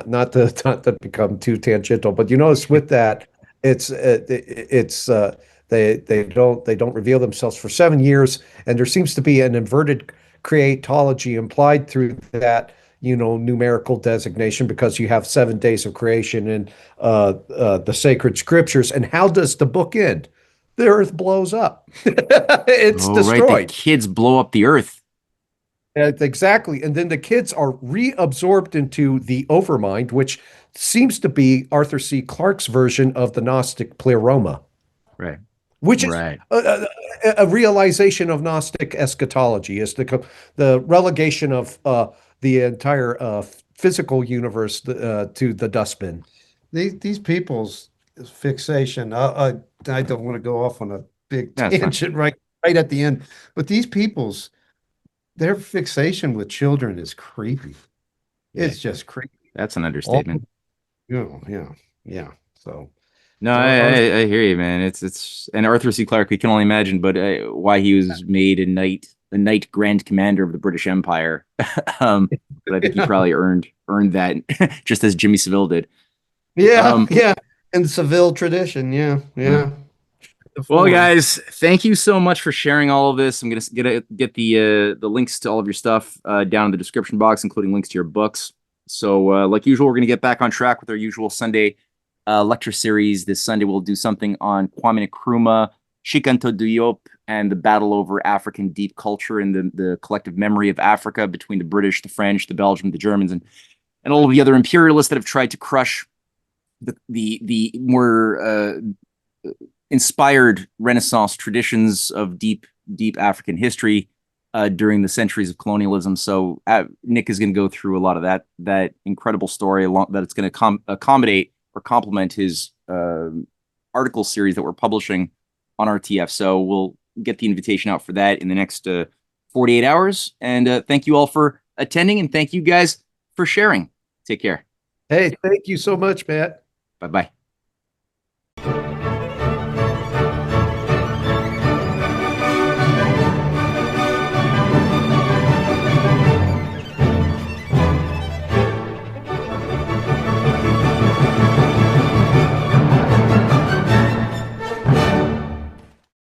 not to become too tangential, but you notice with that, they don't reveal themselves for 7 years, and there seems to be an inverted creatology implied through that, numerical designation, because you have 7 days of creation in the sacred scriptures. And how does the book end? The Earth blows up. It's destroyed. Right. The kids blow up the Earth. Exactly. And then the kids are reabsorbed into the overmind, which seems to be Arthur C. Clarke's version of the Gnostic pleroma, Right. which is Right. a realization of Gnostic eschatology, is the relegation of the entire physical universe to the dustbin. These people's fixation. I don't want to go off on a big That's fine. tangent right at the end, but these people's their fixation with children is creepy. It's just creepy. That's an understatement. Yeah. So No, our I hear you, man. It's and Arthur C. Clarke. We can only imagine, but why he was made a knight Grand Commander of the British Empire. But I think he probably earned that just as Jimmy Savile did. yeah, in Seville tradition, yeah. Well, guys, thank you so much for sharing all of this. I'm gonna get the links to all of your stuff down in the description box, including links to your books. So, like usual, we're gonna get back on track with our usual Sunday lecture series. This Sunday, we'll do something on Kwame Nkrumah, Shikanto Diop, and the battle over African deep culture and the collective memory of Africa between the British, the French, the Belgians, the Germans, and all of the other imperialists that have tried to crush the more inspired Renaissance traditions of deep African history during the centuries of colonialism. So Nick is going to go through a lot of that incredible story that it's going to accommodate or complement his article series that we're publishing on RTF. So we'll get the invitation out for that in the next 48 hours. And thank you all for attending, and thank you guys for sharing. Take care. Hey, thank you so much, Matt. Bye-bye.